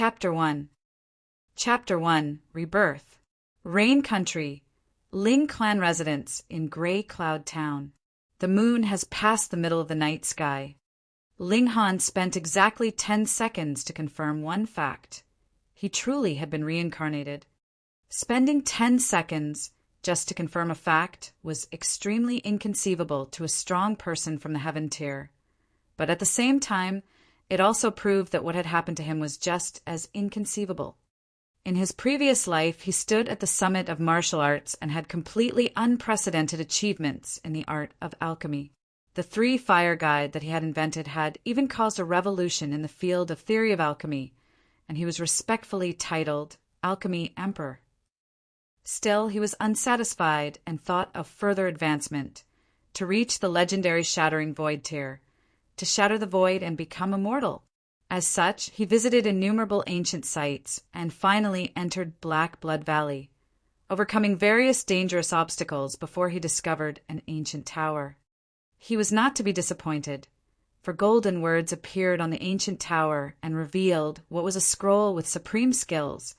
Chapter 1 Chapter 1 Rebirth Rain Country, Ling clan residence in Grey Cloud Town. The moon has passed the middle of the night sky. Ling Han spent exactly 10 seconds to confirm one fact. He truly had been reincarnated. Spending 10 seconds just to confirm a fact was extremely inconceivable to a strong person from the heaven tier. But at the same time, it also proved that what had happened to him was just as inconceivable. In his previous life, he stood at the summit of martial arts and had completely unprecedented achievements in the art of alchemy. The 3 fire guide that he had invented had even caused a revolution in the field of theory of alchemy, and he was respectfully titled Alchemy Emperor. Still, he was unsatisfied and thought of further advancement, to reach the legendary Shattering Void tier, to shatter the void and become immortal. As such, he visited innumerable ancient sites and finally entered Black Blood Valley, overcoming various dangerous obstacles before he discovered an ancient tower. He was not to be disappointed, for golden words appeared on the ancient tower and revealed what was a scroll with supreme skills,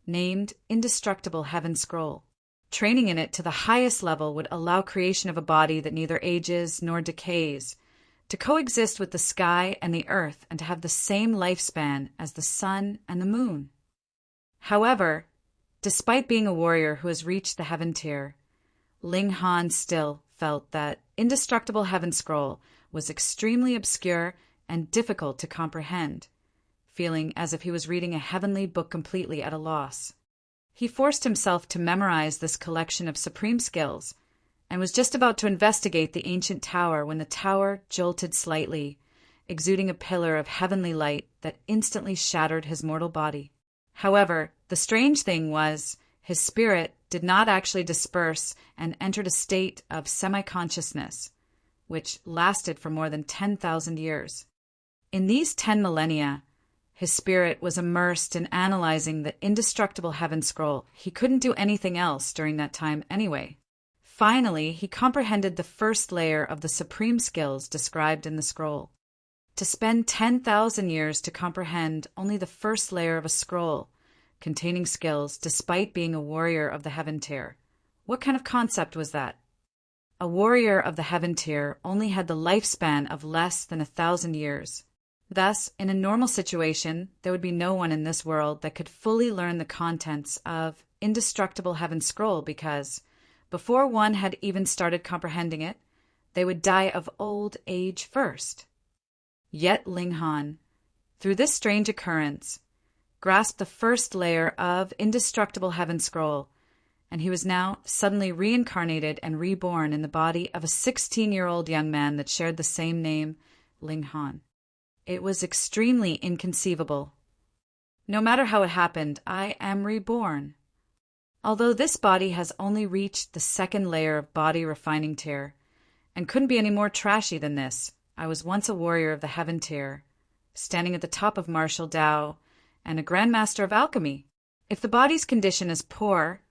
named Indestructible Heaven Scroll. Training in it to the highest level would allow creation of a body that neither ages nor decays, to coexist with the sky and the earth and to have the same lifespan as the sun and the moon. However, despite being a warrior who has reached the heaven tier, Ling Han still felt that Indestructible Heaven Scroll was extremely obscure and difficult to comprehend, feeling as if he was reading a heavenly book completely at a loss. He forced himself to memorize this collection of supreme skills and was just about to investigate the ancient tower when the tower jolted slightly, exuding a pillar of heavenly light that instantly shattered his mortal body. However, the strange thing was, his spirit did not actually disperse and entered a state of semi-consciousness, which lasted for more than 10,000 years. In these 10 millennia, his spirit was immersed in analyzing the Indestructible Heaven Scroll. He couldn't do anything else during that time anyway. Finally, he comprehended the first layer of the supreme skills described in the scroll. To spend 10,000 years to comprehend only the first layer of a scroll containing skills despite being a warrior of the heaven tier. What kind of concept was that? A warrior of the heaven tier only had the lifespan of less than 1,000 years. Thus, in a normal situation, there would be no one in this world that could fully learn the contents of Indestructible Heaven Scroll because, before one had even started comprehending it, they would die of old age first. Yet Ling Han, through this strange occurrence, grasped the first layer of Indestructible Heaven Scroll, and he was now suddenly reincarnated and reborn in the body of a 16-year-old young man that shared the same name, Ling Han. It was extremely inconceivable. No matter how it happened, I am reborn. Although this body has only reached the second layer of body refining tier, and couldn't be any more trashy than this, I was once a warrior of the heaven tier, standing at the top of martial Dao, and a grandmaster of alchemy. If the body's condition is poor,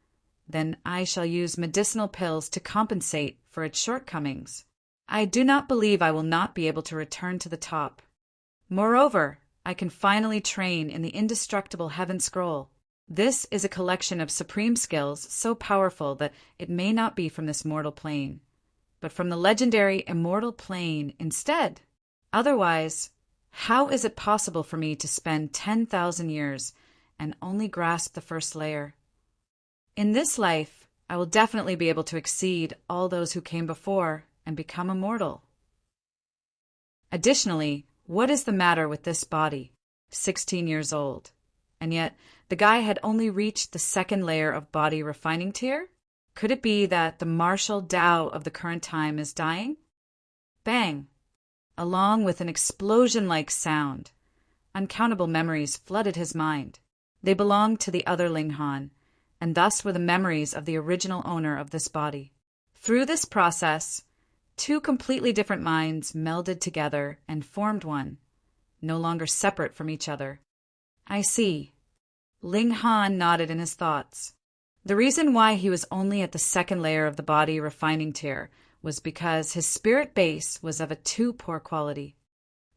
then I shall use medicinal pills to compensate for its shortcomings. I do not believe I will not be able to return to the top. Moreover, I can finally train in the Indestructible Heaven Scroll. This is a collection of supreme skills so powerful that it may not be from this mortal plane, but from the legendary immortal plane instead. Otherwise, how is it possible for me to spend 10,000 years and only grasp the first layer? In this life, I will definitely be able to exceed all those who came before and become immortal. Additionally, what is the matter with this body, 16 years old? And yet, the guy had only reached the second layer of body refining tier? Could it be that the martial Dao of the current time is dying? Bang! Along with an explosion-like sound, uncountable memories flooded his mind. They belonged to the other Ling Han, and thus were the memories of the original owner of this body. Through this process, 2 completely different minds melded together and formed one, no longer separate from each other. I see. Ling Han nodded in his thoughts. The reason why he was only at the second layer of the body refining tier was because his spirit base was of a too poor quality.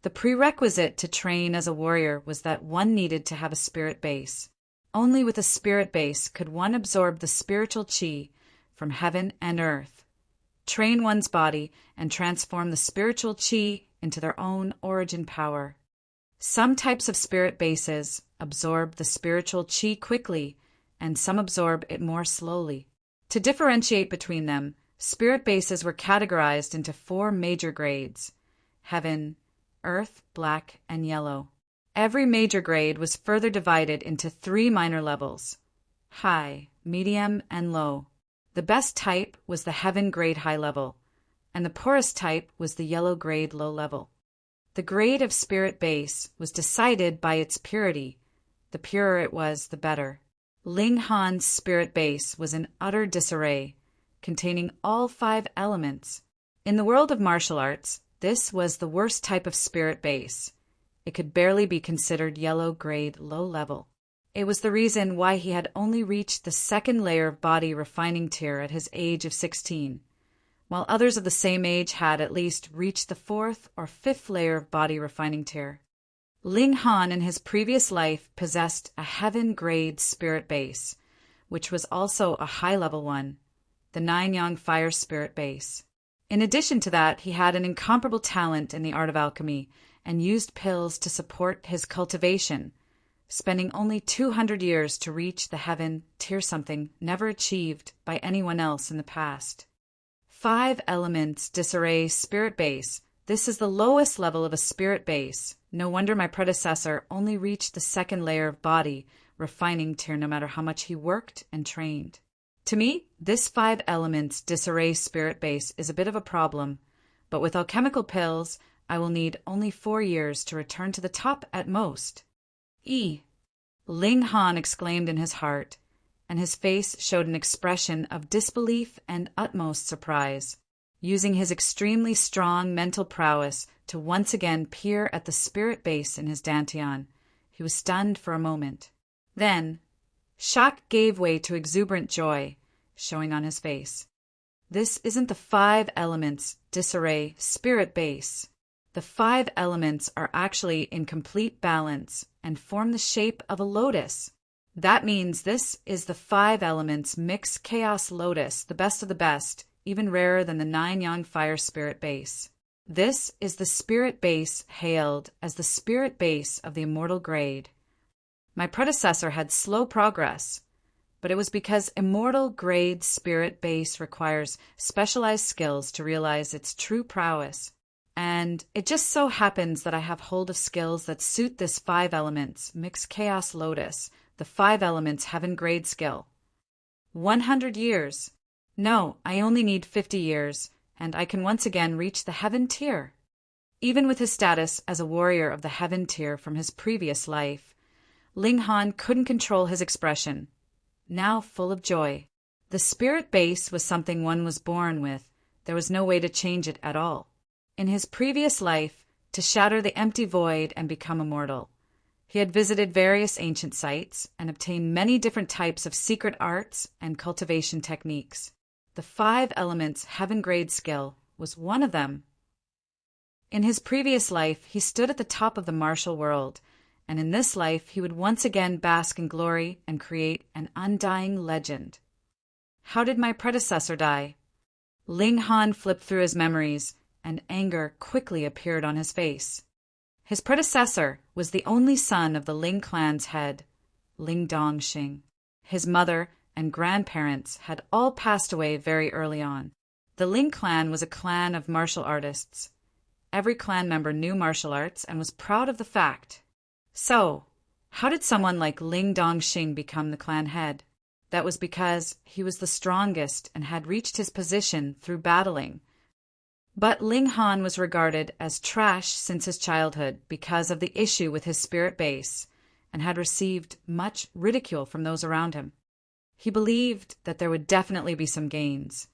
The prerequisite to train as a warrior was that one needed to have a spirit base. Only with a spirit base could one absorb the spiritual chi from heaven and earth, train one's body, and transform the spiritual chi into their own origin power. Some types of spirit bases absorb the spiritual chi quickly, and some absorb it more slowly. To differentiate between them, spirit bases were categorized into 4 major grades: heaven, earth, black, and yellow. Every major grade was further divided into 3 minor levels: high, medium, and low. The best type was the heaven grade high level, and the poorest type was the yellow grade low level. The grade of spirit base was decided by its purity. The purer it was, the better. Ling Han's spirit base was in utter disarray, containing all 5 elements. In the world of martial arts, this was the worst type of spirit base. It could barely be considered yellow grade low level. It was the reason why he had only reached the 2nd layer of body refining tier at his age of 16, while others of the same age had at least reached the 4th or 5th layer of body refining tier. Ling Han in his previous life possessed a heaven grade spirit base, which was also a high level one, the 9-yang fire spirit base. In addition to that, he had an incomparable talent in the art of alchemy and used pills to support his cultivation, spending only 200 years to reach the heaven tier, something never achieved by anyone else in the past. 5 elements disarray spirit base. This is the lowest level of a spirit base. No wonder my predecessor only reached the 2nd layer of body refining tier, no matter how much he worked and trained. To me, this 5 elements disarray spirit base is a bit of a problem, but with alchemical pills, I will need only 4 years to return to the top at most. Ling Han exclaimed in his heart, and his face showed an expression of disbelief and utmost surprise. Using his extremely strong mental prowess to once again peer at the spirit base in his dantian, he was stunned for a moment. Then, shock gave way to exuberant joy, showing on his face. This isn't the 5 elements disarray spirit base. The 5 elements are actually in complete balance and form the shape of a lotus. That means this is the 5 elements mix chaos lotus, the best of the best, even rarer than the 9-yang fire spirit base. This is the spirit base hailed as the spirit base of the immortal grade. My predecessor had slow progress, but it was because immortal grade spirit base requires specialized skills to realize its true prowess. And it just so happens that I have hold of skills that suit this 5 elements, mix chaos lotus, the 5 elements heaven grade skill. 100 years. No, I only need 50 years, and I can once again reach the heaven tier. Even with his status as a warrior of the heaven tier from his previous life, Ling Han couldn't control his expression, now full of joy. The spirit base was something one was born with. There was no way to change it at all. In his previous life, to shatter the empty void and become immortal, he had visited various ancient sites and obtained many different types of secret arts and cultivation techniques. The 5 elements heaven grade skill was one of them. In his previous life, he stood at the top of the martial world, and in this life he would once again bask in glory and create an undying legend. How did my predecessor die? Ling Han flipped through his memories, and anger quickly appeared on his face. His predecessor was the only son of the Ling clan's head, Ling Dongxing. His mother and grandparents had all passed away very early on. The Ling clan was a clan of martial artists. Every clan member knew martial arts and was proud of the fact. So, how did someone like Ling Dongxing become the clan head? That was because he was the strongest and had reached his position through battling. But Ling Han was regarded as trash since his childhood because of the issue with his spirit base, and had received much ridicule from those around him. He believed that there would definitely be some gains.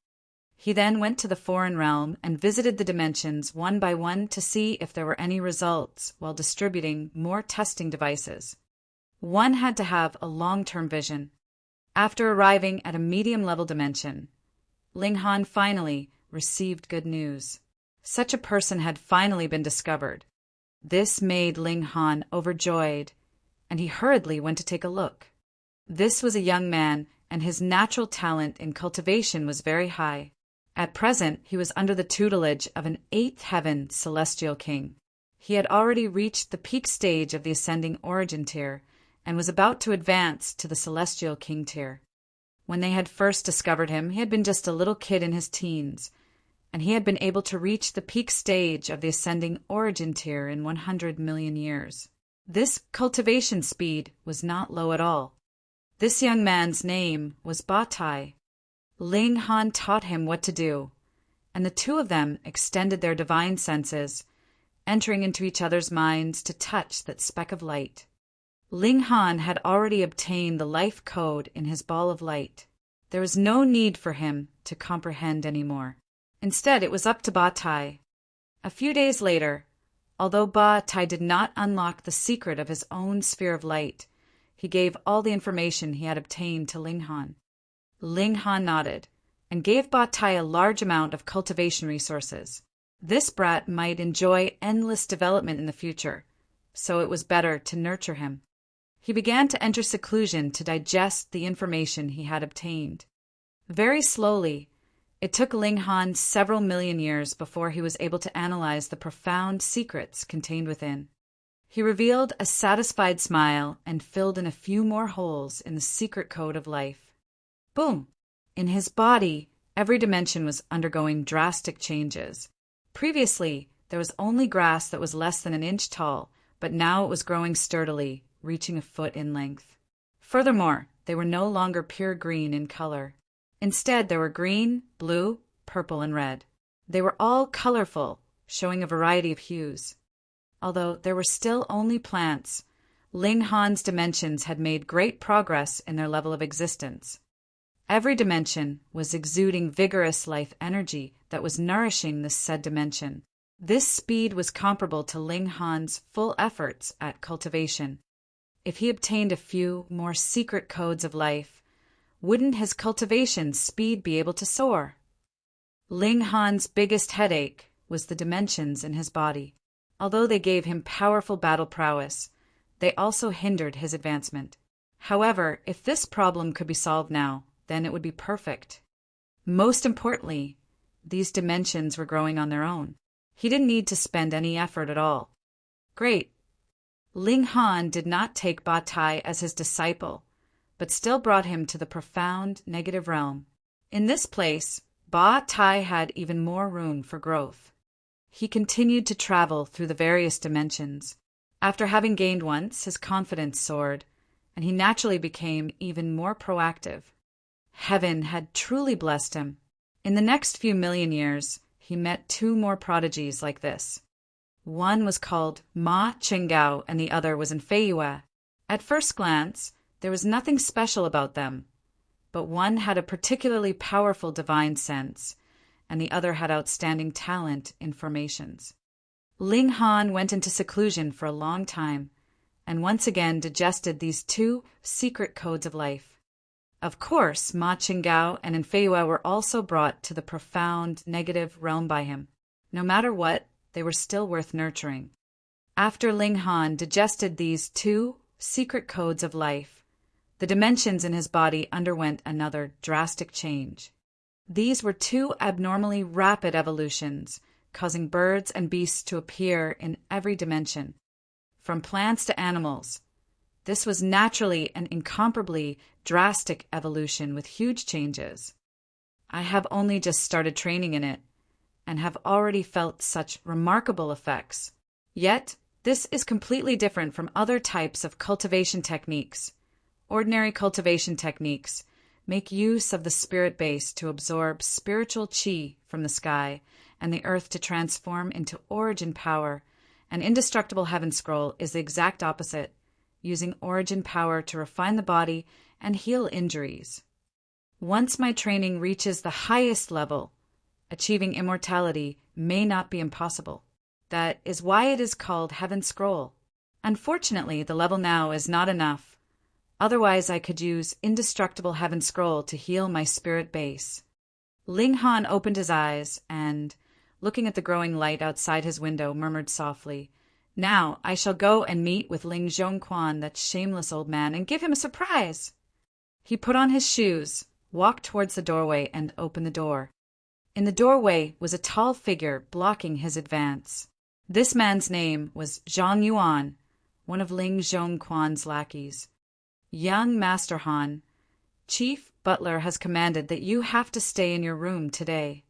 He then went to the foreign realm and visited the dimensions one by one to see if there were any results while distributing more testing devices. One had to have a long-term vision. After arriving at a medium-level dimension, Ling Han finally received good news. Such a person had finally been discovered. This made Ling Han overjoyed, and he hurriedly went to take a look. This was a young man, and his natural talent in cultivation was very high. At present, he was under the tutelage of an eighth heaven celestial king. He had already reached the peak stage of the ascending origin tier, and was about to advance to the celestial king tier. When they had first discovered him, he had been just a little kid in his teens, and he had been able to reach the peak stage of the ascending origin tier in 100 million years. This cultivation speed was not low at all. This young man's name was Ba Tai. Ling Han taught him what to do, and the two of them extended their divine senses, entering into each other's minds to touch that speck of light. Ling Han had already obtained the life code in his ball of light. There was no need for him to comprehend any more. Instead, it was up to Ba Tai. A few days later, although Ba Tai did not unlock the secret of his own sphere of light, he gave all the information he had obtained to Ling Han. Ling Han nodded, and gave Ba Tai a large amount of cultivation resources. This brat might enjoy endless development in the future, so it was better to nurture him. He began to enter seclusion to digest the information he had obtained. Very slowly, it took Ling Han several million years before he was able to analyze the profound secrets contained within. He revealed a satisfied smile and filled in a few more holes in the secret code of life. Boom! In his body, every dimension was undergoing drastic changes. Previously, there was only grass that was less than an inch tall, but now it was growing sturdily, reaching a foot in length. Furthermore, they were no longer pure green in color. Instead, there were green, blue, purple, and red. They were all colorful, showing a variety of hues. Although there were still only plants, Ling Han's dimensions had made great progress in their level of existence. Every dimension was exuding vigorous life energy that was nourishing this said dimension. This speed was comparable to Ling Han's full efforts at cultivation. If he obtained a few more secret codes of life, wouldn't his cultivation speed be able to soar? Ling Han's biggest headache was the dimensions in his body. Although they gave him powerful battle prowess, they also hindered his advancement. However, if this problem could be solved now, then it would be perfect. Most importantly, these dimensions were growing on their own. He didn't need to spend any effort at all. Great. Ling Han did not take Ba Tai as his disciple, but still brought him to the profound negative realm. In this place, Ba Tai had even more room for growth. He continued to travel through the various dimensions. After having gained once, his confidence soared, and he naturally became even more proactive. Heaven had truly blessed him. In the next few million years, he met two more prodigies like this. One was called Ma Chenggao and the other was in Feiyue. At first glance, there was nothing special about them, but one had a particularly powerful divine sense, and the other had outstanding talent in formations. Ling Han went into seclusion for a long time, and once again digested these two secret codes of life. Of course, Ma Chenggao and Infeiwa were also brought to the profound negative realm by him. No matter what, they were still worth nurturing. After Ling Han digested these two secret codes of life, the dimensions in his body underwent another drastic change. These were two abnormally rapid evolutions, causing birds and beasts to appear in every dimension. From plants to animals, this was naturally an incomparably drastic evolution with huge changes. I have only just started training in it, and have already felt such remarkable effects. Yet, this is completely different from other types of cultivation techniques. Ordinary cultivation techniques make use of the spirit base to absorb spiritual chi from the sky and the earth to transform into origin power. An indestructible heaven scroll is the exact opposite, using origin power to refine the body and heal injuries. Once my training reaches the highest level, achieving immortality may not be impossible. That is why it is called Heaven Scroll. Unfortunately, the level now is not enough. Otherwise, I could use indestructible Heaven Scroll to heal my spirit base. Ling Han opened his eyes and, looking at the growing light outside his window, murmured softly, Now I shall go and meet with Ling Zhongquan, that shameless old man, and give him a surprise. He put on his shoes, walked towards the doorway, and opened the door. In the doorway was a tall figure blocking his advance. This man's name was Zhang Yuan, one of Ling Zhongquan's lackeys. Young Master Han, Chief Butler has commanded that you have to stay in your room today.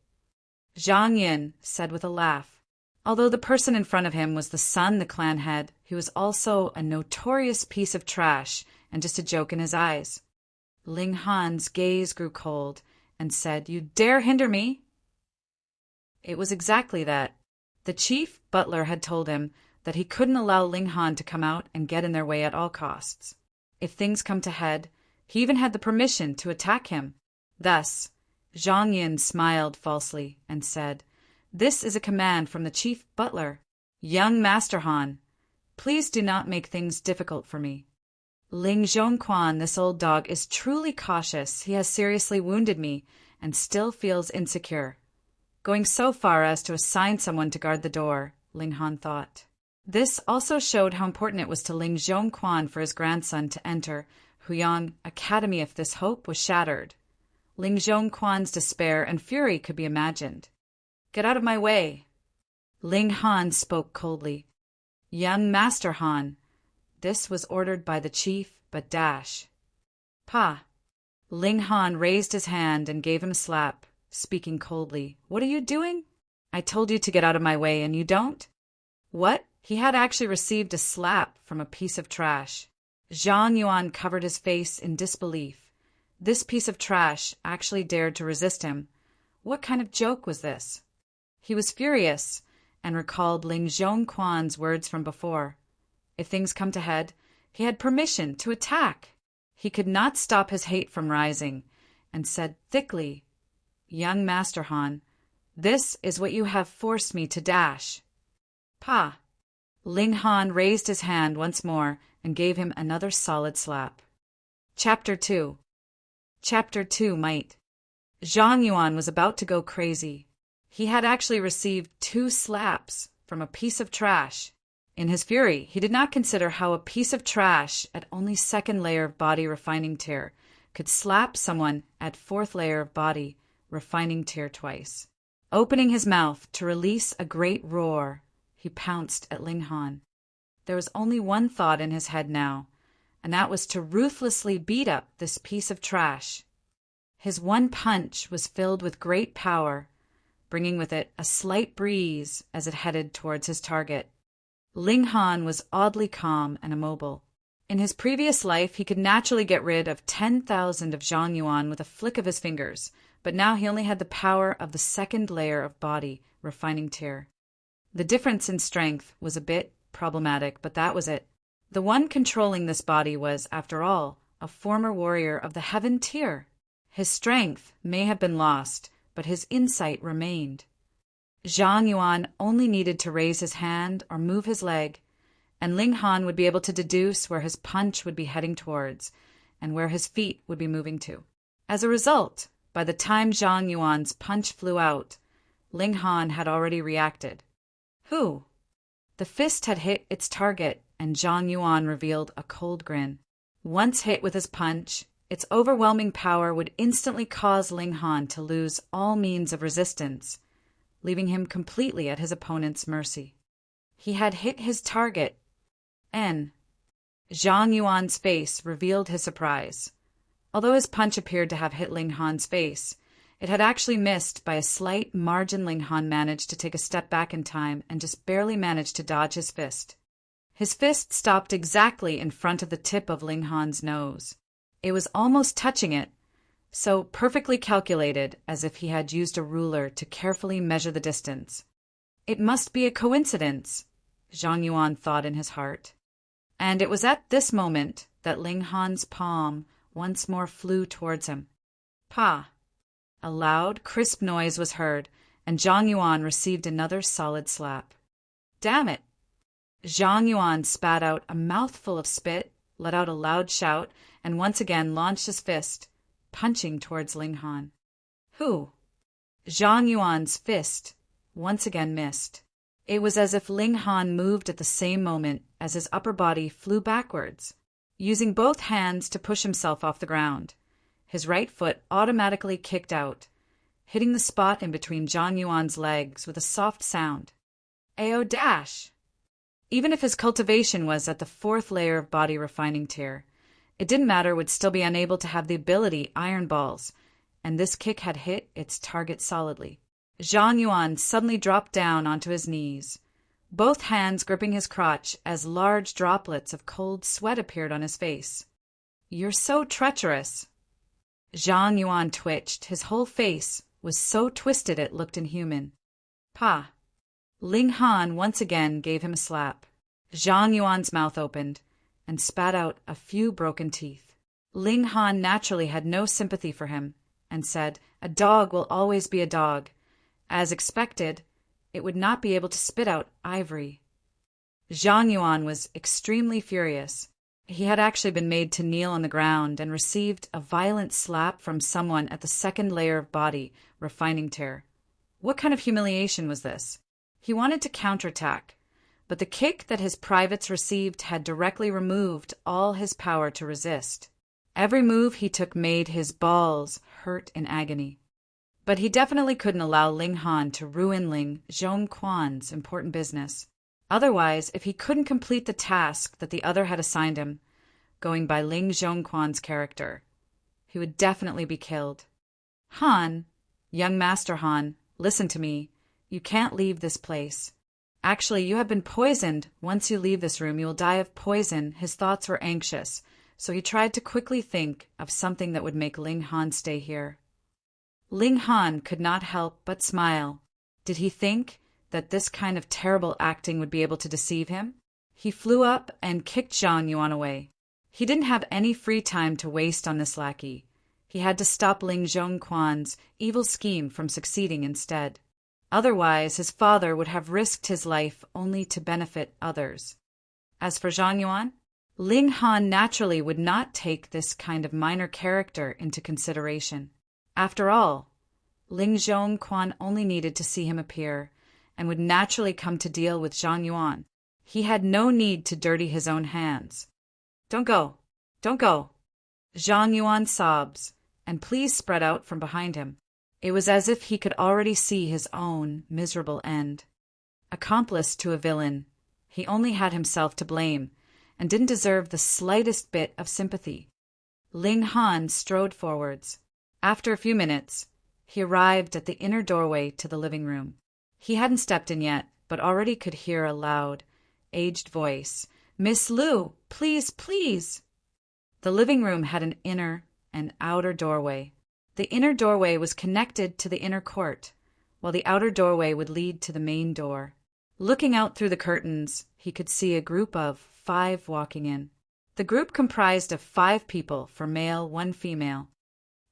Zhang Yin said with a laugh. Although the person in front of him was the son the clan had, he was also a notorious piece of trash and just a joke in his eyes. Ling Han's gaze grew cold and said, "You dare hinder me?" It was exactly that. The chief butler had told him that he couldn't allow Ling Han to come out and get in their way at all costs. If things come to head, he even had the permission to attack him. Thus, Zhang Yin smiled falsely and said, "This is a command from the chief butler. Young Master Han, please do not make things difficult for me. Ling Zhongquan, this old dog, is truly cautious. He has seriously wounded me and still feels insecure. Going so far as to assign someone to guard the door," Ling Han thought. This also showed how important it was to Ling Zhongquan for his grandson to enter Huyang Academy if this hope was shattered. Ling Zhongquan's despair and fury could be imagined. "Get out of my way." Ling Han spoke coldly. "Young Master Han." This was ordered by the chief, but dash. "Pa." Ling Han raised his hand and gave him a slap, speaking coldly. "What are you doing? I told you to get out of my way, and you don't?" What? He had actually received a slap from a piece of trash. Zhang Yuan covered his face in disbelief. This piece of trash actually dared to resist him. What kind of joke was this? He was furious and recalled Ling Zhongquan's words from before. If things come to head, he had permission to attack. He could not stop his hate from rising, and said thickly, "Young Master Han, this is what you have forced me to dash." "Pa." Ling Han raised his hand once more and gave him another solid slap. Chapter 2. Chapter 2 Might. Zhang Yuan was about to go crazy. He had actually received 2 slaps from a piece of trash. In his fury, he did not consider how a piece of trash at only 2nd layer of body refining tier could slap someone at 4th layer of body refining tier twice. Opening his mouth to release a great roar, he pounced at Ling Han. There was only one thought in his head now, and that was to ruthlessly beat up this piece of trash. His one punch was filled with great power, bringing with it a slight breeze as it headed towards his target. Ling Han was oddly calm and immobile. In his previous life, he could naturally get rid of 10,000 of Zhang Yuan with a flick of his fingers, but now he only had the power of the 2nd layer of body refining tier. The difference in strength was a bit problematic, but that was it. The one controlling this body was, after all, a former warrior of the heaven tier. His strength may have been lost, but his insight remained. Zhang Yuan only needed to raise his hand or move his leg, and Ling Han would be able to deduce where his punch would be heading towards and where his feet would be moving to. As a result, by the time Zhang Yuan's punch flew out, Ling Han had already reacted. Who? The fist had hit its target, and Zhang Yuan revealed a cold grin. Once hit with his punch, its overwhelming power would instantly cause Ling Han to lose all means of resistance, leaving him completely at his opponent's mercy. He had hit his target. Zhang Yuan's face revealed his surprise. Although his punch appeared to have hit Ling Han's face, it had actually missed by a slight margin. Ling Han managed to take a step back in time and just barely managed to dodge his fist. His fist stopped exactly in front of the tip of Ling Han's nose. It was almost touching it, so perfectly calculated as if he had used a ruler to carefully measure the distance. It must be a coincidence, Zhang Yuan thought in his heart. And it was at this moment that Ling Han's palm once more flew towards him. Pa! A loud, crisp noise was heard, and Zhang Yuan received another solid slap. Damn it! Zhang Yuan spat out a mouthful of spit, let out a loud shout, and once again launched his fist, punching towards Ling Han. Who? Zhang Yuan's fist once again missed. It was as if Ling Han moved at the same moment as his upper body flew backwards, using both hands to push himself off the ground. His right foot automatically kicked out, hitting the spot in between Zhang Yuan's legs with a soft sound. AO dash! Even if his cultivation was at the 4th layer of body refining tier, it didn't matter, would still be unable to have the ability Iron Balls, and this kick had hit its target solidly. Zhang Yuan suddenly dropped down onto his knees, both hands gripping his crotch as large droplets of cold sweat appeared on his face. "You're so treacherous." Zhang Yuan twitched. His whole face was so twisted it looked inhuman. "Pa." Ling Han once again gave him a slap. Zhang Yuan's mouth opened and spat out a few broken teeth. Ling Han naturally had no sympathy for him and said, "A dog will always be a dog." As expected, it would not be able to spit out ivory. Zhang Yuan was extremely furious. He had actually been made to kneel on the ground and received a violent slap from someone at the 2nd layer of body refining tier. What kind of humiliation was this? He wanted to counterattack, but the kick that his privates received had directly removed all his power to resist. Every move he took made his balls hurt in agony. But he definitely couldn't allow Ling Han to ruin Ling Zhongquan's important business. Otherwise, if he couldn't complete the task that the other had assigned him, going by Ling Zhongquan's character, he would definitely be killed. "Han, young Master Han, listen to me. You can't leave this place. Actually, you have been poisoned. Once you leave this room, you will die of poison." His thoughts were anxious, so he tried to quickly think of something that would make Ling Han stay here. Ling Han could not help but smile. Did he think that this kind of terrible acting would be able to deceive him? He flew up and kicked Zhang Yuan away. He didn't have any free time to waste on this lackey. He had to stop Ling Zhongquan's evil scheme from succeeding instead. Otherwise, his father would have risked his life only to benefit others. As for Zhang Yuan, Ling Han naturally would not take this kind of minor character into consideration. After all, Ling Zhongquan only needed to see him appear, and would naturally come to deal with Zhang Yuan. He had no need to dirty his own hands. "Don't go! Don't go!" Zhang Yuan's sobs and pleas spread out from behind him. It was as if he could already see his own miserable end. Accomplice to a villain, he only had himself to blame, and didn't deserve the slightest bit of sympathy. Ling Han strode forwards. After a few minutes, he arrived at the inner doorway to the living room. He hadn't stepped in yet, but already could hear a loud, aged voice. "Miss Liu, please, please!" The living room had an inner and outer doorway. The inner doorway was connected to the inner court, while the outer doorway would lead to the main door. Looking out through the curtains, he could see a group of 5 walking in. The group comprised of 5 people, 4 male, 1 female.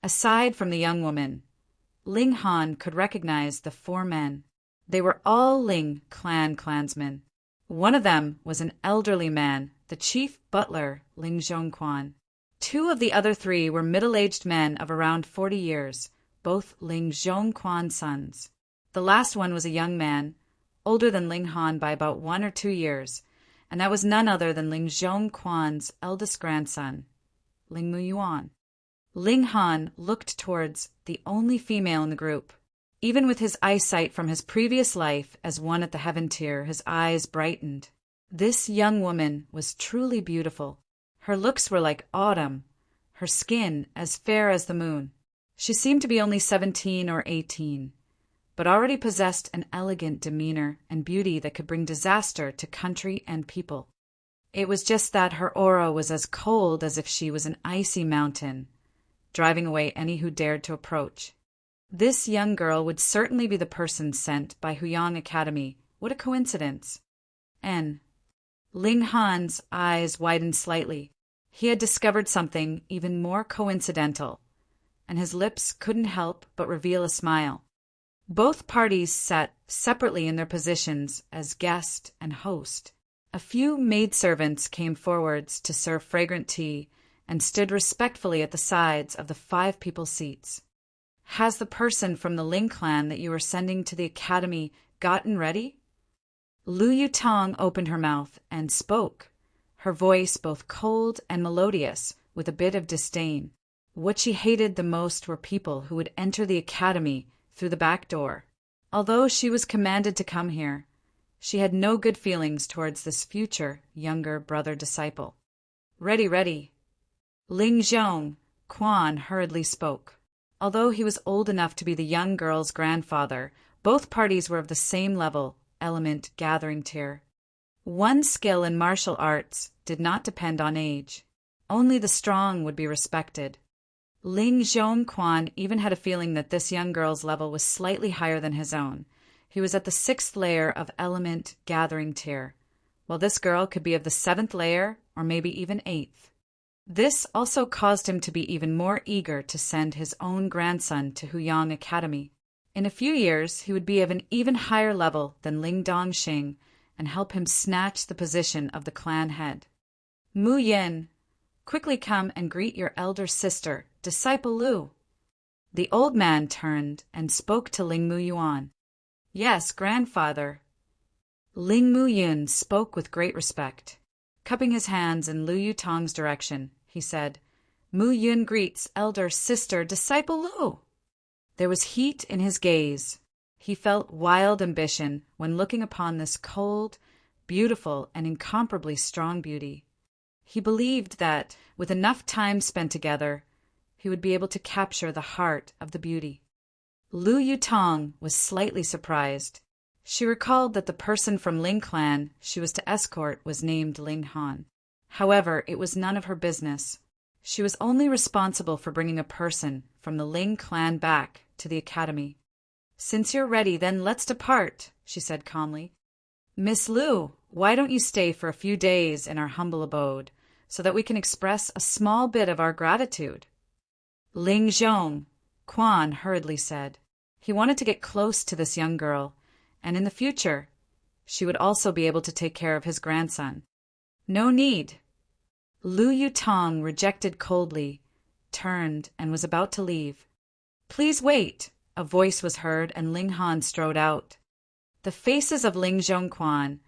Aside from the young woman, Ling Han could recognize the 4 men. They were all Ling clan clansmen. One of them was an elderly man, the chief butler, Ling Zhongquan. 2 of the other 3 were middle-aged men of around 40 years, both Ling Zhongquan's sons. The last one was a young man, older than Ling Han by about 1 or 2 years, and that was none other than Ling Zhongquan's eldest grandson, Ling Muyuan. Ling Han looked towards the only female in the group. Even with his eyesight from his previous life as one at the heaven tier, his eyes brightened. This young woman was truly beautiful. Her looks were like autumn, her skin as fair as the moon. She seemed to be only 17 or 18, but already possessed an elegant demeanor and beauty that could bring disaster to country and people. It was just that her aura was as cold as if she was an icy mountain, driving away any who dared to approach. This young girl would certainly be the person sent by Huyang Academy. What a coincidence. Ling Han's eyes widened slightly. He had discovered something even more coincidental, and his lips couldn't help but reveal a smile. Both parties sat separately in their positions as guest and host. A few maidservants came forwards to serve fragrant tea and stood respectfully at the sides of the 5 people's seats. "Has the person from the Ling clan that you were sending to the academy gotten ready?" Lu Yutong opened her mouth and spoke, her voice both cold and melodious, with a bit of disdain. What she hated the most were people who would enter the academy through the back door. Although she was commanded to come here, she had no good feelings towards this future younger brother-disciple. Ready, ready. Ling Zhong, Quan hurriedly spoke. Although he was old enough to be the young girl's grandfather, both parties were of the same level, element gathering tier. One's skill in martial arts did not depend on age. Only the strong would be respected. Ling Zhongquan even had a feeling that this young girl's level was slightly higher than his own. He was at the 6th layer of element gathering tier, while this girl could be of the 7th layer or maybe even 8th. This also caused him to be even more eager to send his own grandson to Huyang Academy. In a few years, he would be of an even higher level than Ling Dongxing and help him snatch the position of the clan head. Mu Yin, quickly come and greet your elder sister, Disciple Lu. The old man turned and spoke to Ling Muyuan. Yes, grandfather. Ling Muyun spoke with great respect. Cupping his hands in Lu Yutong's direction, he said, Mu Yun greets elder sister, Disciple Lu. There was heat in his gaze. He felt wild ambition when looking upon this cold, beautiful, and incomparably strong beauty. He believed that, with enough time spent together, he would be able to capture the heart of the beauty. Lu Yutong was slightly surprised. She recalled that the person from Ling clan she was to escort was named Ling Han. However, it was none of her business. She was only responsible for bringing a person from the Ling clan back to the academy. Since you're ready, then let's depart, she said calmly. Miss Lu, why don't you stay for a few days in our humble abode, so that we can express a small bit of our gratitude? Ling Zhong, Quan hurriedly said. He wanted to get close to this young girl, and in the future, she would also be able to take care of his grandson. No need. Lu Yutong rejected coldly, turned, and was about to leave. Please wait, a voice was heard, and Ling Han strode out. The faces of Ling Zhongquan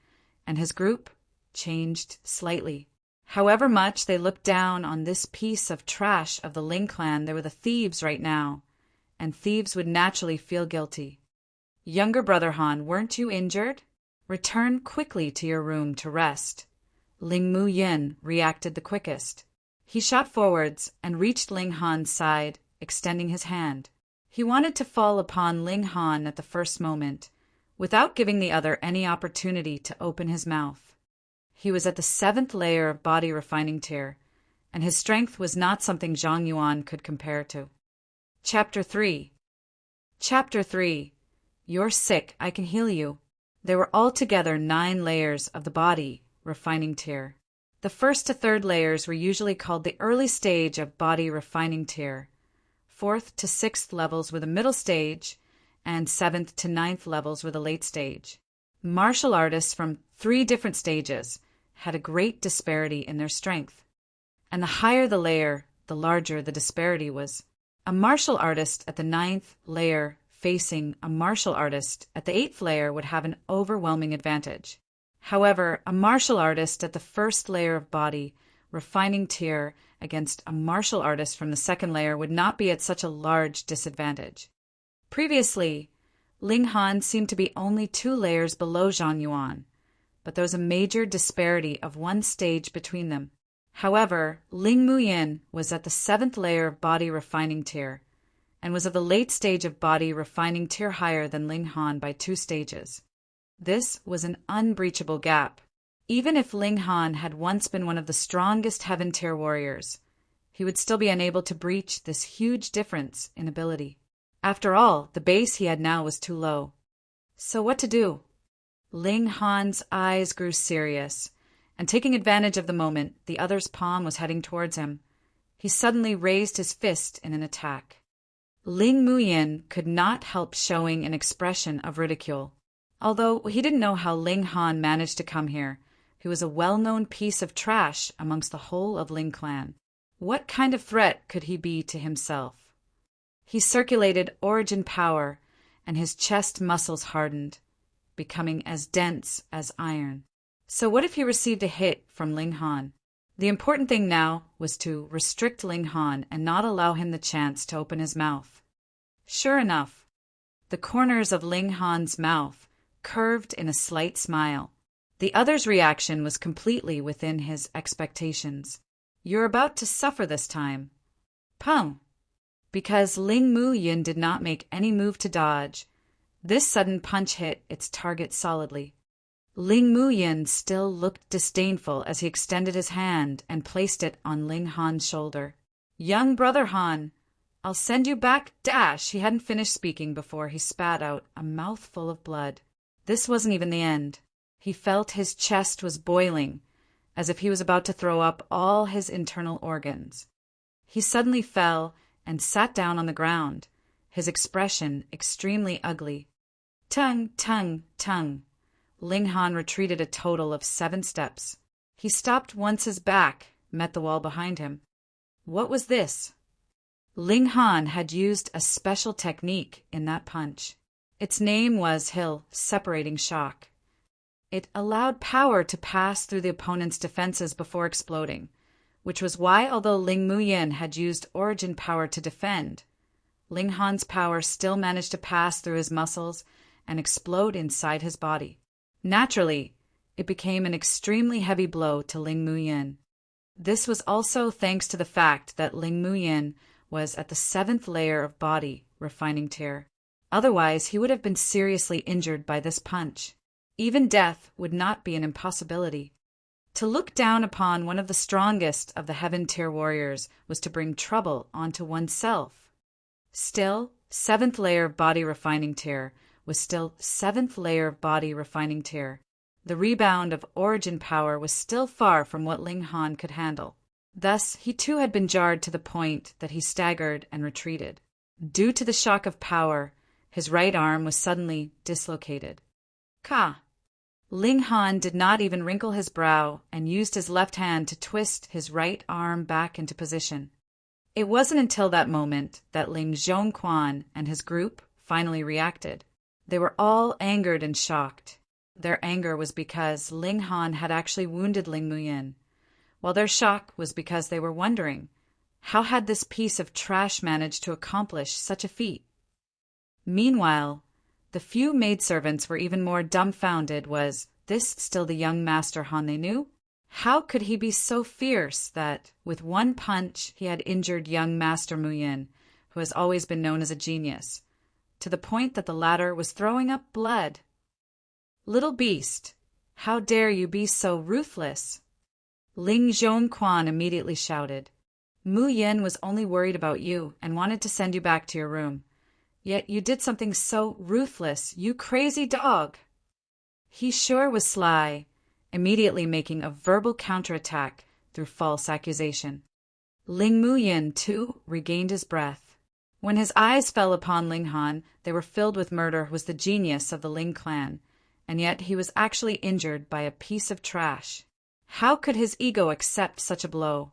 and his group changed slightly. However much they looked down on this piece of trash of the Ling clan, they were the thieves right now, and thieves would naturally feel guilty. Younger brother Han, weren't you injured? Return quickly to your room to rest. Ling Mu Yin reacted the quickest. He shot forwards and reached Ling Han's side, extending his hand. He wanted to fall upon Ling Han at the first moment, without giving the other any opportunity to open his mouth. He was at the 7th layer of body refining tier, and his strength was not something Zhang Yuan could compare to. Chapter 3. Chapter 3. You're sick, I can heal you. There were altogether 9 layers of the body refining tier. The 1st to 3rd layers were usually called the early stage of body refining tier. 4th to 6th levels were the middle stage, and 7th to 9th levels were the late stage. Martial artists from 3 different stages had a great disparity in their strength. And the higher the layer, the larger the disparity was. A martial artist at the 9th layer facing a martial artist at the 8th layer would have an overwhelming advantage. However, a martial artist at the 1st layer of body refining tier against a martial artist from the 2nd layer would not be at such a large disadvantage. Previously, Ling Han seemed to be only 2 layers below Zhang Yuan, but there was a major disparity of 1 stage between them. However, Ling Muyin was at the 7th layer of body refining tier, and was of the late stage of body refining tier higher than Ling Han by 2 stages. This was an unbreachable gap. Even if Ling Han had once been one of the strongest heaven tier warriors, he would still be unable to breach this huge difference in ability. After all, the base he had now was too low. So what to do? Ling Han's eyes grew serious, and taking advantage of the moment the other's palm was heading towards him, he suddenly raised his fist in an attack. Ling Muyin could not help showing an expression of ridicule. Although he didn't know how Ling Han managed to come here, he was a well-known piece of trash amongst the whole of Ling clan. What kind of threat could he be to himself? He circulated origin power, and his chest muscles hardened. becoming as dense as iron. So what if he received a hit from Ling Han? The important thing now was to restrict Ling Han and not allow him the chance to open his mouth. Sure enough, the corners of Ling Han's mouth curved in a slight smile. The other's reaction was completely within his expectations. You're about to suffer this time. Pum! Because Ling Mu Yin did not make any move to dodge, this sudden punch hit its target solidly. Ling Mu Yin still looked disdainful as he extended his hand and placed it on Ling Han's shoulder. Young brother Han, I'll send you back. Dash! He hadn't finished speaking before he spat out a mouthful of blood. This wasn't even the end. He felt his chest was boiling, as if he was about to throw up all his internal organs. He suddenly fell and sat down on the ground, his expression extremely ugly. Tongue, tongue, tongue. Ling Han retreated a total of 7 steps. He stopped once his back met the wall behind him. What was this? Ling Han had used a special technique in that punch. Its name was Hill Separating Shock. It allowed power to pass through the opponent's defenses before exploding, which was why, although Ling Mu Yin had used origin power to defend, Ling Han's power still managed to pass through his muscles and explode inside his body. Naturally, it became an extremely heavy blow to Ling Mu Yin. This was also thanks to the fact that Ling Mu Yin was at the 7th layer of body refining tier. Otherwise, he would have been seriously injured by this punch. Even death would not be an impossibility. To look down upon one of the strongest of the heaven tier warriors was to bring trouble onto oneself. Still, 7th layer of body refining tier was still 7th layer of body refining tier. The rebound of origin power was still far from what Ling Han could handle. Thus, he too had been jarred to the point that he staggered and retreated. Due to the shock of power, his right arm was suddenly dislocated. Ka! Ling Han did not even wrinkle his brow and used his left hand to twist his right arm back into position. It wasn't until that moment that Ling Zhongquan and his group finally reacted. They were all angered and shocked. Their anger was because Ling Han had actually wounded Ling Mu Yin, while their shock was because they were wondering, how had this piece of trash managed to accomplish such a feat? Meanwhile, the few maidservants were even more dumbfounded. Was this still the young Master Han they knew? How could he be so fierce that, with one punch, he had injured young Master Mu Yin, who has always been known as a genius, to the point that the latter was throwing up blood? Little beast, how dare you be so ruthless? Ling Zhongquan immediately shouted. Mu Yin was only worried about you and wanted to send you back to your room. Yet you did something so ruthless, you crazy dog! He sure was sly, immediately making a verbal counterattack through false accusation. Ling Mu Yin, too, regained his breath. When his eyes fell upon Ling Han, they were filled with murder was the genius of the Ling clan, and yet he was actually injured by a piece of trash. How could his ego accept such a blow?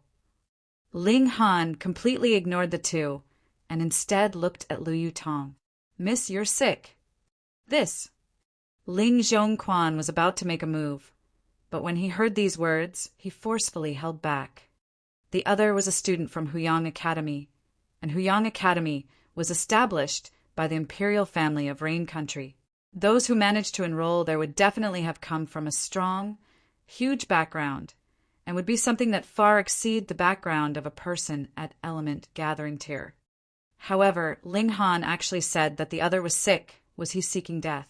Ling Han completely ignored the two, and instead looked at Liu Yutong. Miss, you're sick. This. Ling Zhongquan was about to make a move, but when he heard these words, he forcefully held back. The other was a student from Huyang Academy, and Huyang Academy was established by the imperial family of Rain Country. Those who managed to enroll there would definitely have come from a strong, huge background, and would be something that far exceed the background of a person at Element Gathering tier. However, Ling Han actually said that the other was sick. Was he seeking death?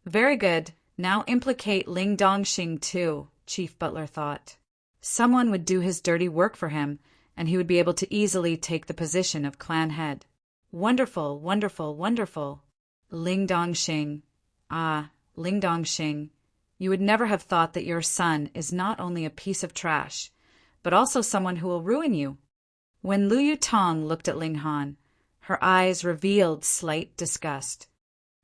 Very good. Now implicate Ling Dongxing too, Chief Butler thought. Someone would do his dirty work for him, and he would be able to easily take the position of clan head. Wonderful, wonderful, wonderful. Ling Dongxing. Ah, Ling Dongxing. You would never have thought that your son is not only a piece of trash, but also someone who will ruin you. When Liu Yutong looked at Ling Han, her eyes revealed slight disgust.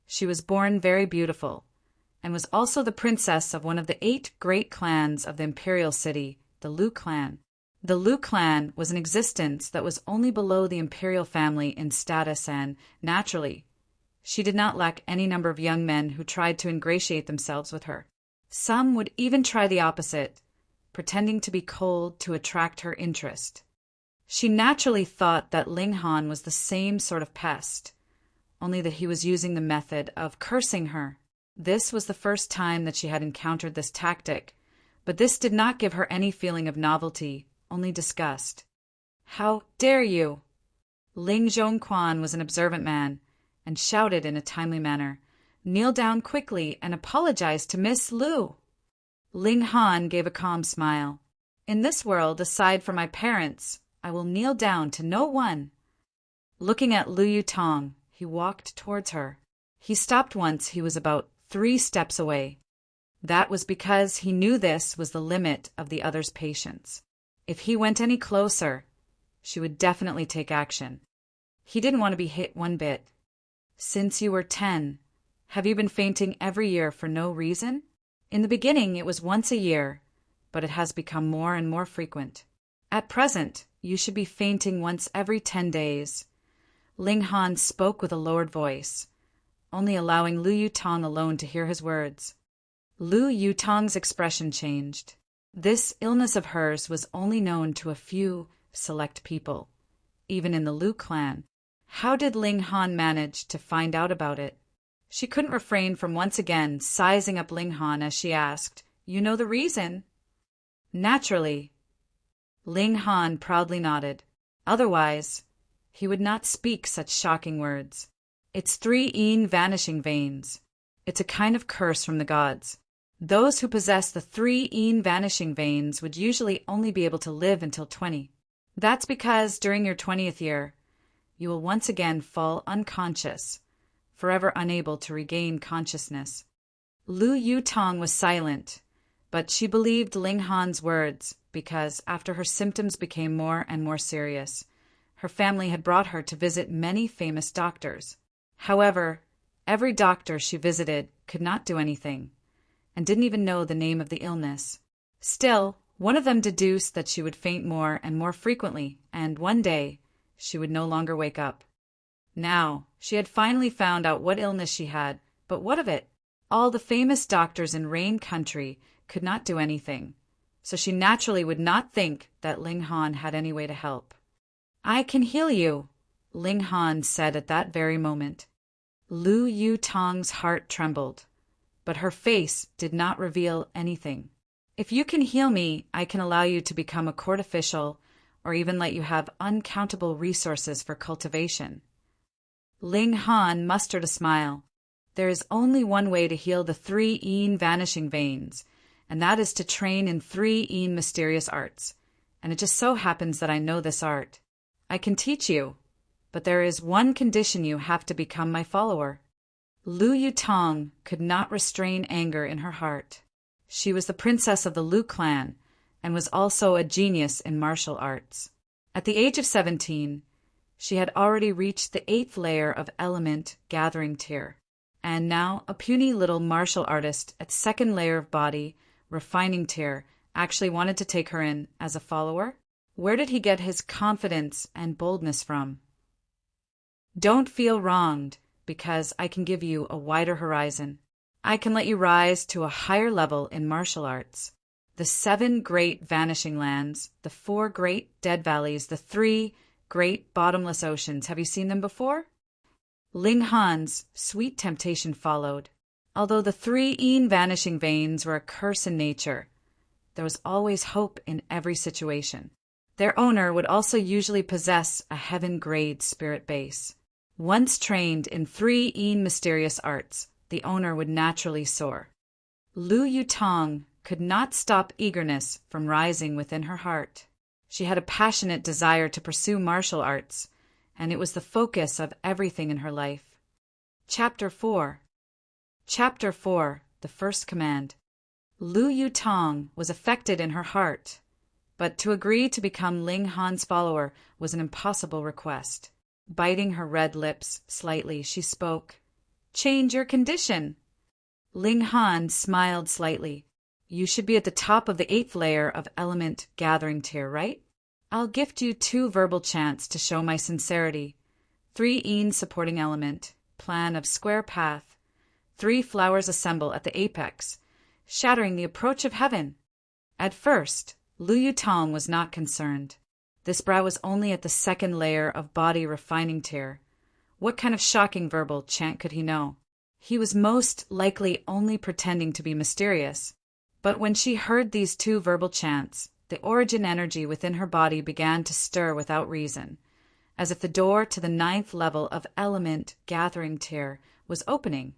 She was born very beautiful, and was also the princess of one of the 8 great clans of the imperial city, the Lu clan. The Lu clan was an existence that was only below the imperial family in status and, naturally, She did not lack any number of young men who tried to ingratiate themselves with her. Some would even try the opposite, pretending to be cold to attract her interest. She naturally thought that Ling Han was the same sort of pest, only that he was using the method of cursing her. This was the first time that she had encountered this tactic, but this did not give her any feeling of novelty, only disgust. "How dare you!" Ling Zhongquan was an observant man, and shouted in a timely manner, "Kneel down quickly and apologize to Miss Lu." Ling Han gave a calm smile. "In this world, aside from my parents, I will kneel down to no one." Looking at Lu Yutong, he walked towards her. He stopped once he was about 3 steps away. That was because he knew this was the limit of the other's patience. If he went any closer, she would definitely take action. He didn't want to be hit one bit. "Since you were 10, have you been fainting every year for no reason?" "In the beginning it was once a year, but it has become more and more frequent. At present, you should be fainting once every 10 days. Ling Han spoke with a lowered voice, only allowing Lu Yutong alone to hear his words. Lu Yutong's expression changed. This illness of hers was only known to a few select people, even in the Lu clan. How did Ling Han manage to find out about it? She couldn't refrain from once again sizing up Ling Han as she asked, "You know the reason?" "Naturally." Ling Han proudly nodded. Otherwise, he would not speak such shocking words. "It's 3 Yin vanishing veins. It's a kind of curse from the gods. Those who possess the 3 Yin vanishing veins would usually only be able to live until 20. That's because during your 20th year, you will once again fall unconscious, forever unable to regain consciousness." Lu Yutong was silent, but she believed Ling Han's words because, after her symptoms became more and more serious, her family had brought her to visit many famous doctors. However, every doctor she visited could not do anything, and didn't even know the name of the illness. Still, one of them deduced that she would faint more and more frequently, and one day she would no longer wake up. Now, she had finally found out what illness she had, but what of it? All the famous doctors in Rain Country could not do anything, so she naturally would not think that Ling Han had any way to help. "I can heal you," Ling Han said at that very moment. Lu Yutong's heart trembled, but her face did not reveal anything. "If you can heal me, I can allow you to become a court official, or even let you have uncountable resources for cultivation." Ling Han mustered a smile. "There is only one way to heal the 3 Yin vanishing veins, and that is to train in 3 Yin mysterious arts, and it just so happens that I know this art. I can teach you, but there is one condition: you have to become my follower." Lu Yutong could not restrain anger in her heart. She was the princess of the Lu clan, and was also a genius in martial arts. At the age of 17, she had already reached the 8th layer of element gathering tier, and now a puny little martial artist at 2nd layer of body refining tier actually wanted to take her in as a follower? Where did he get his confidence and boldness from? Don't feel wronged, because I can give you a wider horizon. I can let you rise to a higher level in martial arts. The 7 great vanishing lands, the 4 great dead valleys, the 3 great bottomless oceans. Have you seen them before? Ling Han's sweet temptation followed. Although the 3 Yin vanishing veins were a curse in nature, there was always hope in every situation. Their owner would also usually possess a heaven-grade spirit base. Once trained in 3 Yin mysterious arts, the owner would naturally soar. Lu Yutong could not stop eagerness from rising within her heart. She had a passionate desire to pursue martial arts, and it was the focus of everything in her life. Chapter 4. Chapter 4. The First Command. Lu Yutong was affected in her heart, but to agree to become Ling Han's follower was an impossible request. Biting her red lips slightly, she spoke. "Change your condition." Ling Han smiled slightly. "You should be at the top of the 8th layer of element gathering tier, right? I'll gift you 2 verbal chants to show my sincerity. 3 Yin supporting element. plan of square path. 3 flowers assemble at the apex, shattering the approach of heaven. At first, Lu Yutong was not concerned. This brow was only at the second layer of body refining tier. What kind of shocking verbal chant could he know? He was most likely only pretending to be mysterious. But when she heard these 2 verbal chants, the origin energy within her body began to stir without reason, as if the door to the 9th level of element gathering tier was opening.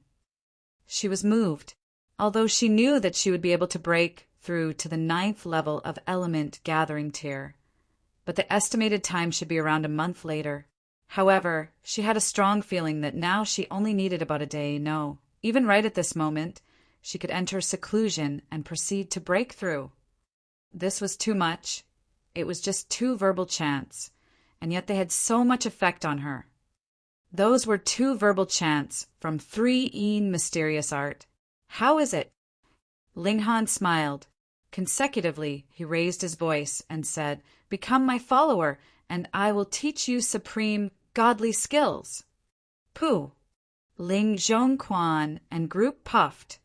She was moved, although she knew that she would be able to break through to the 9th level of element gathering tier. But the estimated time should be around a month later. However, she had a strong feeling that now she only needed about a day. No, even right at this moment, she could enter seclusion and proceed to break through. This was too much. It was just 2 verbal chants, and yet they had so much effect on her. Those were 2 verbal chants from 3 mysterious art. How is it? Ling Han smiled. Consecutively, he raised his voice and said, "Become my follower, and I will teach you supreme godly skills." Pooh! Ling Zhongquan and group puffed,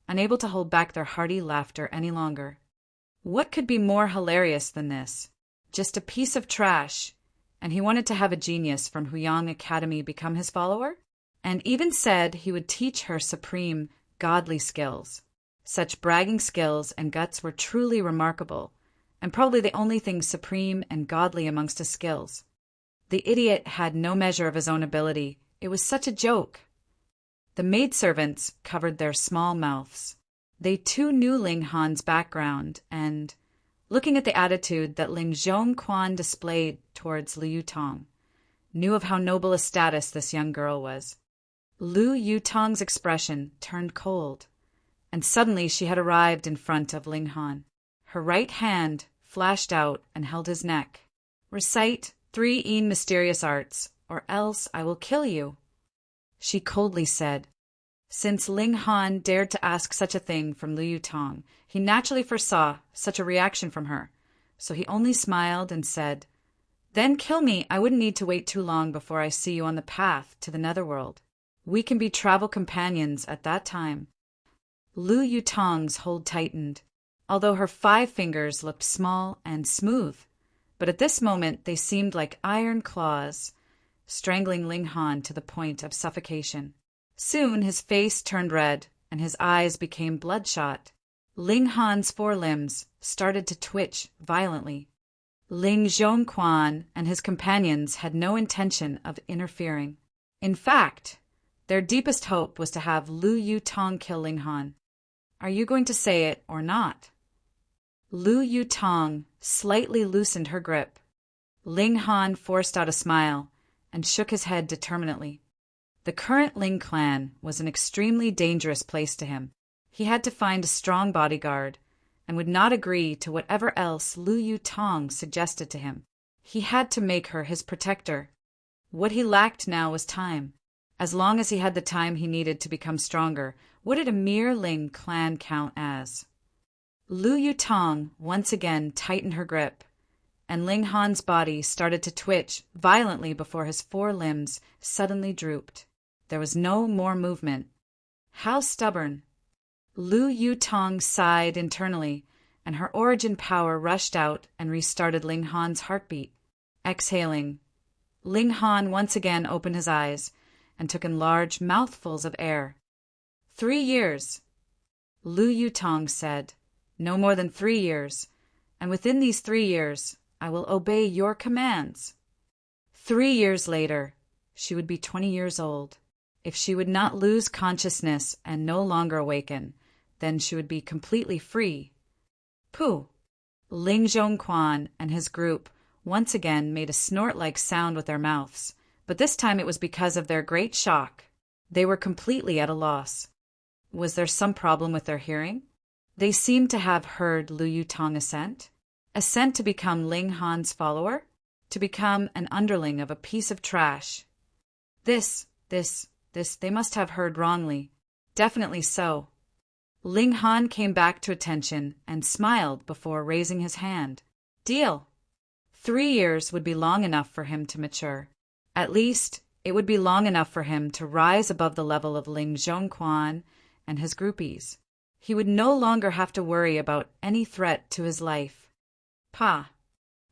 unable to hold back their hearty laughter any longer. What could be more hilarious than this? Just a piece of trash, and he wanted to have a genius from Huyang Academy become his follower? And even said he would teach her supreme godly skills. Such bragging skills and guts were truly remarkable, and probably the only thing supreme and godly amongst his skills. The idiot had no measure of his own ability. It was such a joke. The maidservants covered their small mouths. They too knew Ling Han's background, and, looking at the attitude that Ling Zhongquan displayed towards Lu Yutong, knew of how noble a status this young girl was. Lu Yutong's expression turned cold, and suddenly she had arrived in front of Ling Han. Her right hand flashed out and held his neck. "Recite 3 mysterious arts, or else I will kill you," she coldly said. Since Ling Han dared to ask such a thing from Lu Yutong, he naturally foresaw such a reaction from her, so he only smiled and said, "Then kill me. I wouldn't need to wait too long before I see you on the path to the netherworld. We can be travel companions at that time." Lu Yutong's hold tightened, although her 5 fingers looked small and smooth, but at this moment they seemed like iron claws, strangling Ling Han to the point of suffocation. Soon his face turned red, and his eyes became bloodshot. Ling Han's forelimbs started to twitch violently. Ling Zhongquan and his companions had no intention of interfering. In fact, their deepest hope was to have Lu Yutong kill Ling Han. "Are you going to say it or not?" Lu Yutong slightly loosened her grip. Ling Han forced out a smile and shook his head determinedly. The current Ling clan was an extremely dangerous place to him. He had to find a strong bodyguard and would not agree to whatever else Lu Yutong suggested to him. He had to make her his protector. What he lacked now was time. As long as he had the time he needed to become stronger, what did a mere Ling clan count as? Lu Yutong once again tightened her grip, and Ling Han's body started to twitch violently before his 4 limbs suddenly drooped. There was no more movement. How stubborn! Lu Yutong sighed internally, and her origin power rushed out and restarted Ling Han's heartbeat. Exhaling, Ling Han once again opened his eyes and took in large mouthfuls of air. 3 years, Lu Yutong said. No more than 3 years, and within these 3 years, I will obey your commands. 3 years later, she would be 20 years old. If she would not lose consciousness and no longer awaken, then she would be completely free. Pooh! Ling Zhongquan and his group once again made a snort-like sound with their mouths, but this time it was because of their great shock. They were completely at a loss. Was there some problem with their hearing? They seemed to have heard Lu Yutong assent. Assent to become Ling Han's follower? To become an underling of a piece of trash? This, they must have heard wrongly. Definitely so. Ling Han came back to attention and smiled before raising his hand. Deal. 3 years would be long enough for him to mature. At least, It would be long enough for him to rise above the level of Ling Zhongquan and his groupies. He would no longer have to worry about any threat to his life. Pa!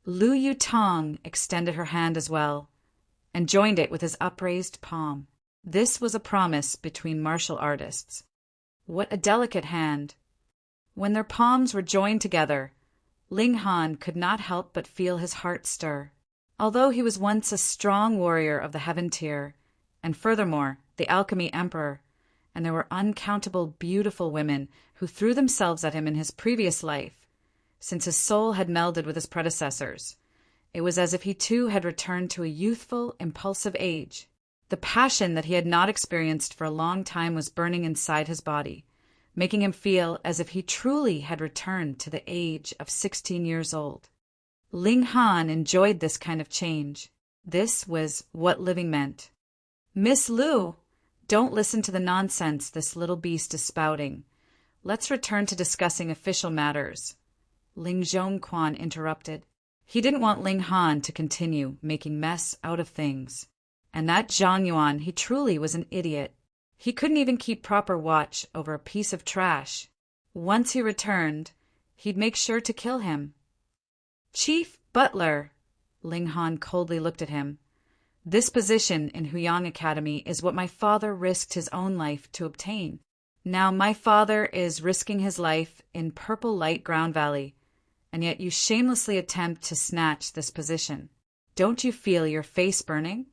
Lu Yutong extended her hand as well, and joined it with his upraised palm. This was a promise between martial artists. What a delicate hand! When their palms were joined together, Ling Han could not help but feel his heart stir. Although he was once a strong warrior of the Heaven Tier, and furthermore the Alchemy Emperor, and there were uncountable beautiful women who threw themselves at him in his previous life, since his soul had melded with his predecessors, it was as if he too had returned to a youthful, impulsive age. The passion that he had not experienced for a long time was burning inside his body, making him feel as if he truly had returned to the age of 16 years old. Ling Han enjoyed this kind of change. This was what living meant. Miss Lu, don't listen to the nonsense this little beast is spouting. Let's return to discussing official matters. Ling Zhongquan interrupted. He didn't want Ling Han to continue making mess out of things. And that Zhang Yuan, he truly was an idiot. He couldn't even keep proper watch over a piece of trash. Once he returned, he'd make sure to kill him. Chief Butler, Ling Han coldly looked at him. This position in Huyang Academy is what my father risked his own life to obtain. Now my father is risking his life in Purple Light Ground Valley, and yet you shamelessly attempt to snatch this position. Don't you feel your face burning?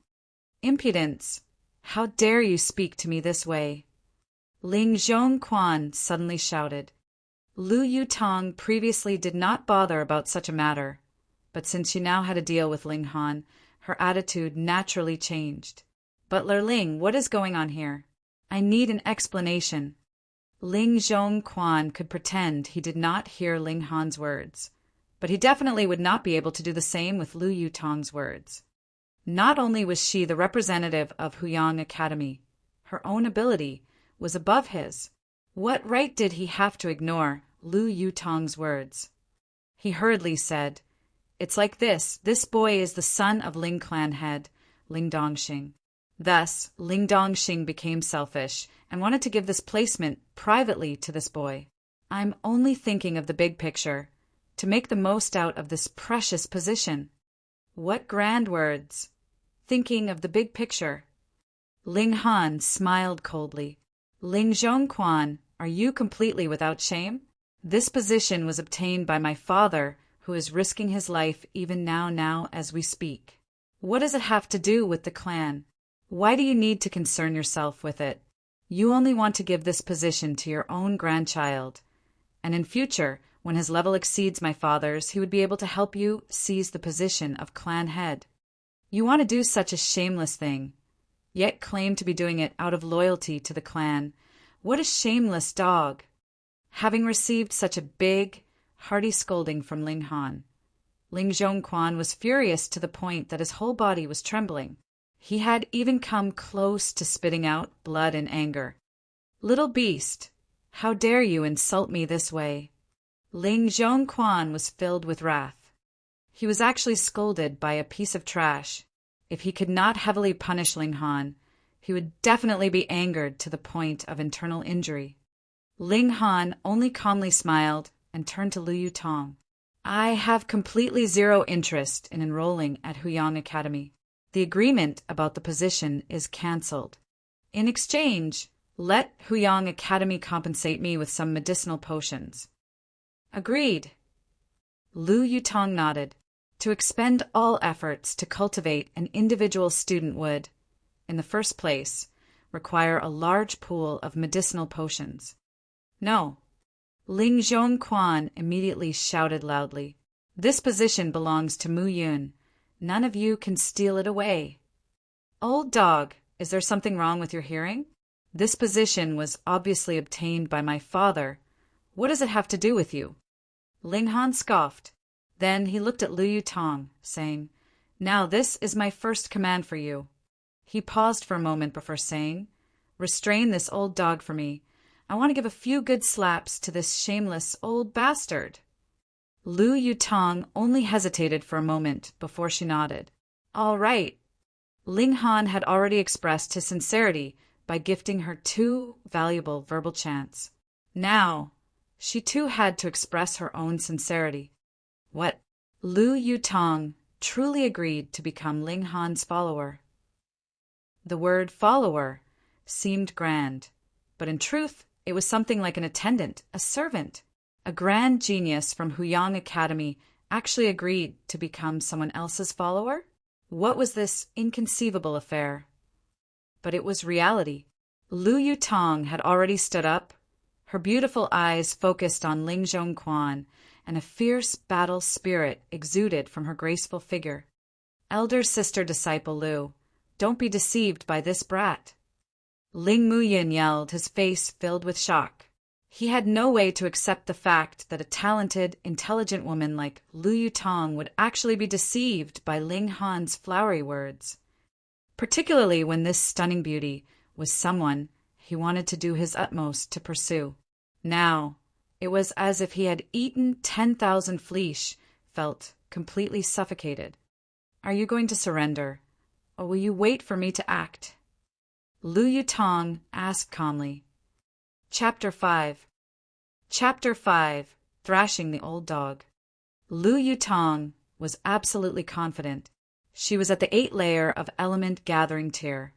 Impudence! How dare you speak to me this way? Ling Zhongquan suddenly shouted. Lu Yutong previously did not bother about such a matter, but since she now had to deal with Ling Han, her attitude naturally changed. Butler Ling, what is going on here? I need an explanation. Ling Zhongquan could pretend he did not hear Ling Han's words, but he definitely would not be able to do the same with Lu Yutong's words. Not only was she the representative of Huyang Academy, her own ability was above his. What right did he have to ignore Lu Yutong's words? He hurriedly said, It's like this boy is the son of Ling clan head, Ling Dongxing. Thus, Ling Dongxing became selfish and wanted to give this placement privately to this boy. I'm only thinking of the big picture, to make the most out of this precious position. What grand words! Thinking of the big picture. Ling Han smiled coldly. Ling Zhongquan, are you completely without shame? This position was obtained by my father, who is risking his life even now as we speak. What does it have to do with the clan? Why do you need to concern yourself with it? You only want to give this position to your own grandchild, and in future, when his level exceeds my father's, he would be able to help you seize the position of clan head. You want to do such a shameless thing, yet claim to be doing it out of loyalty to the clan. What a shameless dog! Having received such a big, hearty scolding from Ling Han, Ling Zhongquan was furious to the point that his whole body was trembling. He had even come close to spitting out blood in anger. Little beast, how dare you insult me this way? Ling Zhongquan was filled with wrath. He was actually scolded by a piece of trash. If he could not heavily punish Ling Han, he would definitely be angered to the point of internal injury. Ling Han only calmly smiled and turned to Lu Yutong. I have completely zero interest in enrolling at Huyang Academy. The agreement about the position is cancelled. In exchange, let Huyang Academy compensate me with some medicinal potions. Agreed. Lu Yutong nodded. To expend all efforts to cultivate an individual student would, in the first place, require a large pool of medicinal potions. No. Ling Zhongquan immediately shouted loudly. This position belongs to Mu Yun. None of you can steal it away. Old dog, is there something wrong with your hearing? This position was obviously obtained by my father. What does it have to do with you? Ling Han scoffed. Then he looked at Lu Yutong, saying, Now this is my first command for you. He paused for a moment before saying, Restrain this old dog for me. I want to give a few good slaps to this shameless old bastard. Lu Yutong only hesitated for a moment before she nodded. All right. Ling Han had already expressed his sincerity by gifting her 2 valuable verbal chants. Now, she too had to express her own sincerity. What? Lu Yutong truly agreed to become Ling Han's follower. The word follower seemed grand, but in truth, it was something like an attendant, a servant. A grand genius from Huyang Academy actually agreed to become someone else's follower? What was this inconceivable affair? But it was reality. Lu Yutong had already stood up, her beautiful eyes focused on Ling Zhongquan, and a fierce battle spirit exuded from her graceful figure. Elder sister disciple Lu, don't be deceived by this brat. Ling Muyin yelled, his face filled with shock. He had no way to accept the fact that a talented, intelligent woman like Lu Yutong would actually be deceived by Ling Han's flowery words, particularly when this stunning beauty was someone he wanted to do his utmost to pursue. Now, it was as if he had eaten 10,000 fleesh, felt completely suffocated. Are you going to surrender, or will you wait for me to act? Lu Yutong asked calmly. Chapter 5. Chapter 5. Thrashing the Old Dog. Lu Yutong was absolutely confident. She was at the 8th layer of element gathering tier,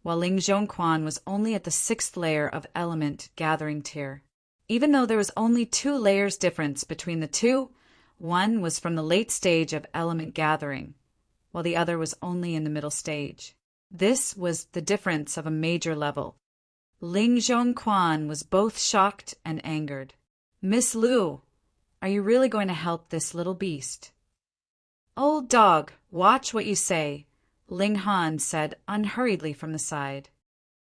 while Ling Zhongquan was only at the 6th layer of element gathering tier. Even though there was only 2 layers difference between the two, one was from the late stage of element gathering, while the other was only in the middle stage. This was the difference of a major level. Ling Zhongquan was both shocked and angered. Miss Lu, are you really going to help this little beast? Old dog, watch what you say, Ling Han said unhurriedly from the side.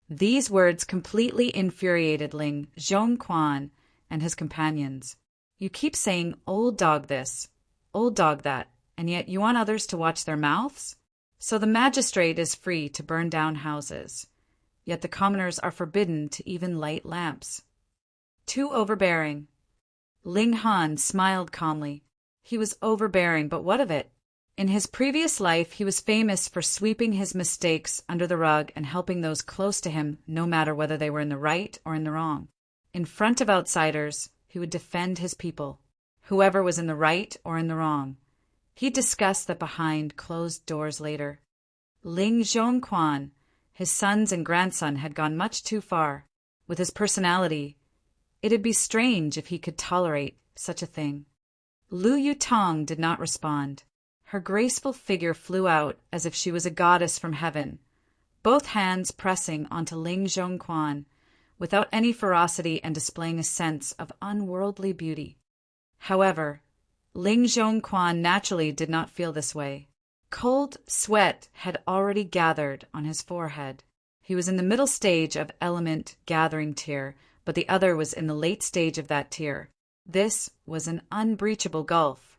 These words completely infuriated Ling Zhongquan and his companions. You keep saying old dog this, old dog that, and yet you want others to watch their mouths? So the magistrate is free to burn down houses, yet the commoners are forbidden to even light lamps. Too overbearing. Ling Han smiled calmly. He was overbearing, but what of it? In his previous life, he was famous for sweeping his mistakes under the rug and helping those close to him, no matter whether they were in the right or in the wrong. In front of outsiders, he would defend his people, whoever was in the right or in the wrong. He discussed that behind closed doors later. Ling Zhongquan, his sons and grandson, had gone much too far. With his personality, it'd be strange if he could tolerate such a thing. Lu Yutong did not respond. Her graceful figure flew out as if she was a goddess from heaven, both hands pressing onto Ling Zhongquan, without any ferocity and displaying a sense of unworldly beauty. However, Ling Zhongquan naturally did not feel this way. Cold sweat had already gathered on his forehead. He was in the middle stage of element gathering tier, but the other was in the late stage of that tier. This was an unbreachable gulf.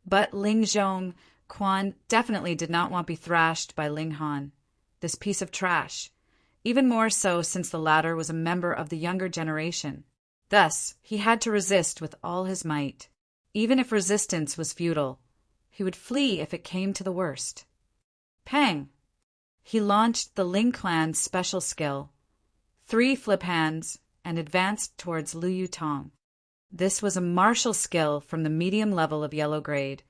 But Ling Zhongquan definitely did not want to be thrashed by Ling Han, this piece of trash, even more so since the latter was a member of the younger generation. Thus, he had to resist with all his might. Even if resistance was futile, he would flee if it came to the worst. Pang! He launched the Ling clan's special skill, 3 flip hands, and advanced towards Lu Yutong. This was a martial skill from the medium level of yellow grade,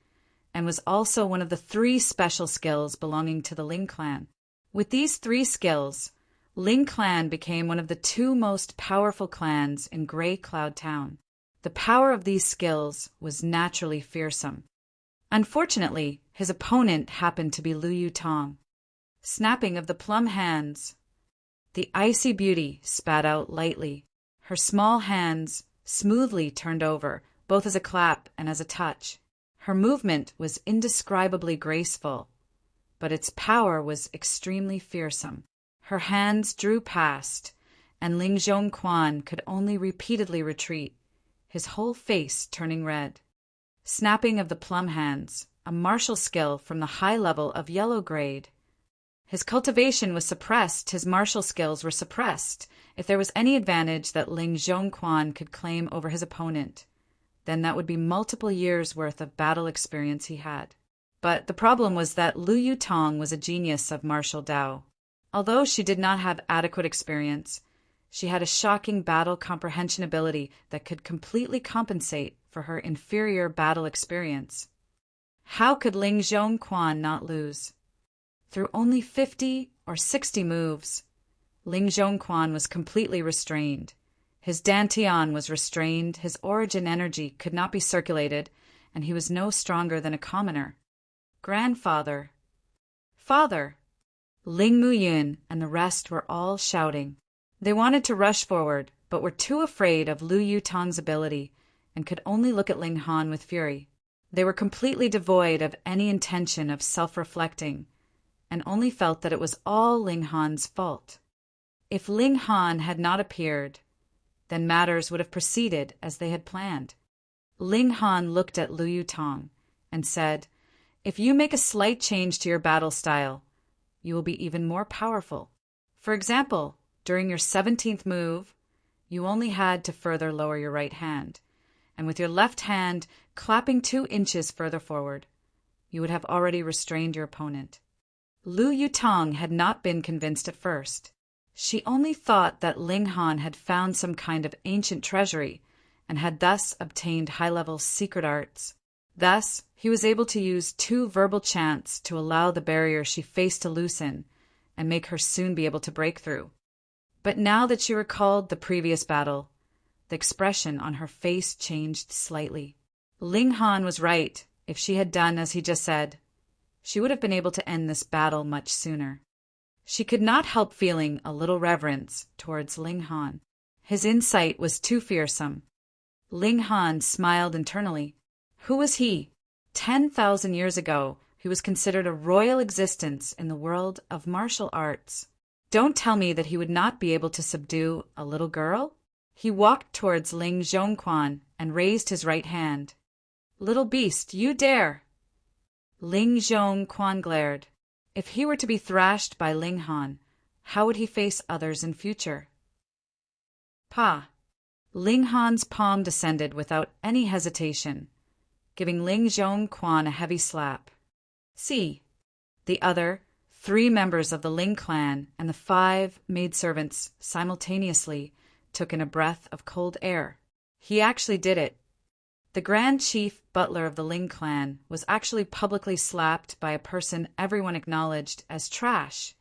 and was also one of the 3 special skills belonging to the Ling clan. With these 3 skills, Ling clan became one of the 2 most powerful clans in Grey Cloud Town. The power of these skills was naturally fearsome. Unfortunately, his opponent happened to be Lu Yutong. Snapping of the plum hands. The icy beauty spat out lightly. Her small hands smoothly turned over, both as a clap and as a touch. Her movement was indescribably graceful, but its power was extremely fearsome. Her hands drew past, and Ling Zhongquan could only repeatedly retreat, his whole face turning red. Snapping of the plum hands, a martial skill from the high level of yellow grade. His cultivation was suppressed, his martial skills were suppressed. If there was any advantage that Ling Zhongquan could claim over his opponent, then that would be multiple years' worth of battle experience he had. But the problem was that Lu Yutong was a genius of martial Dao. Although she did not have adequate experience, she had a shocking battle comprehension ability that could completely compensate for her inferior battle experience. How could Ling Zhongquan not lose? Through only 50 or 60 moves, Ling Zhongquan was completely restrained. His dantian was restrained, his origin energy could not be circulated, and he was no stronger than a commoner. Grandfather! Father! Ling Muyun and the rest were all shouting. They wanted to rush forward, but were too afraid of Lu Yutong's ability and could only look at Ling Han with fury. They were completely devoid of any intention of self-reflecting and only felt that it was all Ling Han's fault. If Ling Han had not appeared, then matters would have proceeded as they had planned. Ling Han looked at Lu Yutong and said, "If you make a slight change to your battle style, you will be even more powerful. For example, during your 17th move, you only had to further lower your right hand, and with your left hand clapping 2 inches further forward, you would have already restrained your opponent." Lu Yutong had not been convinced at first. She only thought that Ling Han had found some kind of ancient treasury and had thus obtained high-level secret arts. Thus, he was able to use 2 verbal chants to allow the barrier she faced to loosen and make her soon be able to break through. But now that she recalled the previous battle, the expression on her face changed slightly. Ling Han was right. If she had done as he just said, she would have been able to end this battle much sooner. She could not help feeling a little reverence towards Ling Han. His insight was too fearsome. Ling Han smiled internally. Who was he? 10,000 years ago, he was considered a royal existence in the world of martial arts. Don't tell me that he would not be able to subdue a little girl? He walked towards Ling Zhongquan and raised his right hand. "Little beast, you dare!" Ling Zhongquan glared. If he were to be thrashed by Ling Han, how would he face others in future? Pa! Ling Han's palm descended without any hesitation, giving Ling Zhongquan a heavy slap. See, the other 3 members of the Ling clan and the 5 maidservants simultaneously took in a breath of cold air. He actually did it. The Grand Chief Butler of the Ling clan was actually publicly slapped by a person everyone acknowledged as trash.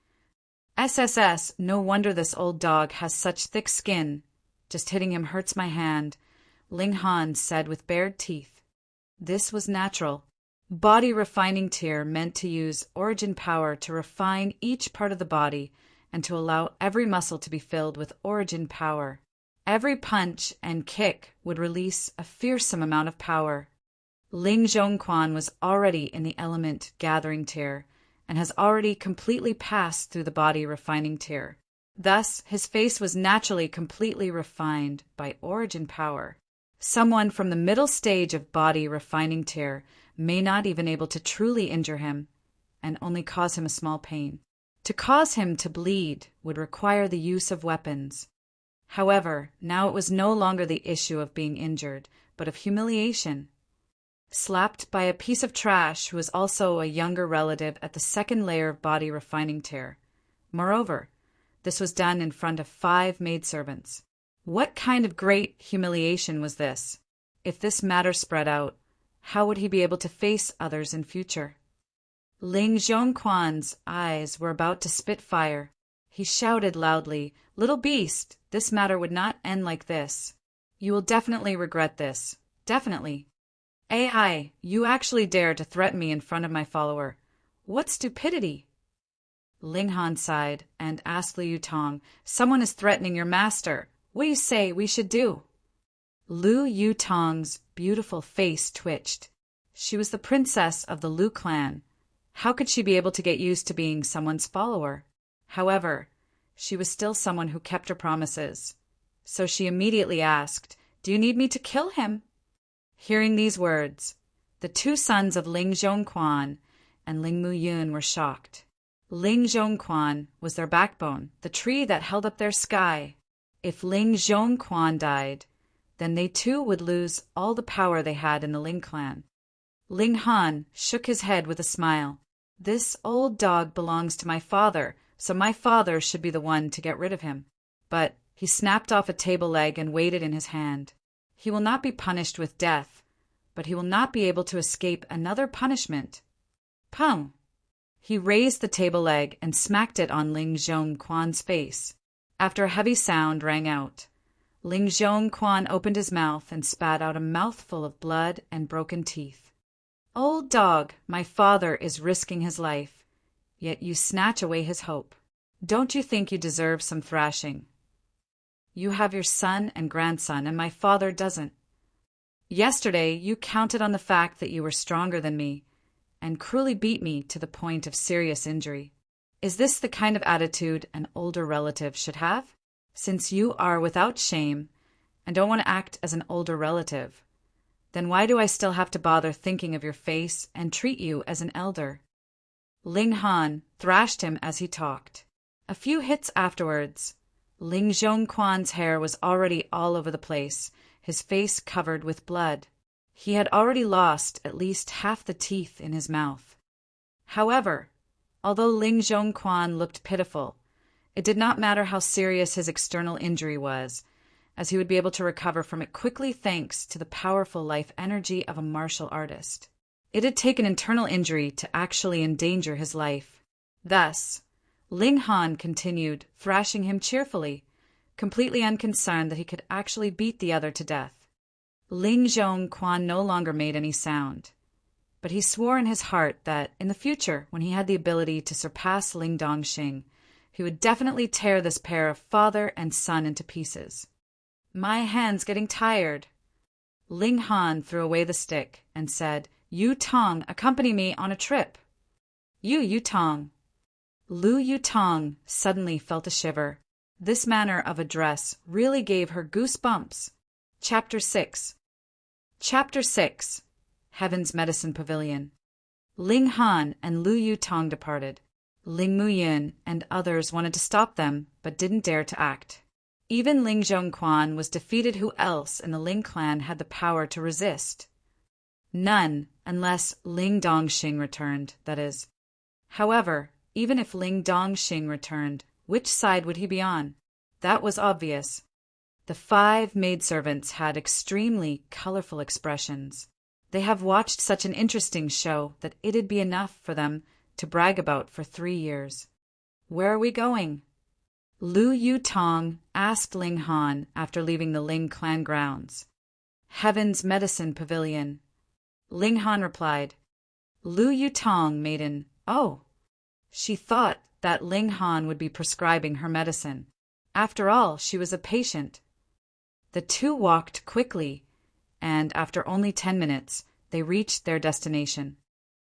SSS, no wonder this old dog has such thick skin. Just hitting him hurts my hand, Ling Han said with bared teeth. This was natural. Body refining tier meant to use origin power to refine each part of the body and to allow every muscle to be filled with origin power. Every punch and kick would release a fearsome amount of power. Ling Zhongquan was already in the element gathering tier and has already completely passed through the body refining tier. Thus, his face was naturally completely refined by origin power. Someone from the middle stage of body refining tier may not even able to truly injure him and only cause him a small pain. To cause him to bleed would require the use of weapons. However, now it was no longer the issue of being injured, but of humiliation. Slapped by a piece of trash who was also a younger relative at the 2nd layer of body refining tier. Moreover, this was done in front of 5 maidservants. What kind of great humiliation was this? If this matter spread out, how would he be able to face others in future? Ling Zhongquan's eyes were about to spit fire. He shouted loudly, "Little beast, this matter would not end like this. You will definitely regret this. Definitely. AI, you actually dare to threaten me in front of my follower. What stupidity!" Ling Han sighed and asked Lu Yutong, "Someone is threatening your master. What do you say we should do?" Lu Yutong's beautiful face twitched. She was the princess of the Lu clan. How could she be able to get used to being someone's follower? However, she was still someone who kept her promises. So she immediately asked, "Do you need me to kill him?" Hearing these words, the 2 sons of Ling Zhongquan and Ling Muyun were shocked. Ling Zhongquan was their backbone, the tree that held up their sky. If Ling Zhongquan died, then they too would lose all the power they had in the Ling clan. Ling Han shook his head with a smile. This old dog belongs to my father, so my father should be the one to get rid of him. But he snapped off a table leg and weighed it in his hand. He will not be punished with death, but he will not be able to escape another punishment. Pum! He raised the table leg and smacked it on Ling Zhongquan's face. After a heavy sound rang out, Ling Zhongquan opened his mouth and spat out a mouthful of blood and broken teeth. Old dog, my father is risking his life, yet you snatch away his hope. Don't you think you deserve some thrashing? You have your son and grandson, and my father doesn't. Yesterday you counted on the fact that you were stronger than me, and cruelly beat me to the point of serious injury. Is this the kind of attitude an older relative should have? Since you are without shame and don't want to act as an older relative, then why do I still have to bother thinking of your face and treat you as an elder? Ling Han thrashed him as he talked. A few hits afterwards, Ling Zhongquan's hair was already all over the place, his face covered with blood. He had already lost at least half the teeth in his mouth. However, although Ling Zhongquan looked pitiful, it did not matter how serious his external injury was, as he would be able to recover from it quickly thanks to the powerful life energy of a martial artist. It had taken internal injury to actually endanger his life. Thus, Ling Han continued thrashing him cheerfully, completely unconcerned that he could actually beat the other to death. Ling Zhongquan no longer made any sound, but he swore in his heart that in the future, when he had the ability to surpass Ling Dongxing, he would definitely tear this pair of father and son into pieces. My hand's getting tired. Ling Han threw away the stick and said, Yu Tong, accompany me on a trip. Yu Tong. Lu Yutong suddenly felt a shiver. This manner of address really gave her goosebumps. Chapter 6. Chapter 6. Heaven's Medicine Pavilion. Ling Han and Lu Yutong departed. Ling Muyin and others wanted to stop them, but didn't dare to act. Even Ling Zhongquan was defeated. Who else in the Ling clan had the power to resist? None, unless Ling Dongxing returned, that is. However, even if Ling Dongxing returned, which side would he be on? That was obvious. The 5 maidservants had extremely colorful expressions. They have watched such an interesting show that it'd be enough for them to brag about for 3 years. Where are we going? Lu Yutong asked Ling Han after leaving the Ling clan grounds. Heaven's Medicine Pavilion. Ling Han replied. Lu Yutong made an "Oh." She thought that Ling Han would be prescribing her medicine. After all, she was a patient. The two walked quickly, and after only 10 minutes, they reached their destination.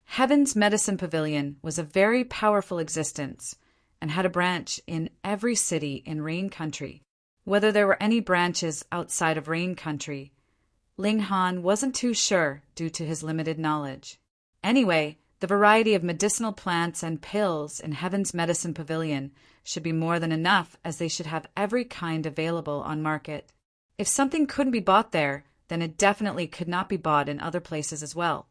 Heaven's Medicine Pavilion was a very powerful existence and had a branch in every city in Rain Country. Whether there were any branches outside of Rain Country, Ling Han wasn't too sure due to his limited knowledge. Anyway, the variety of medicinal plants and pills in Heaven's Medicine Pavilion should be more than enough, as they should have every kind available on market. If something couldn't be bought there, then it definitely could not be bought in other places as well.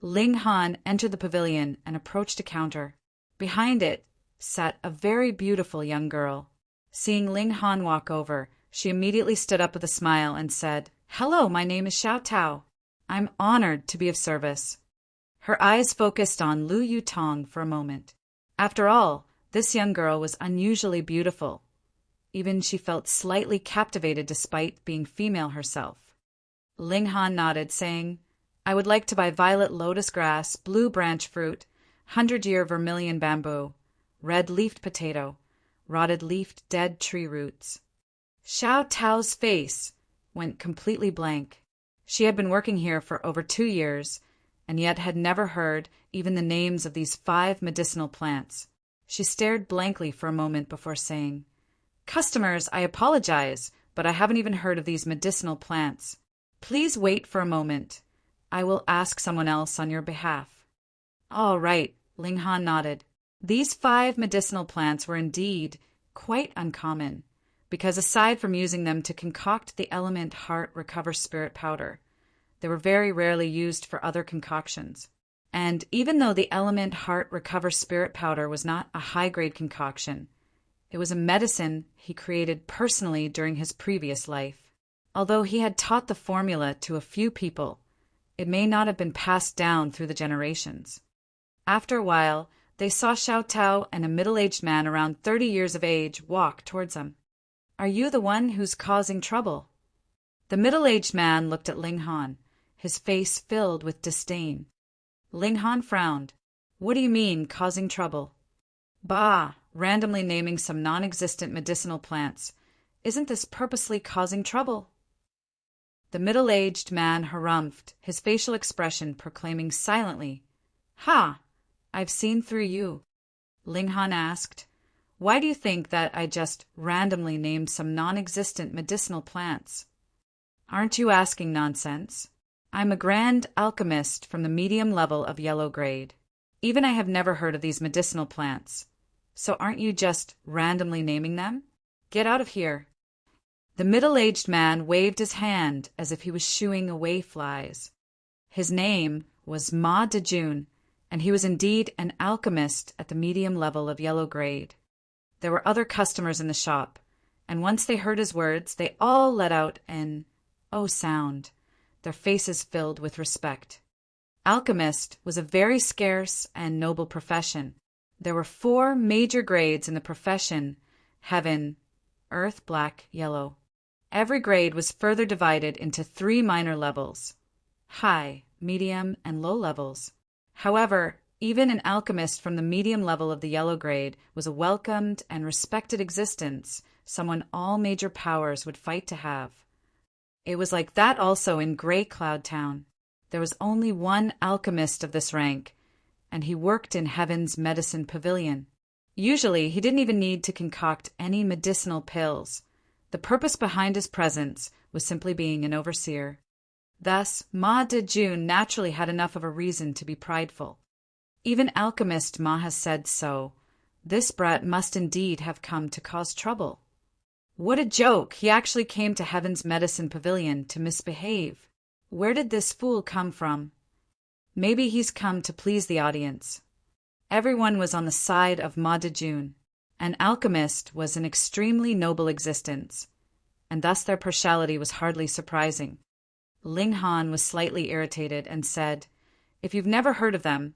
Ling Han entered the pavilion and approached a counter. Behind it sat a very beautiful young girl. Seeing Ling Han walk over, she immediately stood up with a smile and said, "Hello, my name is Xiao Tao. I'm honored to be of service." Her eyes focused on Lu Yutong for a moment. After all, this young girl was unusually beautiful. Even she felt slightly captivated despite being female herself. Ling Han nodded, saying, "I would like to buy violet lotus grass, blue branch fruit, 100-year vermilion bamboo, red-leafed potato, rotted-leafed dead tree roots." Xiao Tao's face went completely blank. She had been working here for over 2 years, and yet had never heard even the names of these 5 medicinal plants. She stared blankly for a moment before saying, "Customers, I apologize, but I haven't even heard of these medicinal plants. Please wait for a moment. I will ask someone else on your behalf." "All right," Ling Han nodded. These 5 medicinal plants were indeed quite uncommon, because aside from using them to concoct the element heart recover spirit powder, They were very rarely used for other concoctions. And even though the Element Heart Recover Spirit Powder was not a high-grade concoction, it was a medicine he created personally during his previous life. Although he had taught the formula to a few people, it may not have been passed down through the generations. After a while, they saw Xiao Tao and a middle-aged man around 30 years of age walk towards them. "Are you the one who's causing trouble?" The middle-aged man looked at Ling Han, his face filled with disdain. Ling Han frowned. "What do you mean, causing trouble?" "Bah, randomly naming some non-existent medicinal plants. Isn't this purposely causing trouble?" The middle-aged man harumphed, his facial expression proclaiming silently, "Ha! I've seen through you." Ling Han asked, "Why do you think that I just randomly named some non-existent medicinal plants?" "Aren't you asking nonsense? I'm a grand alchemist from the medium level of yellow grade. Even I have never heard of these medicinal plants. So aren't you just randomly naming them? Get out of here." The middle-aged man waved his hand as if he was shooing away flies. His name was Ma Dejun, and he was indeed an alchemist at the medium level of yellow grade. There were other customers in the shop, and once they heard his words, they all let out an "oh" sound, their faces filled with respect. Alchemist was a very scarce and noble profession. There were 4 major grades in the profession: heaven, earth, black, yellow. Every grade was further divided into 3 minor levels: high, medium, and low levels. However, even an alchemist from the medium level of the yellow grade was a welcomed and respected existence, someone all major powers would fight to have. It was like that also in Grey Cloud Town. There was only one alchemist of this rank, and he worked in Heaven's Medicine Pavilion. Usually, he didn't even need to concoct any medicinal pills. The purpose behind his presence was simply being an overseer. Thus, Ma Dejun naturally had enough of a reason to be prideful. Even Alchemist Ma has said so. This brat must indeed have come to cause trouble. What a joke! He actually came to Heaven's Medicine Pavilion to misbehave. Where did this fool come from? Maybe he's come to please the audience. Everyone was on the side of Ma Dejun. An alchemist was an extremely noble existence, and thus their partiality was hardly surprising. Ling Han was slightly irritated and said, "If you've never heard of them,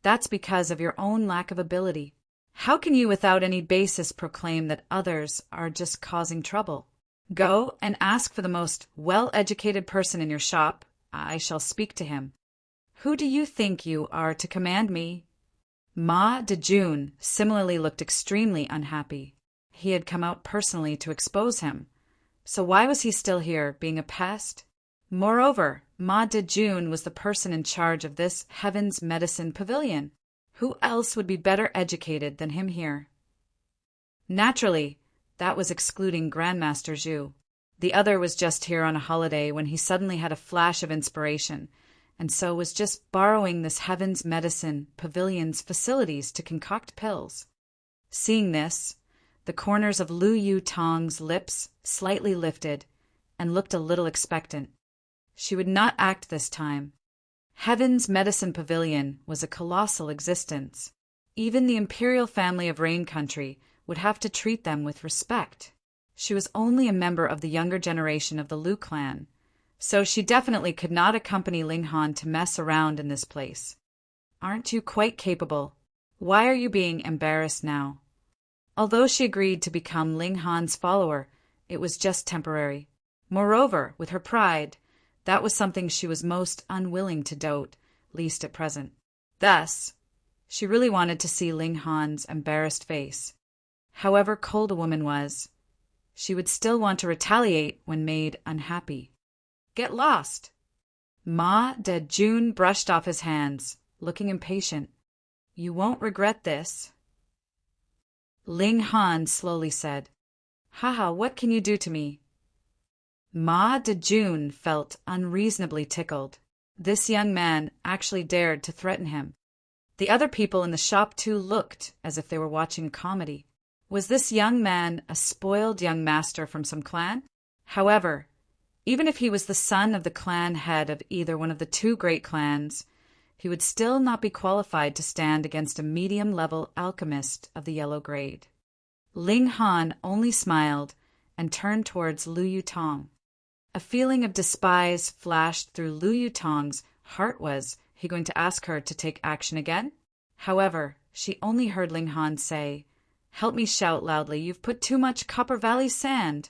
that's because of your own lack of ability. How can you without any basis proclaim that others are just causing trouble? Go and ask for the most well-educated person in your shop. I shall speak to him. Who do you think you are to command me?" Ma Dejun similarly looked extremely unhappy. He had come out personally to expose him. So why was he still here, being a pest? Moreover, Ma Dejun was the person in charge of this Heaven's Medicine Pavilion. Who else would be better educated than him here? Naturally, that was excluding Grandmaster Zhu. The other was just here on a holiday when he suddenly had a flash of inspiration, and so was just borrowing this Heaven's Medicine Pavilion's facilities to concoct pills. Seeing this, the corners of Lu Yu Tong's lips slightly lifted and looked a little expectant. She would not act this time. Heaven's Medicine Pavilion was a colossal existence. Even the imperial family of Rain Country would have to treat them with respect. She was only a member of the younger generation of the Lu clan, so she definitely could not accompany Ling Han to mess around in this place. "Aren't you quite capable? Why are you being embarrassed now?" Although she agreed to become Ling Han's follower, it was just temporary. Moreover, with her pride, that was something she was most unwilling to dote, least at present. Thus, she really wanted to see Ling Han's embarrassed face. However cold a woman was, she would still want to retaliate when made unhappy. "Get lost!" Ma Dejun brushed off his hands, looking impatient. "You won't regret this." Ling Han slowly said, "Haha, what can you do to me?" Ma Dejun felt unreasonably tickled. This young man actually dared to threaten him. The other people in the shop too looked as if they were watching a comedy. Was this young man a spoiled young master from some clan? However, Even if he was the son of the clan head of either one of the two great clans, he would still not be qualified to stand against a medium-level alchemist of the yellow grade. Ling Han only smiled and turned towards Lu Yutong. A feeling of despise flashed through Lu Yutong's heart. Was he going to ask her to take action again? However, she only heard Ling Han say, "Help me shout loudly, you've put too much Copper Valley sand."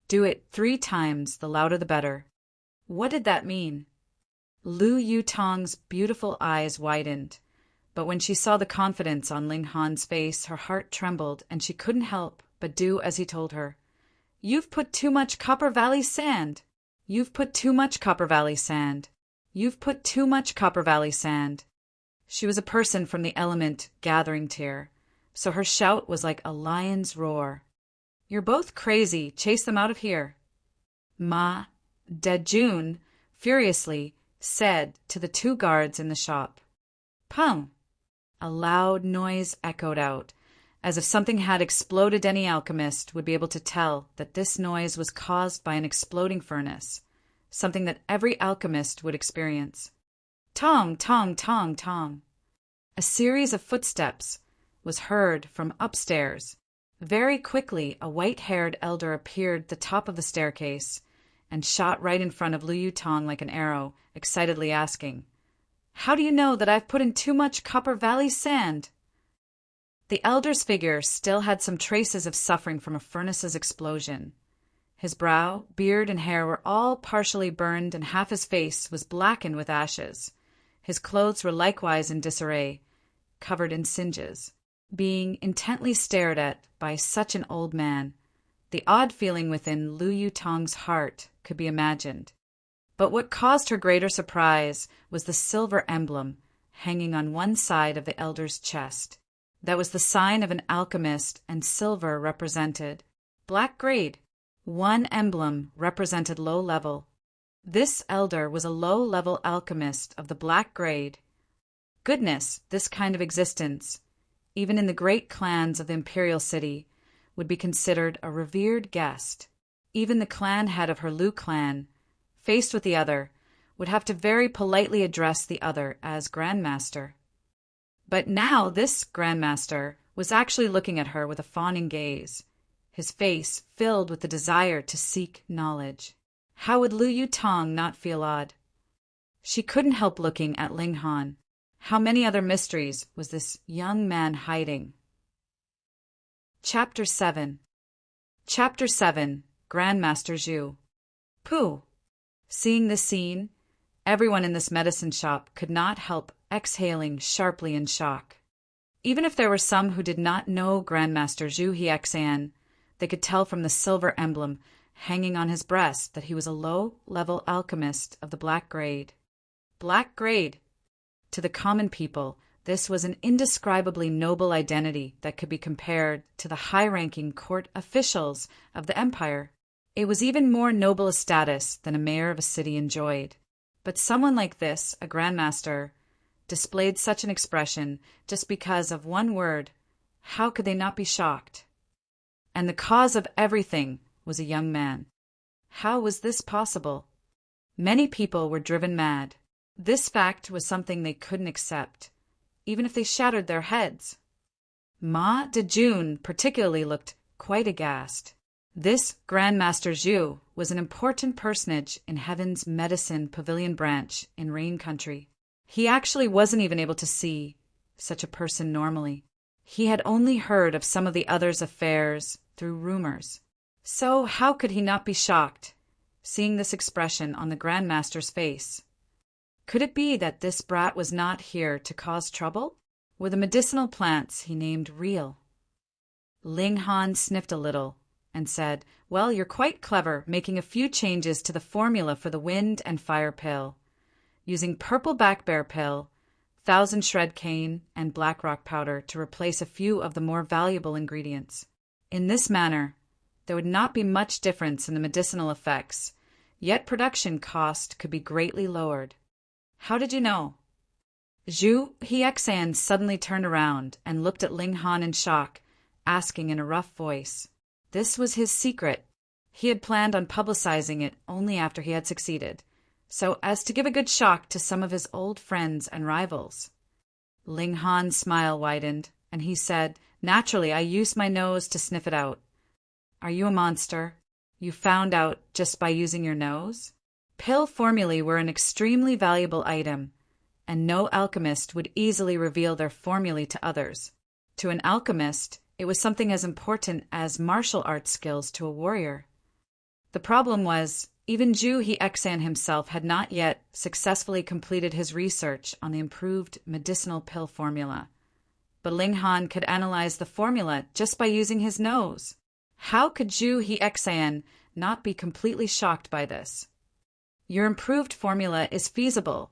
Do it 3 times, the louder the better. What did that mean? Lu Yutong's beautiful eyes widened, but when she saw the confidence on Ling Han's face, her heart trembled and she couldn't help but do as he told her. "You've put too much Copper Valley sand. You've put too much Copper Valley sand. You've put too much Copper Valley sand." She was a person from the element gathering tier, so her shout was like a lion's roar. "You're both crazy. Chase them out of here." Ma Dejun furiously said to the 2 guards in the shop. "Pum!" A loud noise echoed out, as if something had exploded. Any alchemist would be able to tell that this noise was caused by an exploding furnace, something that every alchemist would experience. Tong, tong, tong, tong. A series of footsteps was heard from upstairs. Very quickly, a white-haired elder appeared at the top of the staircase and shot right in front of Lu Yutong like an arrow, excitedly asking, "How do you know that I've put in too much Copper Valley sand?" The elder's figure still had some traces of suffering from a furnace's explosion. His brow, beard, and hair were all partially burned, and half his face was blackened with ashes. His clothes were likewise in disarray, covered in singes. Being intently stared at by such an old man, the odd feeling within Lu Yutong's heart could be imagined. But what caused her greater surprise was the silver emblem hanging on one side of the elder's chest. That was the sign of an alchemist, and silver represented black grade. One emblem represented low level. This elder was a low-level alchemist of the black grade. Goodness, this kind of existence, even in the great clans of the imperial city, would be considered a revered guest. Even the clan head of her Lu clan, faced with the other, would have to very politely address the other as Grandmaster. But now this Grandmaster was actually looking at her with a fawning gaze, his face filled with the desire to seek knowledge. How would Lu Yutong not feel odd? She couldn't help looking at Ling Han. How many other mysteries was this young man hiding? Chapter 7. Chapter 7. Grandmaster Zhu. Pooh! Seeing this scene, everyone in this medicine shop could not help exhaling sharply in shock. Even if there were some who did not know Grandmaster Zhu Hexan, they could tell from the silver emblem hanging on his breast that he was a low-level alchemist of the black grade. Black grade! To the common people, this was an indescribably noble identity that could be compared to the high-ranking court officials of the empire. It was even more noble a status than a mayor of a city enjoyed. But someone like this, a grandmaster, displayed such an expression just because of one word. How could they not be shocked? And the cause of everything was a young man. How was this possible? Many people were driven mad. This fact was something they couldn't accept, even if they shattered their heads. Ma Dejun particularly looked quite aghast. This Grandmaster Zhu was an important personage in Heaven's Medicine Pavilion branch in Rain Country. He actually wasn't even able to see such a person normally. He had only heard of some of the others' affairs through rumors. So how could he not be shocked, seeing this expression on the Grandmaster's face? Could it be that this brat was not here to cause trouble? Were the medicinal plants he named real? Ling Han sniffed a little and said, "Well, you're quite clever, making a few changes to the formula for the wind and fire pill, using purple backbear pill, 1,000 shred cane, and black rock powder to replace a few of the more valuable ingredients. In this manner, there would not be much difference in the medicinal effects, yet production cost could be greatly lowered." How did you know? Zhu Hexan suddenly turned around and looked at Ling Han in shock, asking in a rough voice. This was his secret. He had planned on publicizing it only after he had succeeded, so as to give a good shock to some of his old friends and rivals. Ling Han's smile widened, and he said, "Naturally, I used my nose to sniff it out." "Are you a monster? You found out just by using your nose?" Pill formulae were an extremely valuable item, and no alchemist would easily reveal their formulae to others. To an alchemist, it was something as important as martial arts skills to a warrior. The problem was, even Zhu Hexan himself had not yet successfully completed his research on the improved medicinal pill formula. But Ling Han could analyze the formula just by using his nose. How could Zhu Hexan not be completely shocked by this? "Your improved formula is feasible,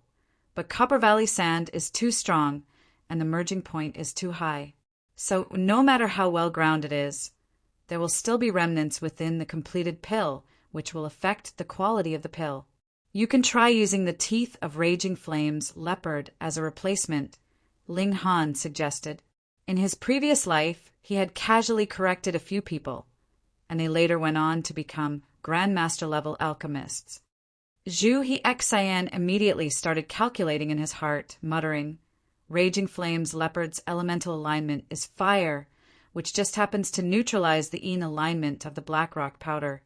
but Copper Valley sand is too strong and the merging point is too high. So no matter how well ground it is, there will still be remnants within the completed pill which will affect the quality of the pill. You can try using the teeth of Raging Flame's leopard as a replacement," Ling Han suggested. In his previous life, he had casually corrected a few people, and they later went on to become Grandmaster-level alchemists. Zhu Hexan immediately started calculating in his heart, muttering, "Raging Flame's leopard's elemental alignment is fire, which just happens to neutralize the yin alignment of the black rock powder,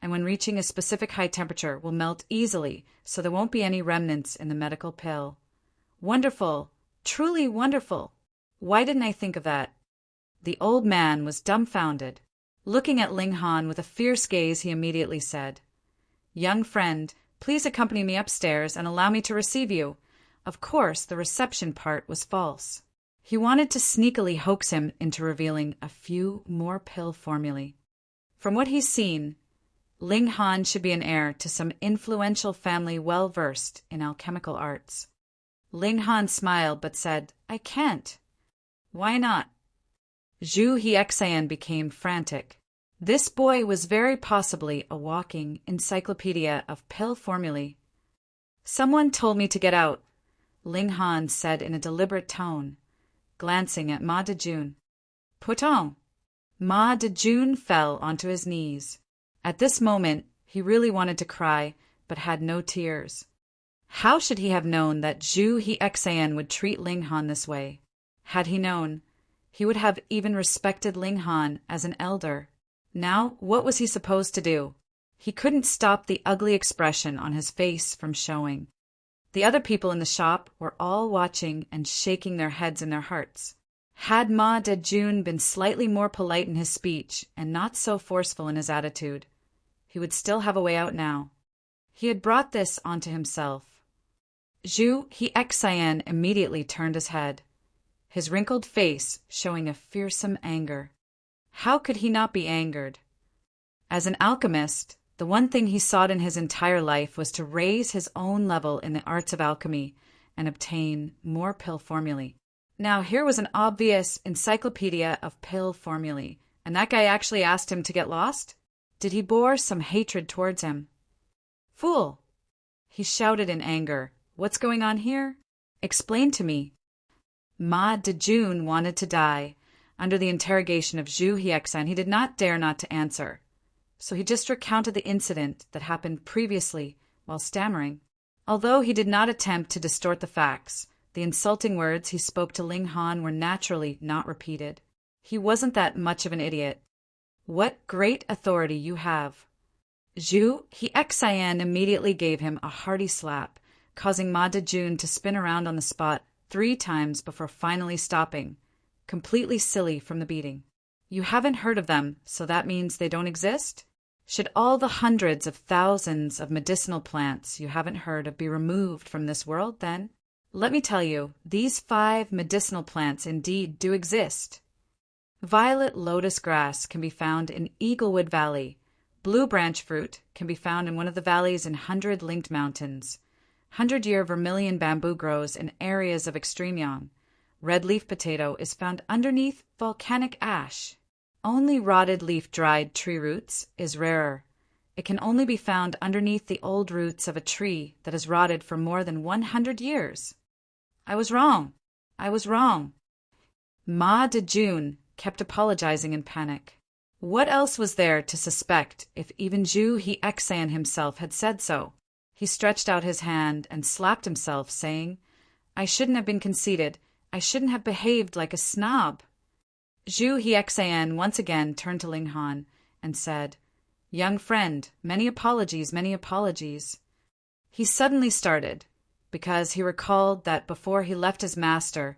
and when reaching a specific high temperature will melt easily, so there won't be any remnants in the medical pill. Wonderful! Truly wonderful! Why didn't I think of that?" The old man was dumbfounded. Looking at Ling Han with a fierce gaze, he immediately said, "Young friend, please accompany me upstairs and allow me to receive you." Of course, the reception part was false. He wanted to sneakily hoax him into revealing a few more pill formulae. From what he's seen, Ling Han should be an heir to some influential family well versed in alchemical arts. Ling Han smiled but said, "I can't." "Why not?" Zhu Hexan became frantic. This boy was very possibly a walking encyclopedia of pill formulae. "Someone told me to get out," Ling Han said in a deliberate tone, glancing at Ma Dejun. "Put on." Ma Dejun fell onto his knees. At this moment, he really wanted to cry, but had no tears. How should he have known that Zhu Hexan would treat Ling Han this way? Had he known, he would have even respected Ling Han as an elder. Now, what was he supposed to do? He couldn't stop the ugly expression on his face from showing. The other people in the shop were all watching and shaking their heads in their hearts. Had Ma Dejun been slightly more polite in his speech and not so forceful in his attitude, he would still have a way out now. He had brought this onto himself. Zhu Hexan immediately turned his head, his wrinkled face showing a fearsome anger. How could he not be angered? As an alchemist, the one thing he sought in his entire life was to raise his own level in the arts of alchemy and obtain more pill formulae. Now, here was an obvious encyclopedia of pill formulae, and that guy actually asked him to get lost? Did he bore some hatred towards him? "Fool!" he shouted in anger. "What's going on here? Explain to me." Ma Dejun wanted to die. Under the interrogation of Zhu Hexan, he did not dare not to answer, so he just recounted the incident that happened previously while stammering. Although he did not attempt to distort the facts, the insulting words he spoke to Ling Han were naturally not repeated. He wasn't that much of an idiot. "What great authority you have!" Zhu Hexan immediately gave him a hearty slap, causing Ma Dejun to spin around on the spot 3 times before finally stopping, completely silly from the beating. "You haven't heard of them, so that means they don't exist? Should all the hundreds of thousands of medicinal plants you haven't heard of be removed from this world, then? Let me tell you, these 5 medicinal plants indeed do exist. Violet lotus grass can be found in Eaglewood Valley. Blue branch fruit can be found in one of the valleys in 100 Linked Mountains. 100-year vermilion bamboo grows in areas of Extremion. Red leaf potato is found underneath volcanic ash. Only rotted leaf dried tree roots is rarer. It can only be found underneath the old roots of a tree that has rotted for more than 100 years. I was wrong. I was wrong. Ma Dejun kept apologizing in panic. What else was there to suspect if even Zhu He himself had said so? He stretched out his hand and slapped himself, saying, I shouldn't have been conceited. I shouldn't have behaved like a snob. Zhu He once again turned to Ling Han and said, Young friend, many apologies, many apologies. He suddenly started, because he recalled that before he left his master,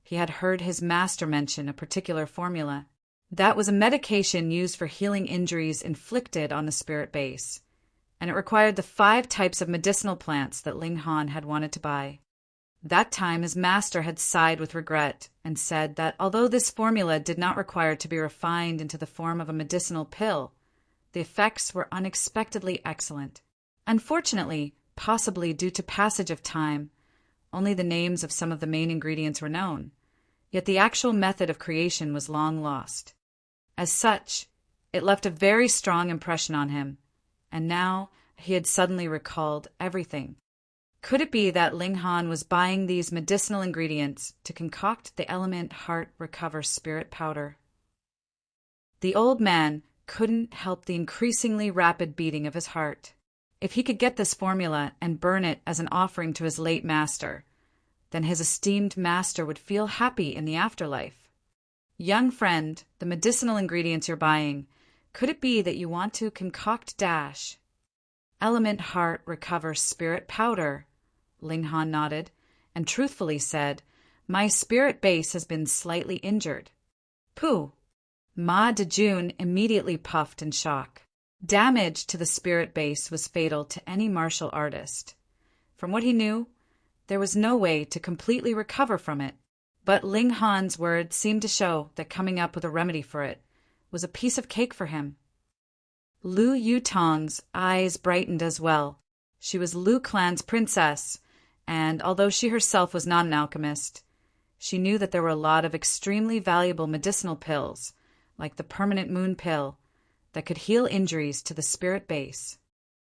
he had heard his master mention a particular formula. That was a medication used for healing injuries inflicted on the spirit base, and it required the 5 types of medicinal plants that Ling Han had wanted to buy. That time his master had sighed with regret and said that although this formula did not require to be refined into the form of a medicinal pill, the effects were unexpectedly excellent. Unfortunately, possibly due to passage of time, only the names of some of the main ingredients were known, yet the actual method of creation was long lost. As such, it left a very strong impression on him, and now he had suddenly recalled everything. Could it be that Ling Han was buying these medicinal ingredients to concoct the element heart recover spirit powder? The old man couldn't help the increasingly rapid beating of his heart. If he could get this formula and burn it as an offering to his late master, then his esteemed master would feel happy in the afterlife. Young friend, the medicinal ingredients you're buying, could it be that you want to concoct dash? Element heart recover spirit powder. Ling Han nodded and truthfully said, My spirit base has been slightly injured. Pooh! Ma Dejun immediately puffed in shock. Damage to the spirit base was fatal to any martial artist. From what he knew, there was no way to completely recover from it, but Ling Han's words seemed to show that coming up with a remedy for it was a piece of cake for him. Lu Yutong's eyes brightened as well. She was Lu clan's princess, and although she herself was not an alchemist, she knew that there were a lot of extremely valuable medicinal pills, like the permanent moon pill, that could heal injuries to the spirit base.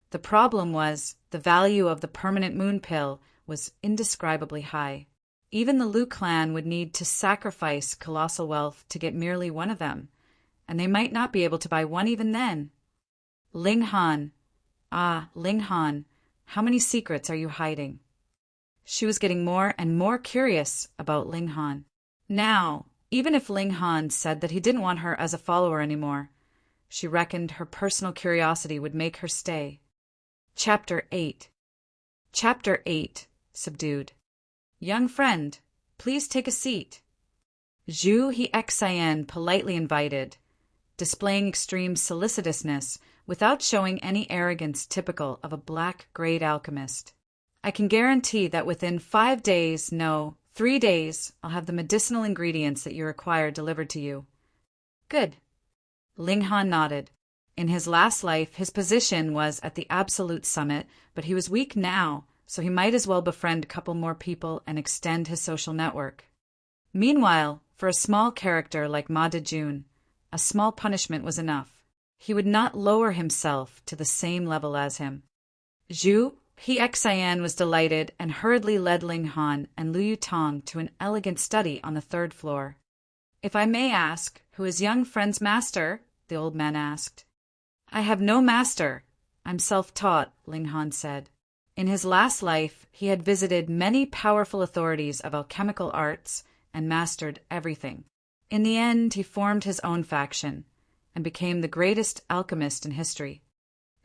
The problem was the value of the permanent moon pill was indescribably high. Even the Lu clan would need to sacrifice colossal wealth to get merely one of them, and they might not be able to buy one even then. Ling Han, Ling Han, how many secrets are you hiding? She was getting more and more curious about Ling Han. Now, even if Ling Han said that he didn't want her as a follower anymore, she reckoned her personal curiosity would make her stay. Chapter 8. Chapter 8. Subdued. Young friend, please take a seat. Zhu He politely invited, displaying extreme solicitousness without showing any arrogance typical of a black-grade alchemist. I can guarantee that within 5 days, no, 3 days, I'll have the medicinal ingredients that you require delivered to you. Good. Ling Han nodded. In his last life, his position was at the absolute summit, but he was weak now, so he might as well befriend a couple more people and extend his social network. Meanwhile, for a small character like Ma Dejun, a small punishment was enough. He would not lower himself to the same level as him. Zhu He was delighted and hurriedly led Ling Han and Lu Yutong to an elegant study on the 3rd floor. If I may ask, who is young friend's master? The old man asked. I have no master. I'm self-taught, Ling Han said. In his last life, he had visited many powerful authorities of alchemical arts and mastered everything. In the end, he formed his own faction and became the greatest alchemist in history.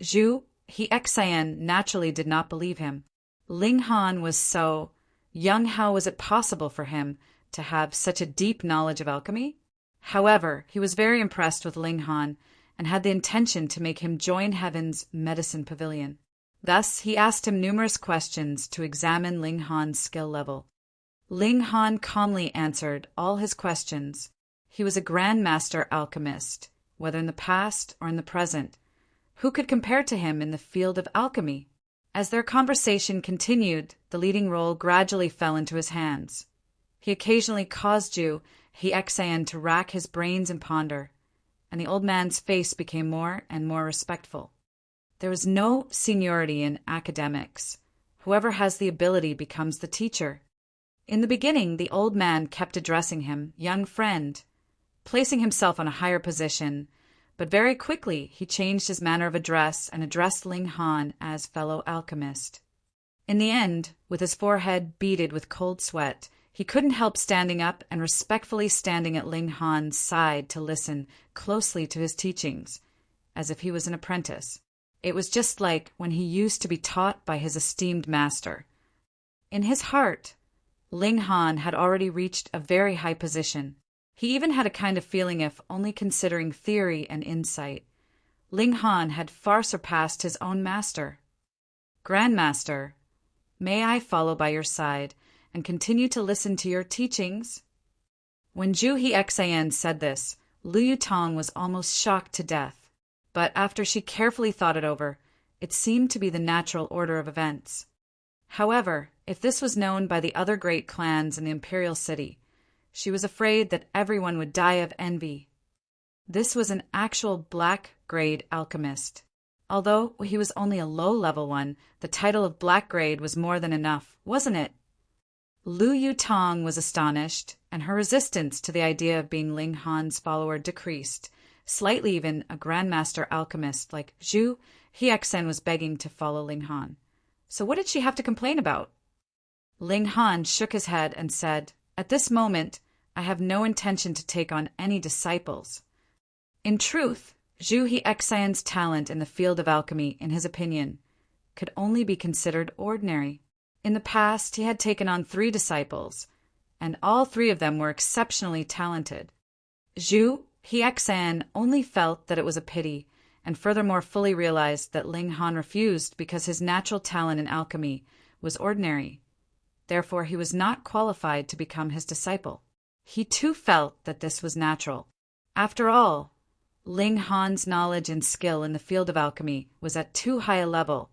Zhu He naturally did not believe him. Ling Han was so young. How was it possible for him to have such a deep knowledge of alchemy? However, he was very impressed with Ling Han and had the intention to make him join Heaven's medicine pavilion. Thus, he asked him numerous questions to examine Ling Han's skill level. Ling Han calmly answered all his questions. He was a grandmaster alchemist, whether in the past or in the present. Who could compare to him in the field of alchemy? As their conversation continued, the leading role gradually fell into his hands. He occasionally caused Zhu He to rack his brains and ponder, and the old man's face became more and more respectful. There was no seniority in academics. Whoever has the ability becomes the teacher. In the beginning, the old man kept addressing him, young friend, placing himself on a higher position, But very quickly he changed his manner of address and addressed Ling Han as fellow alchemist. In the end, with his forehead beaded with cold sweat, he couldn't help standing up and respectfully standing at Ling Han's side to listen closely to his teachings, as if he was an apprentice. It was just like when he used to be taught by his esteemed master. In his heart, Ling Han had already reached a very high position. He even had a kind of feeling, if only considering theory and insight, Ling Han had far surpassed his own master. "Grandmaster, may I follow by your side and continue to listen to your teachings?" When Zhu Hexian said this, Lu Yutong was almost shocked to death. But after she carefully thought it over, it seemed to be the natural order of events. However, if this was known by the other great clans in the imperial city, she was afraid that everyone would die of envy. This was an actual black-grade alchemist. Although he was only a low-level one, the title of black-grade was more than enough, wasn't it? Lu Yutong was astonished, and her resistance to the idea of being Ling Han's follower decreased. Slightly even, a grandmaster alchemist like Zhu Hexian was begging to follow Ling Han. So what did she have to complain about? Ling Han shook his head and said, "At this moment, I have no intention to take on any disciples." In truth, Zhu Hexian's talent in the field of alchemy, in his opinion, could only be considered ordinary. In the past, he had taken on 3 disciples, and all 3 of them were exceptionally talented. Zhu Hexian only felt that it was a pity, and furthermore fully realized that Ling Han refused because his natural talent in alchemy was ordinary. Therefore, he was not qualified to become his disciple. He too felt that this was natural. After all, Ling Han's knowledge and skill in the field of alchemy was at too high a level,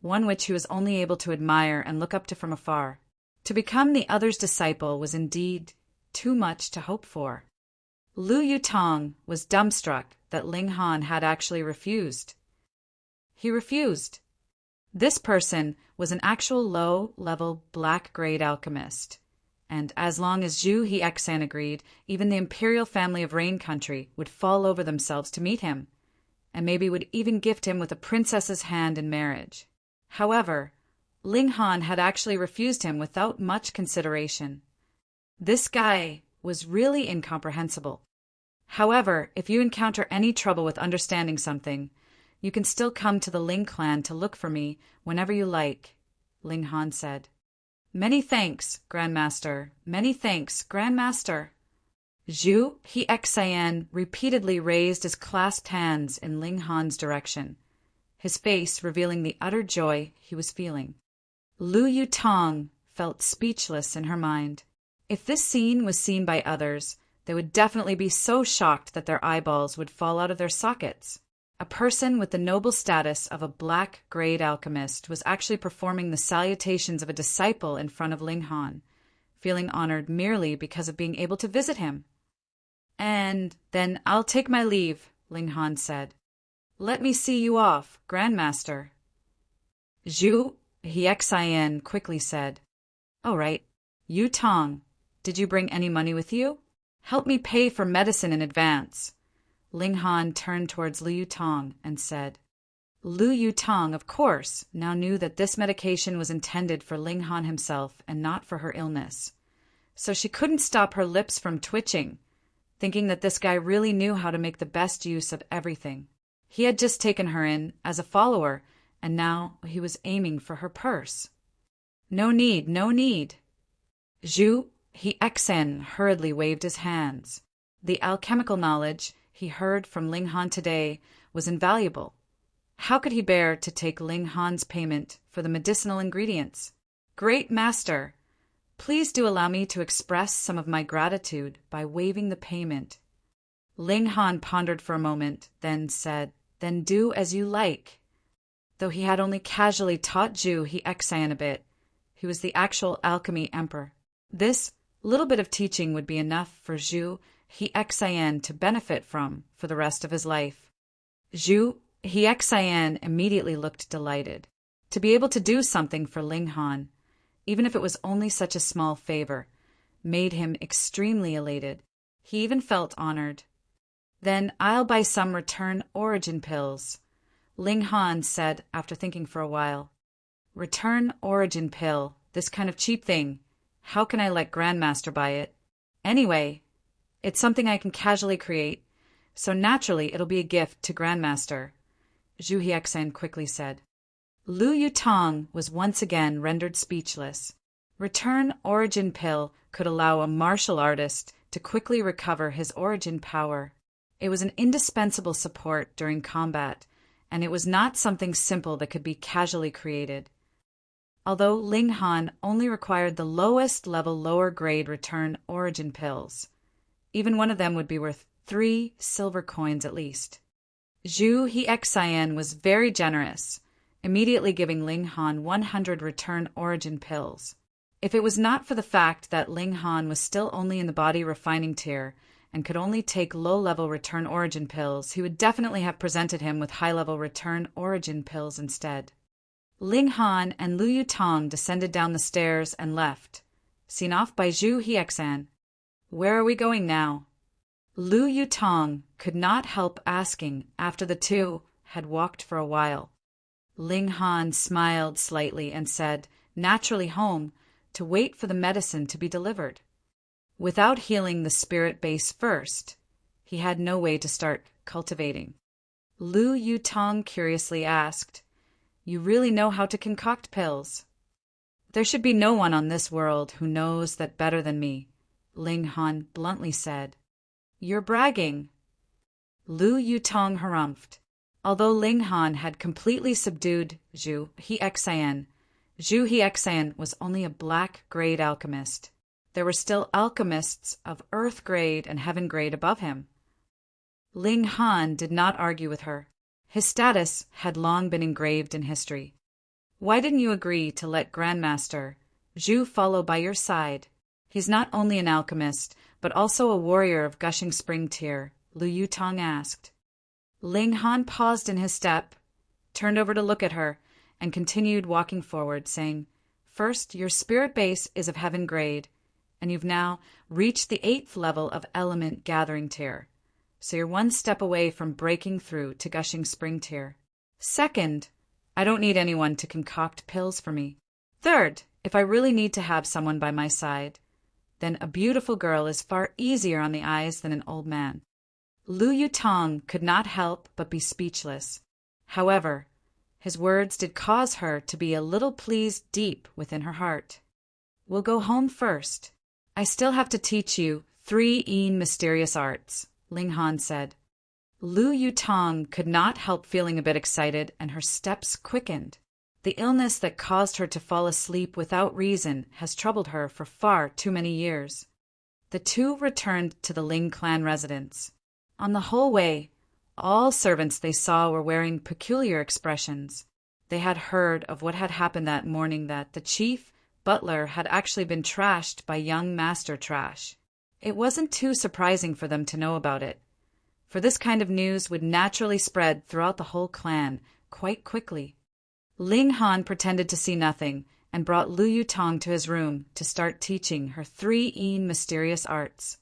one which he was only able to admire and look up to from afar. To become the other's disciple was indeed too much to hope for. Lu Yutong was dumbstruck that Ling Han had actually refused. He refused. This person was an actual low-level black-grade alchemist, and as long as Zhu Hexian agreed, even the imperial family of Rain Country would fall over themselves to meet him, and maybe would even gift him with a princess's hand in marriage. However, Ling Han had actually refused him without much consideration. This guy was really incomprehensible. However, if you encounter any trouble with understanding something, you can still come to the Ling clan to look for me whenever you like, Ling Han said. "Many thanks, Grandmaster. Many thanks, Grandmaster." Zhu Hexian repeatedly raised his clasped hands in Ling Han's direction, his face revealing the utter joy he was feeling. Lu Yutong felt speechless in her mind. If this scene was seen by others, they would definitely be so shocked that their eyeballs would fall out of their sockets. A person with the noble status of a black-grade alchemist was actually performing the salutations of a disciple in front of Ling Han, feeling honored merely because of being able to visit him. "And then I'll take my leave," Ling Han said. "Let me see you off, Grandmaster." Zhu Hexian quickly said, "All right. Yutong, did you bring any money with you? Help me pay for medicine in advance." Ling Han turned towards Lu Yutong and said. Lu Yutong, of course, now knew that this medication was intended for Ling Han himself and not for her illness. So she couldn't stop her lips from twitching, thinking that this guy really knew how to make the best use of everything. He had just taken her in as a follower, and now he was aiming for her purse. "No need, no need." Zhu Hexian hurriedly waved his hands. The alchemical knowledge he heard from Ling Han today was invaluable. How could he bear to take Ling Han's payment for the medicinal ingredients? "Great Master, please do allow me to express some of my gratitude by waiving the payment." Ling Han pondered for a moment, then said, "Then do as you like." Though he had only casually taught Zhu Hexian a bit, he was the actual alchemy emperor. This little bit of teaching would be enough for Zhu Hexian to benefit from for the rest of his life. Zhu Hexian immediately looked delighted. To be able to do something for Ling Han, even if it was only such a small favor, made him extremely elated. He even felt honored. Then I'll buy some return origin pills, Ling Han said after thinking for a while. Return origin pill, this kind of cheap thing. How can I let Grandmaster buy it? Anyway, it's something I can casually create, so naturally it'll be a gift to Grandmaster, Zhu Hiexan quickly said. Lu Yutong was once again rendered speechless. Return origin pill could allow a martial artist to quickly recover his origin power. It was an indispensable support during combat, and it was not something simple that could be casually created. Although Ling Han only required the lowest level lower grade return origin pills, even one of them would be worth 3 silver coins at least. Zhu Hiexan was very generous, immediately giving Ling Han 100 return origin pills. If it was not for the fact that Ling Han was still only in the body refining tier and could only take low-level return origin pills, he would definitely have presented him with high-level return origin pills instead. Ling Han and Lu Yutong descended down the stairs and left, seen off by Zhu Hiexan. Where are we going now? Lu Yutong could not help asking after the two had walked for a while. Ling Han smiled slightly and said, naturally home, to wait for the medicine to be delivered. Without healing the spirit base first, he had no way to start cultivating. Lu Yutong curiously asked, You really know how to concoct pills? There should be no one on this world who knows that better than me, Ling Han bluntly said. You're bragging. Lu Yutong harumphed. Although Ling Han had completely subdued Zhu Hiexan was only a black-grade alchemist. There were still alchemists of earth grade and heaven grade above him. Ling Han did not argue with her. His status had long been engraved in history. Why didn't you agree to let Grandmaster Zhu follow by your side? He's not only an alchemist, but also a warrior of Gushing Spring tier, Lu Yutong asked. Ling Han paused in his step, turned over to look at her, and continued walking forward, saying, First, your spirit base is of heaven grade, and you've now reached the 8th level of element gathering tier, so you're one step away from breaking through to Gushing Spring tier. Second, I don't need anyone to concoct pills for me. Third, if I really need to have someone by my side, then a beautiful girl is far easier on the eyes than an old man. Lu Yutong could not help but be speechless. However, his words did cause her to be a little pleased deep within her heart. We'll go home first. I still have to teach you 3 mysterious arts, Ling Han said. Lu Yutong could not help feeling a bit excited, and her steps quickened. The illness that caused her to fall asleep without reason has troubled her for far too many years. The two returned to the Ling clan residence. On the whole way, all servants they saw were wearing peculiar expressions. They had heard of what had happened that morning, that the chief butler had actually been trashed by young Master Trash. It wasn't too surprising for them to know about it, for this kind of news would naturally spread throughout the whole clan quite quickly. Ling Han pretended to see nothing and brought Lu Yutong to his room to start teaching her 3 mysterious arts.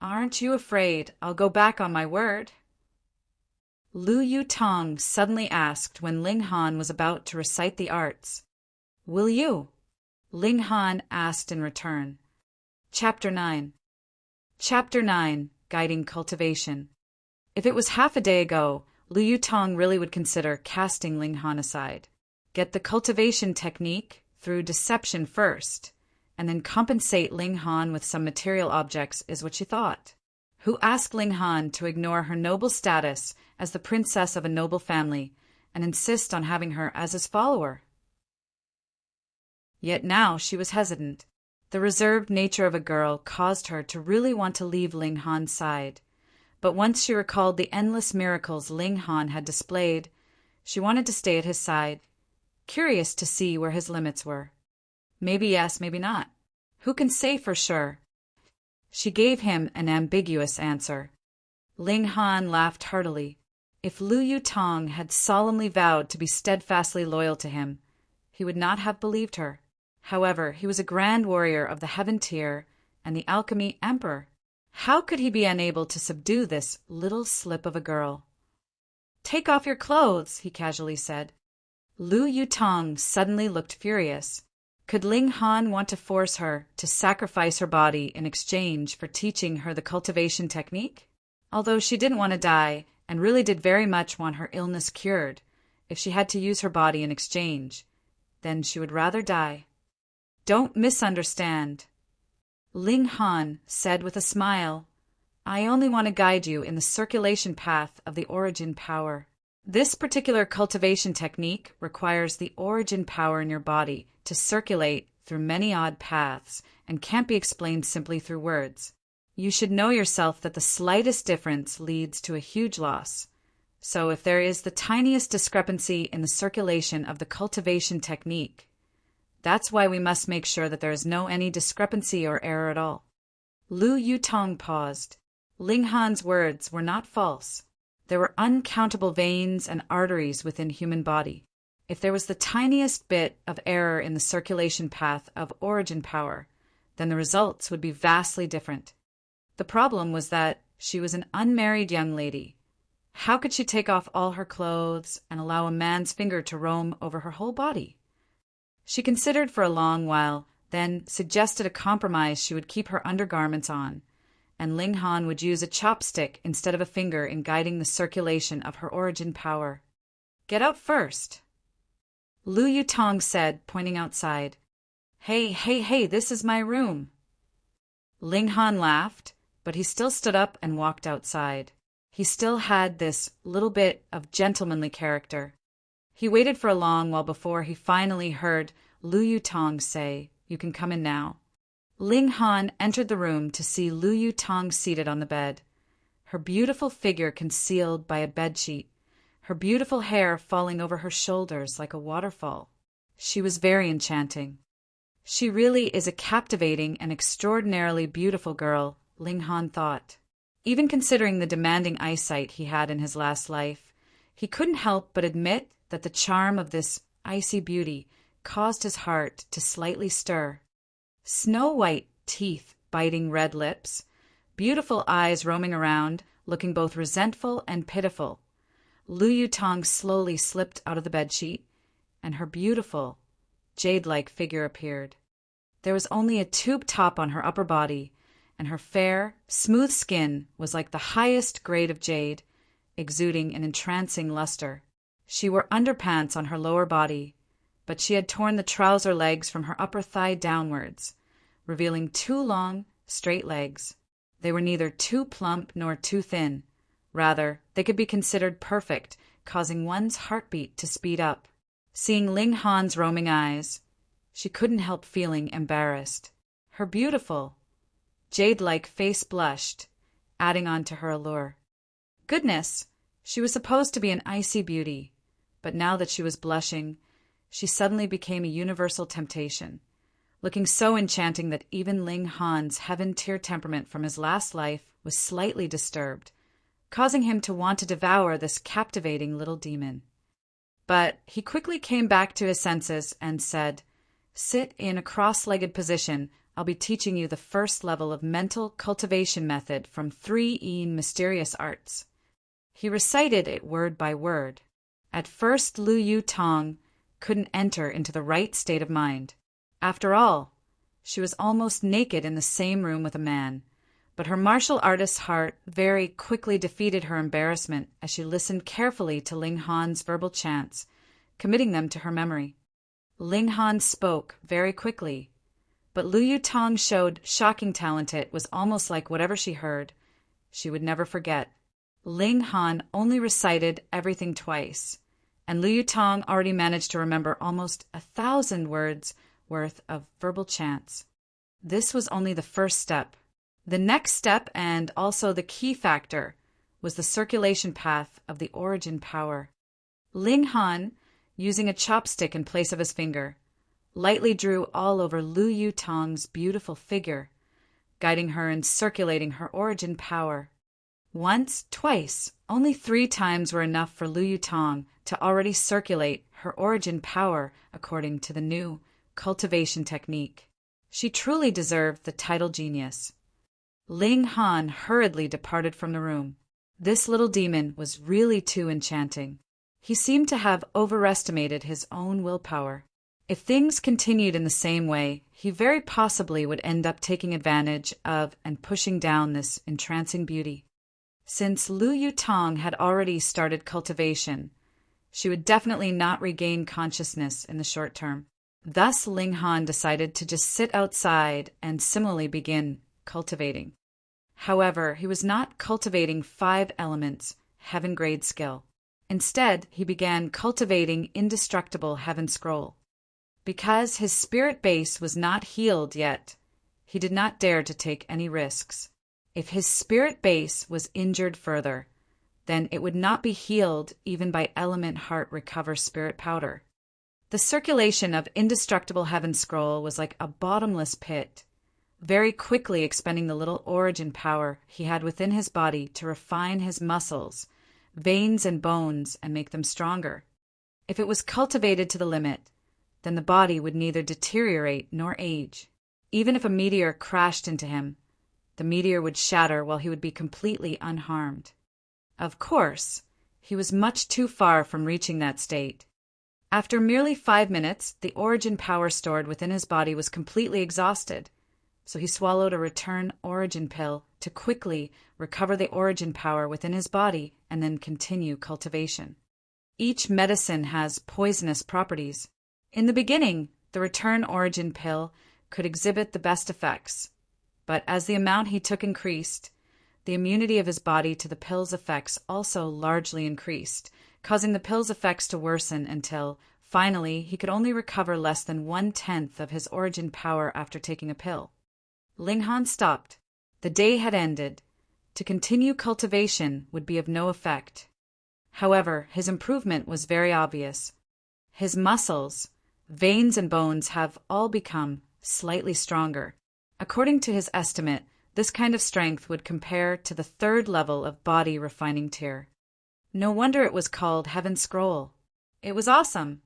Aren't you afraid I'll go back on my word? Lu Yutong suddenly asked when Ling Han was about to recite the arts. Will you? Ling Han asked in return. Chapter 9. Chapter 9, Guiding Cultivation. If it was half a day ago, Lu Yutong really would consider casting Ling Han aside. Get the cultivation technique through deception first, and then compensate Ling Han with some material objects is what she thought. Who asked Ling Han to ignore her noble status as the princess of a noble family and insist on having her as his follower? Yet now she was hesitant. The reserved nature of a girl caused her to really want to leave Ling Han's side. But once she recalled the endless miracles Ling Han had displayed, she wanted to stay at his side, curious to see where his limits were. Maybe yes, maybe not. Who can say for sure? She gave him an ambiguous answer. Ling Han laughed heartily. If Lu Yutong had solemnly vowed to be steadfastly loyal to him, he would not have believed her. However, he was a grand warrior of the heaven tier and the alchemy emperor. How could he be unable to subdue this little slip of a girl? "Take off your clothes," he casually said. Lu Yutong suddenly looked furious. Could Ling Han want to force her to sacrifice her body in exchange for teaching her the cultivation technique? Although she didn't want to die and really did very much want her illness cured, if she had to use her body in exchange, then she would rather die. "Don't misunderstand," Ling Han said with a smile. "I only want to guide you in the circulation path of the origin power. This particular cultivation technique requires the origin power in your body to circulate through many odd paths and can't be explained simply through words. You should know yourself that the slightest difference leads to a huge loss. So if there is the tiniest discrepancy in the circulation of the cultivation technique, that's why we must make sure that there is no any discrepancy or error at all." Lu Yutong paused. Ling Han's words were not false. There were uncountable veins and arteries within human body. If there was the tiniest bit of error in the circulation path of origin power, then the results would be vastly different. The problem was that she was an unmarried young lady. How could she take off all her clothes and allow a man's finger to roam over her whole body? She considered for a long while, then suggested a compromise. She would keep her undergarments on, and Ling Han would use a chopstick instead of a finger in guiding the circulation of her origin power. "Get out first," Lu Yutong said, pointing outside. Hey, this is my room." Ling Han laughed, but he still stood up and walked outside. He still had this little bit of gentlemanly character. He waited for a long while before he finally heard Lu Yutong say, "You can come in now." Ling Han entered the room to see Lu Yutong seated on the bed, her beautiful figure concealed by a bedsheet, her beautiful hair falling over her shoulders like a waterfall. She was very enchanting. She really is a captivating and extraordinarily beautiful girl, Ling Han thought. Even considering the demanding eyesight he had in his last life, he couldn't help but admit that the charm of this icy beauty caused his heart to slightly stir. Snow-white teeth biting red lips, beautiful eyes roaming around, looking both resentful and pitiful. Lu Yutong slowly slipped out of the bedsheet, and her beautiful, jade-like figure appeared. There was only a tube top on her upper body, and her fair, smooth skin was like the highest grade of jade, exuding an entrancing luster. She wore underpants on her lower body, but she had torn the trouser legs from her upper thigh downwards, revealing 2 long, straight legs. They were neither too plump nor too thin. Rather, they could be considered perfect, causing one's heartbeat to speed up. Seeing Ling Han's roaming eyes, she couldn't help feeling embarrassed. Her beautiful, jade-like face blushed, adding on to her allure. Goodness, she was supposed to be an icy beauty, but now that she was blushing, she suddenly became a universal temptation, looking so enchanting that even Ling Han's heaven-tier temperament from his last life was slightly disturbed, causing him to want to devour this captivating little demon. But he quickly came back to his senses and said, "Sit in a cross-legged position. I'll be teaching you the first level of mental cultivation method from 3 mysterious arts." He recited it word by word. At first Lu Yutong couldn't enter into the right state of mind. After all, she was almost naked in the same room with a man. But her martial artist's heart very quickly defeated her embarrassment as she listened carefully to Ling Han's verbal chants, committing them to her memory. Ling Han spoke very quickly, but Lu Yutong showed shocking talent. It was almost like whatever she heard, she would never forget. Ling Han only recited everything twice, and Lu Yutong already managed to remember almost 1,000 words worth of verbal chants. This was only the first step. The next step, and also the key factor, was the circulation path of the origin power. Ling Han, using a chopstick in place of his finger, lightly drew all over Lu Yutong's beautiful figure, guiding her and circulating her origin power. Once, twice, only 3 times were enough for Lu Yutong to already circulate her origin power according to the new cultivation technique. She truly deserved the title genius. Ling Han hurriedly departed from the room. This little demon was really too enchanting. He seemed to have overestimated his own willpower. If things continued in the same way, he very possibly would end up taking advantage of and pushing down this entrancing beauty. Since Lu Yutong had already started cultivation, she would definitely not regain consciousness in the short term. Thus, Ling Han decided to just sit outside and similarly begin cultivating. However, he was not cultivating 5 elements, heaven-grade skill. Instead, he began cultivating indestructible heaven scroll. Because his spirit base was not healed yet, he did not dare to take any risks. If his spirit base was injured further, then it would not be healed even by element heart recover spirit powder. The circulation of indestructible heaven scroll was like a bottomless pit, very quickly expending the little origin power he had within his body to refine his muscles, veins and bones and make them stronger. If it was cultivated to the limit, then the body would neither deteriorate nor age. Even if a meteor crashed into him, the meteor would shatter while he would be completely unharmed. Of course, he was much too far from reaching that state. After merely 5 minutes, the origin power stored within his body was completely exhausted, so he swallowed a return origin pill to quickly recover the origin power within his body and then continue cultivation. Each medicine has poisonous properties. In the beginning, the return origin pill could exhibit the best effects, but as the amount he took increased, the immunity of his body to the pill's effects also largely increased, causing the pill's effects to worsen until, finally, he could only recover less than 1/10 of his origin power after taking a pill. Ling Han stopped. The day had ended. To continue cultivation would be of no effect. However, his improvement was very obvious. His muscles, veins and bones have all become slightly stronger. According to his estimate, this kind of strength would compare to the 3rd level of body refining tier. No wonder it was called Heaven Scroll. It was awesome.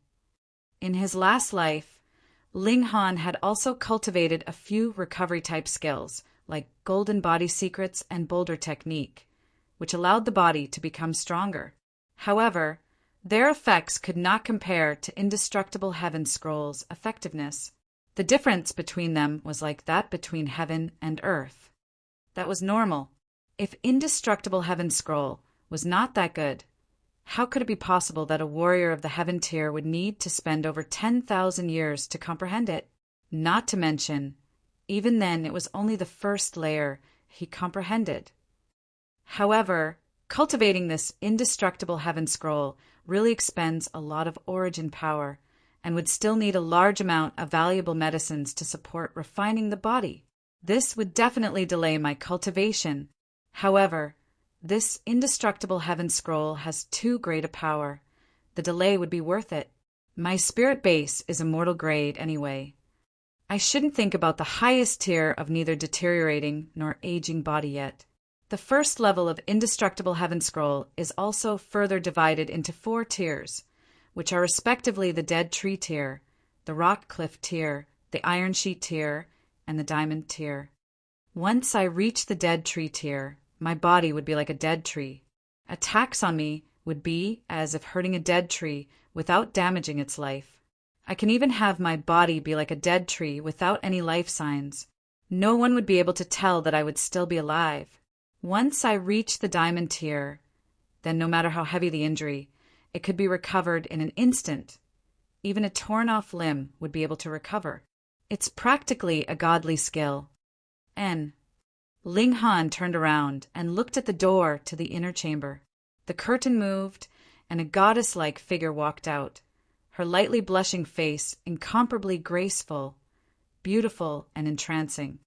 In his last life, Ling Han had also cultivated a few recovery-type skills, like Golden Body Secrets and Boulder Technique, which allowed the body to become stronger. However, their effects could not compare to Indestructible Heaven Scroll's effectiveness. The difference between them was like that between heaven and earth. That was normal. If Indestructible Heaven Scroll was not that good, how could it be possible that a warrior of the heaven tier would need to spend over 10,000 years to comprehend it? Not to mention, even then it was only the first layer he comprehended. However, cultivating this indestructible heaven scroll really expends a lot of origin power and would still need a large amount of valuable medicines to support refining the body. This would definitely delay my cultivation. However, this indestructible heaven scroll has too great a power. The delay would be worth it. My spirit base is immortal grade anyway. I shouldn't think about the highest tier of neither deteriorating nor aging body yet. The first level of Indestructible Heaven Scroll is also further divided into 4 tiers, which are respectively the Dead Tree tier, the Rock Cliff tier, the Iron Sheet tier, and the Diamond tier. Once I reach the Dead Tree tier, my body would be like a dead tree. Attacks on me would be as if hurting a dead tree without damaging its life. I can even have my body be like a dead tree without any life signs. No one would be able to tell that I would still be alive. Once I reach the Diamond tier, then no matter how heavy the injury, it could be recovered in an instant. Even a torn-off limb would be able to recover. It's practically a godly skill. Ling Han turned around and looked at the door to the inner chamber. The curtain moved, and a goddess-like figure walked out, her lightly blushing face incomparably graceful, beautiful, and entrancing.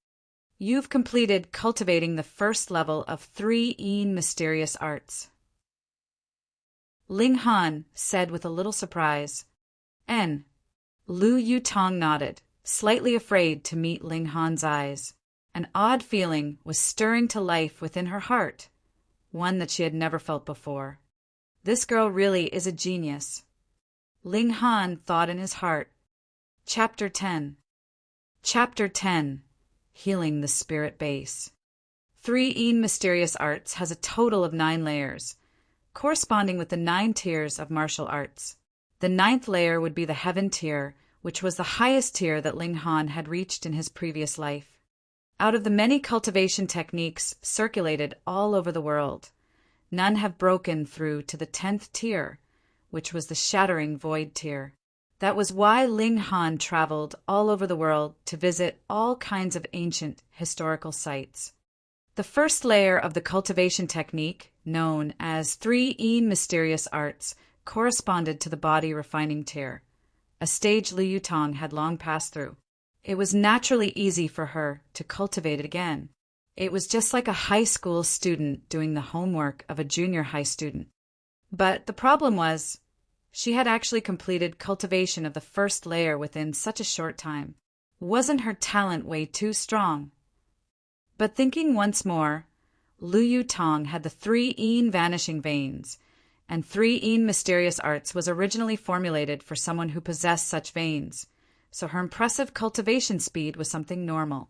You've completed cultivating the first level of 3 mysterious arts. Ling Han said with a little surprise. Lu Yutong nodded, slightly afraid to meet Ling Han's eyes. An odd feeling was stirring to life within her heart, one that she had never felt before. This girl really is a genius. Ling Han thought in his heart. Chapter 10. Chapter 10. Healing the Spirit Base. 3 mysterious arts has a total of 9 layers, corresponding with the 9 tiers of martial arts. The 9th layer would be the Heaven tier, which was the highest tier that Ling Han had reached in his previous life. Out of the many cultivation techniques circulated all over the world, none have broken through to the 10th tier, which was the Shattering Void tier. That was why Ling Han traveled all over the world to visit all kinds of ancient historical sites. The first layer of the cultivation technique, known as 3 mysterious arts, corresponded to the body refining tier, a stage Liu Yutong had long passed through. It was naturally easy for her to cultivate it again. It was just like a high school student doing the homework of a junior high student. But the problem was, she had actually completed cultivation of the first layer within such a short time. Wasn't her talent way too strong? But thinking once more, Liu Yutong had the 3 vanishing veins, and 3 mysterious arts was originally formulated for someone who possessed such veins, so her impressive cultivation speed was something normal.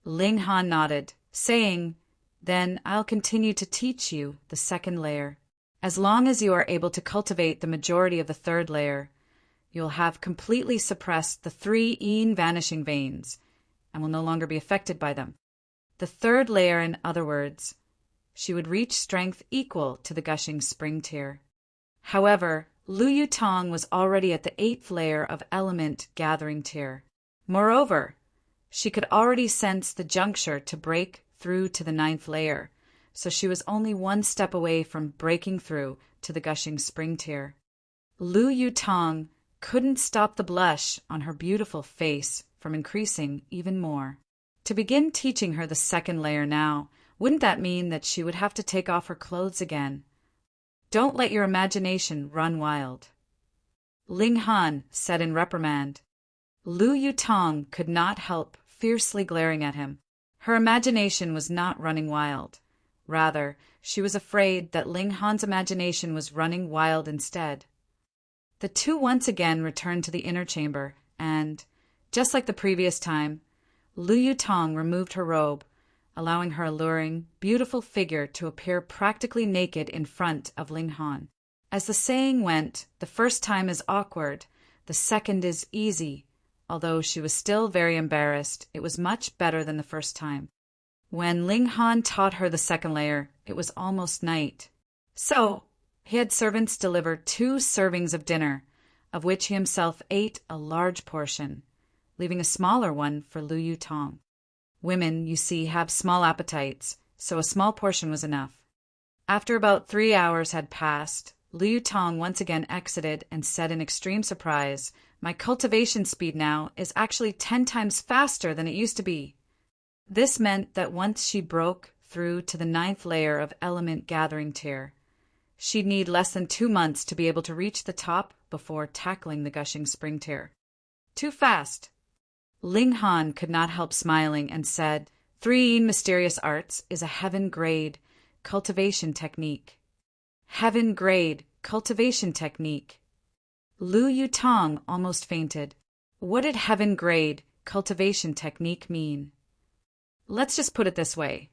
Ling Han nodded, saying, "Then I'll continue to teach you the second layer. As long as you are able to cultivate the majority of the third layer, you'll have completely suppressed the 3 vanishing veins and will no longer be affected by them." The third layer, in other words, she would reach strength equal to the gushing spring tier. However, Liu Yutong was already at the 8th layer of element gathering tier. Moreover, she could already sense the juncture to break through to the 9th layer, so she was only one step away from breaking through to the gushing spring tier. Liu Yutong couldn't stop the blush on her beautiful face from increasing even more. To begin teaching her the second layer now, wouldn't that mean that she would have to take off her clothes again? Don't let your imagination run wild. Ling Han said in reprimand. Liu Yutong could not help fiercely glaring at him. Her imagination was not running wild. Rather, she was afraid that Ling Han's imagination was running wild instead. The two once again returned to the inner chamber, and, just like the previous time, Liu Yutong removed her robe, allowing her alluring, beautiful figure to appear practically naked in front of Ling Han. As the saying went, the first time is awkward, the second is easy. Although she was still very embarrassed, it was much better than the first time. When Ling Han taught her the second layer, it was almost night. So, he had servants deliver 2 servings of dinner, of which he himself ate a large portion, leaving a smaller one for Liu Yutong. Women, you see, have small appetites, so a small portion was enough. After about 3 hours had passed, Liu Yutong once again exited and said in extreme surprise, "My cultivation speed now is actually 10 times faster than it used to be." This meant that once she broke through to the 9th layer of element gathering tier, she'd need less than 2 months to be able to reach the top before tackling the gushing spring tier. Too fast. Ling Han could not help smiling and said, 3 mysterious arts is a heaven-grade cultivation technique. Heaven-grade cultivation technique. Liu Yutong almost fainted. What did heaven-grade cultivation technique mean? Let's just put it this way.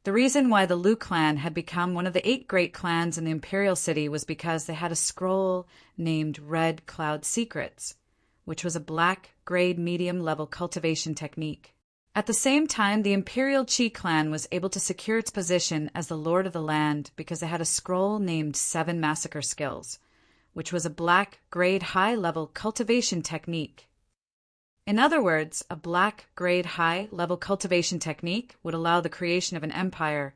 The reason why the Liu clan had become one of the 8 great clans in the imperial city was because they had a scroll named Red Cloud Secrets, which was a black-grade medium-level cultivation technique. At the same time, the Imperial Qi clan was able to secure its position as the lord of the land because they had a scroll named 7 Massacre Skills, which was a black-grade high-level cultivation technique. In other words, a black-grade high-level cultivation technique would allow the creation of an empire,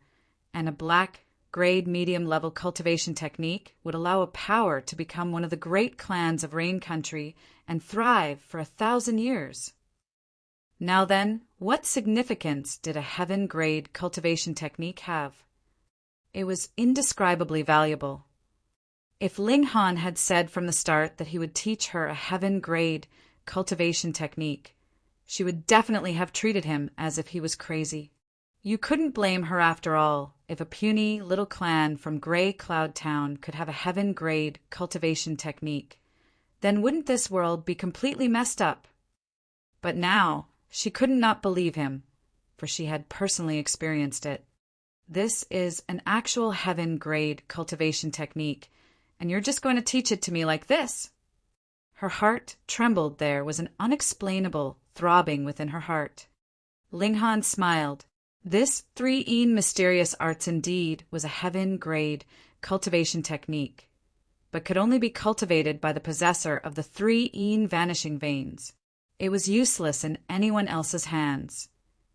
and a black-grade medium-level cultivation technique would allow a power to become one of the great clans of Rain Country and thrive for 1,000 years. Now then, what significance did a heaven-grade cultivation technique have? It was indescribably valuable. If Ling Han had said from the start that he would teach her a heaven-grade cultivation technique, she would definitely have treated him as if he was crazy. You couldn't blame her after all if a puny little clan from Grey Cloud Town could have a heaven-grade cultivation technique. Then wouldn't this world be completely messed up? But now she couldn't not believe him, for she had personally experienced it. This is an actual heaven-grade cultivation technique, and you're just going to teach it to me like this." Her heart trembled. There was an unexplainable throbbing within her heart. Ling Han smiled. This 3-een mysterious arts indeed was a heaven-grade cultivation technique, but could only be cultivated by the possessor of the 3-een vanishing veins. It was useless in anyone else's hands,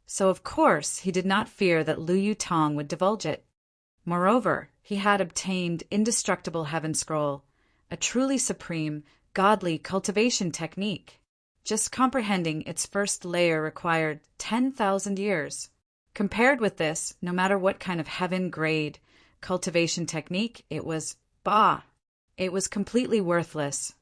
so of course he did not fear that Lu Yutong would divulge it. Moreover, he had obtained indestructible heaven scroll, a truly supreme, godly cultivation technique. Just comprehending its first layer required 10,000 years. Compared with this, no matter what kind of heaven-grade cultivation technique, it was It was completely worthless.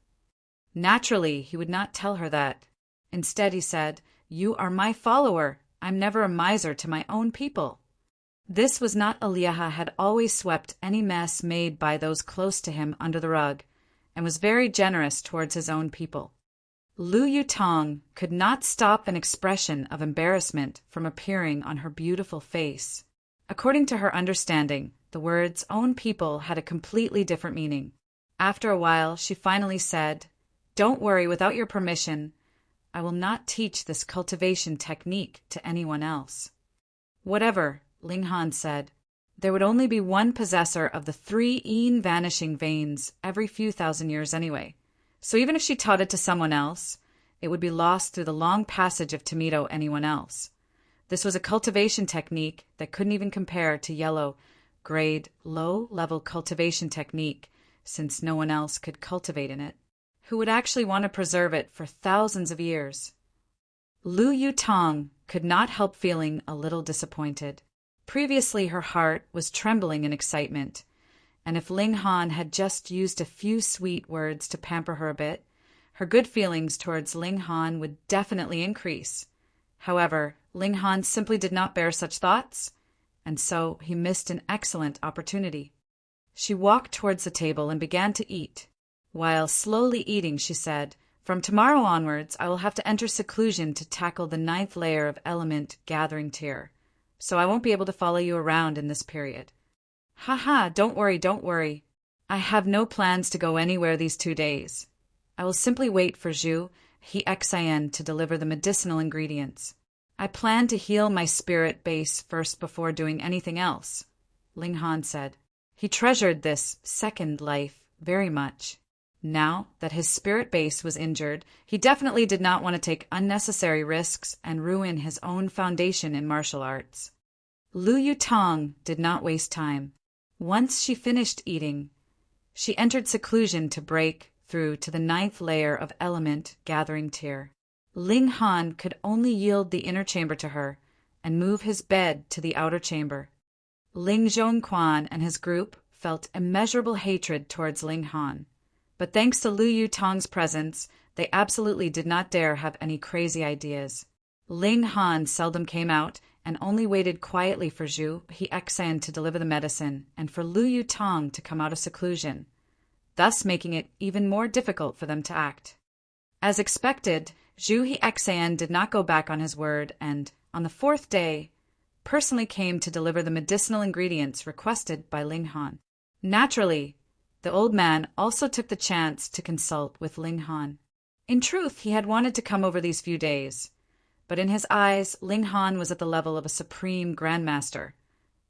Naturally, he would not tell her that. Instead, he said, "You are my follower. I'm never a miser to my own people." This was not Aliaha had always swept any mess made by those close to him under the rug, and was very generous towards his own people. Lu Yutong could not stop an expression of embarrassment from appearing on her beautiful face. According to her understanding, the words "own people" had a completely different meaning. After a while, she finally said, "Don't worry, without your permission, I will not teach this cultivation technique to anyone else." "Whatever," Ling Han said. There would only be one possessor of the 3-een vanishing veins every few thousand years anyway. So even if she taught it to someone else, it would be lost through the long passage of Tomito anyone else. This was a cultivation technique that couldn't even compare to yellow-grade, low-level cultivation technique, since no one else could cultivate in it. Who would actually want to preserve it for thousands of years? Lu Yutong could not help feeling a little disappointed. Previously, her heart was trembling in excitement, and if Ling Han had just used a few sweet words to pamper her a bit, her good feelings towards Ling Han would definitely increase. However, Ling Han simply did not bear such thoughts, and so he missed an excellent opportunity. She walked towards the table and began to eat. While slowly eating, she said, "From tomorrow onwards, I will have to enter seclusion to tackle the 9th layer of element gathering tier, so I won't be able to follow you around in this period." "Haha, don't worry. I have no plans to go anywhere these 2 days. I will simply wait for Zhu Hexien to deliver the medicinal ingredients. I plan to heal my spirit base first before doing anything else," Ling Han said. He treasured this second life very much. Now that his spirit base was injured, he definitely did not want to take unnecessary risks and ruin his own foundation in martial arts. Lu Yutong did not waste time. Once she finished eating, she entered seclusion to break through to the 9th layer of element gathering tier. Ling Han could only yield the inner chamber to her and move his bed to the outer chamber. Ling Zhongquan and his group felt immeasurable hatred towards Ling Han, but thanks to Lu Yutong's presence, they absolutely did not dare have any crazy ideas. Ling Han seldom came out and only waited quietly for Zhu Hexien to deliver the medicine and for Lu Yutong to come out of seclusion, thus making it even more difficult for them to act. As expected, Zhu Hexien did not go back on his word and, on the 4th day, personally came to deliver the medicinal ingredients requested by Ling Han. Naturally, the old man also took the chance to consult with Ling Han. In truth, he had wanted to come over these few days, but in his eyes, Ling Han was at the level of a supreme grandmaster,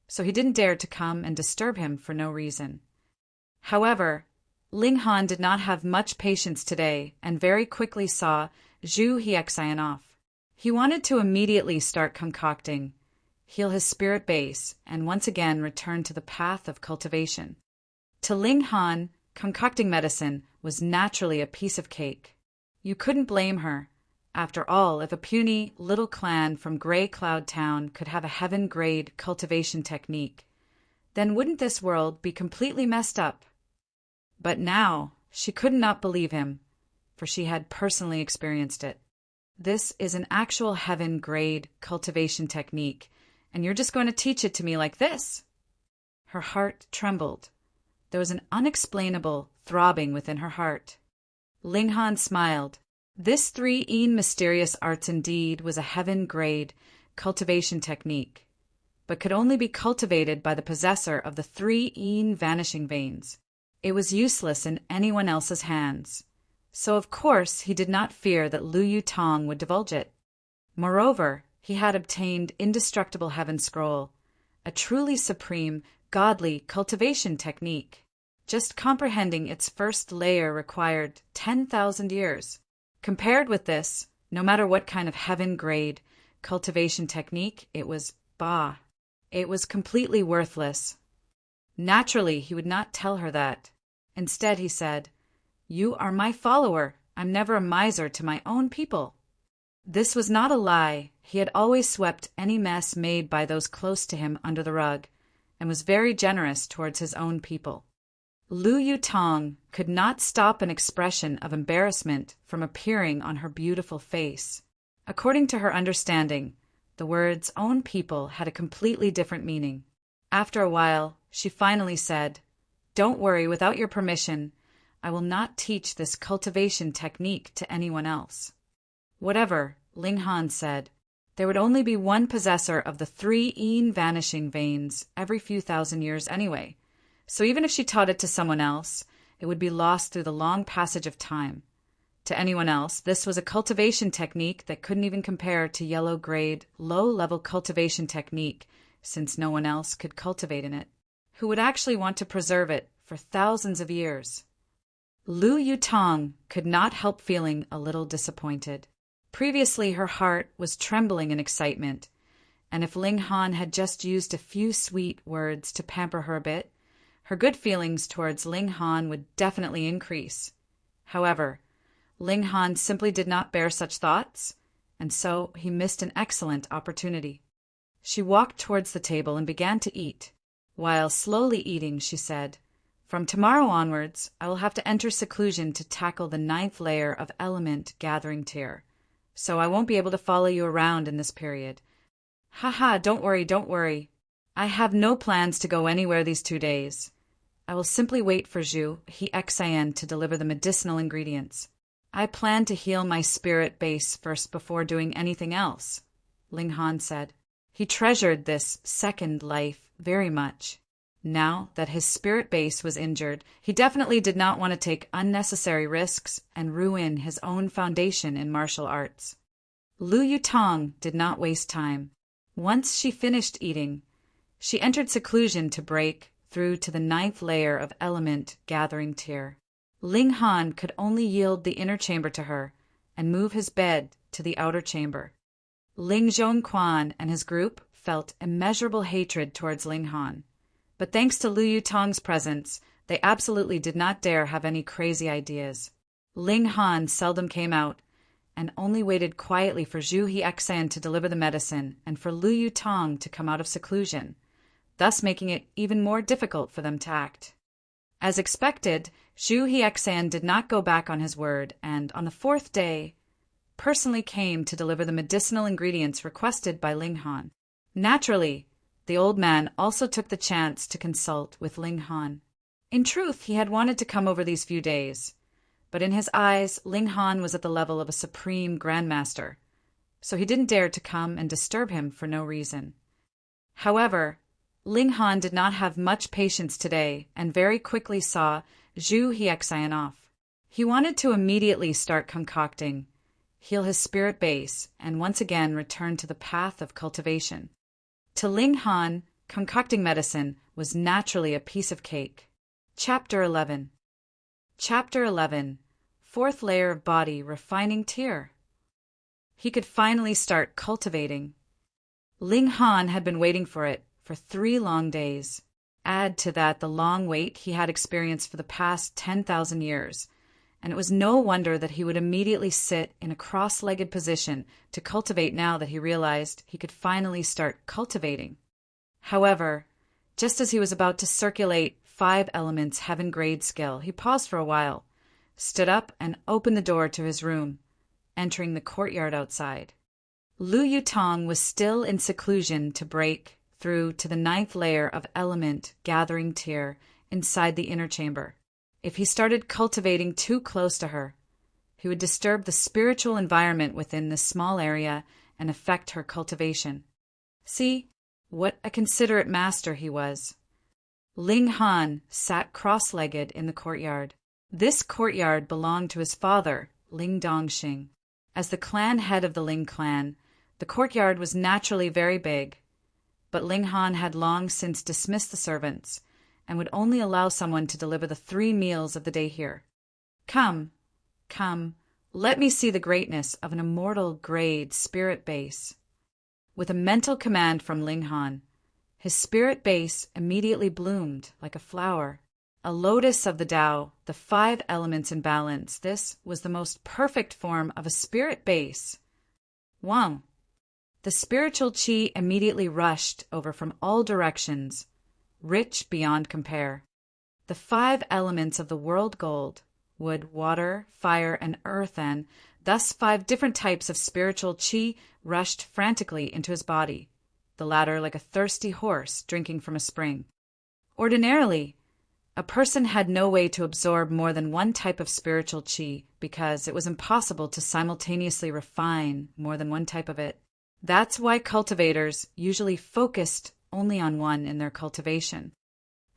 so he didn't dare to come and disturb him for no reason. However, Ling Han did not have much patience today and very quickly saw Zhu Hexien off. He wanted to immediately start concocting, heal his spirit base, and once again return to the path of cultivation. To Ling Han, concocting medicine was naturally a piece of cake. You couldn't blame her. After all, if a puny little clan from Grey Cloud Town could have a heaven-grade cultivation technique, then wouldn't this world be completely messed up? But now she could not believe him, for she had personally experienced it. This is an actual heaven-grade cultivation technique, and you're just going to teach it to me like this? Her heart trembled. There was an unexplainable throbbing within her heart. Ling Han smiled. This 3-een mysterious arts indeed was a heaven-grade cultivation technique, but could only be cultivated by the possessor of the 3 vanishing veins. It was useless in anyone else's hands. So of course he did not fear that Lu Yutong would divulge it. Moreover, he had obtained indestructible heaven scroll, a truly supreme, godly cultivation technique. Just comprehending its first layer required 10,000 years. Compared with this, no matter what kind of heaven-grade cultivation technique, it was bah. It was completely worthless. Naturally, he would not tell her that. Instead, he said, "You are my follower. I'm never a miser to my own people." This was not a lie. He had always swept any mess made by those close to him under the rug, and was very generous towards his own people. Lu Yutong could not stop an expression of embarrassment from appearing on her beautiful face. According to her understanding, the words "own people" had a completely different meaning. After a while, she finally said, "Don't worry, without your permission, I will not teach this cultivation technique to anyone else." Whatever, Ling Han said, there would only be one possessor of the 3 vanishing veins every few thousand years anyway, so even if she taught it to someone else, it would be lost through the long passage of time. To anyone else, this was a cultivation technique that couldn't even compare to yellow-grade, low-level cultivation technique, since no one else could cultivate in it, who would actually want to preserve it for thousands of years. Lu Yutong could not help feeling a little disappointed. Previously, her heart was trembling in excitement, and if Ling Han had just used a few sweet words to pamper her a bit, her good feelings towards Ling Han would definitely increase. However, Ling Han simply did not bear such thoughts, and so he missed an excellent opportunity. She walked towards the table and began to eat. While slowly eating, she said, "From tomorrow onwards, I will have to enter seclusion to tackle the 9th layer of element gathering tier, so I won't be able to follow you around in this period. Haha, don't worry. I have no plans to go anywhere these 2 days. I will simply wait for Zhu Hexian to deliver the medicinal ingredients. I plan to heal my spirit base first before doing anything else," Ling Han said. He treasured this second life very much. Now that his spirit base was injured, he definitely did not want to take unnecessary risks and ruin his own foundation in martial arts. Lu Yutong did not waste time. Once she finished eating, she entered seclusion to break through to the 9th layer of element gathering tier. Ling Han could only yield the inner chamber to her and move his bed to the outer chamber. Ling Zhongquan and his group felt immeasurable hatred towards Ling Han, but thanks to Lu Yutong's presence, they absolutely did not dare have any crazy ideas. Ling Han seldom came out, and only waited quietly for Zhu Hexian to deliver the medicine and for Lu Yutong to come out of seclusion, thus making it even more difficult for them to act. As expected, Zhu Hexian did not go back on his word, and on the 4th day, personally came to deliver the medicinal ingredients requested by Ling Han. Naturally, the old man also took the chance to consult with Ling Han. In truth, he had wanted to come over these few days, but in his eyes, Ling Han was at the level of a supreme grandmaster, so he didn't dare to come and disturb him for no reason. However, Ling Han did not have much patience today and very quickly saw Zhu Hexian off. He wanted to immediately start concocting, heal his spirit base, and once again return to the path of cultivation. To Ling Han, concocting medicine was naturally a piece of cake. Chapter 11. Chapter 11. 4th layer of body refining tier. He could finally start cultivating. Ling Han had been waiting for it for 3 long days. Add to that the long wait he had experienced for the past 10,000 years, and it was no wonder that he would immediately sit in a cross-legged position to cultivate now that he realized he could finally start cultivating. However, just as he was about to circulate 5 elements heaven grade skill, he paused for a while, stood up and opened the door to his room, entering the courtyard outside. Lu Yutong was still in seclusion to break through to the 9th layer of element gathering tier inside the inner chamber. If he started cultivating too close to her, he would disturb the spiritual environment within this small area and affect her cultivation. See, What a considerate master he was. Ling Han sat cross-legged in the courtyard. This courtyard belonged to his father, Ling Dongxing. As the clan head of the Ling clan, the courtyard was naturally very big, but Ling Han had long since dismissed the servants and would only allow someone to deliver the 3 meals of the day here. Come, come, let me see the greatness of an immortal grade spirit base. With a mental command from Ling Han, his spirit base immediately bloomed like a flower. A lotus of the Tao, the 5 elements in balance. This was the most perfect form of a spirit base. Wang. The spiritual qi immediately rushed over from all directions, rich beyond compare. The 5 elements of the world gold, wood, water, fire, and earth, and thus 5 different types of spiritual qi rushed frantically into his body, the latter like a thirsty horse drinking from a spring. Ordinarily, a person had no way to absorb more than one type of spiritual qi because it was impossible to simultaneously refine more than one type of it. That's why cultivators usually focused only on one in their cultivation.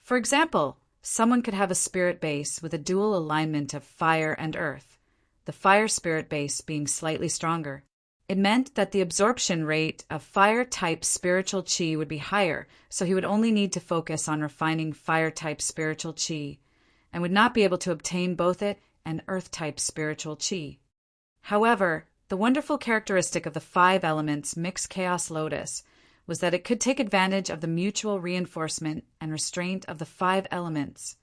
For example, someone could have a spirit base with a dual alignment of fire and earth, the fire spirit base being slightly stronger. It meant that the absorption rate of fire-type spiritual qi would be higher, so he would only need to focus on refining fire-type spiritual qi, and would not be able to obtain both it and earth-type spiritual qi. However, the wonderful characteristic of the 5 elements mixed chaos lotus was that it could take advantage of the mutual reinforcement and restraint of the 5 elements,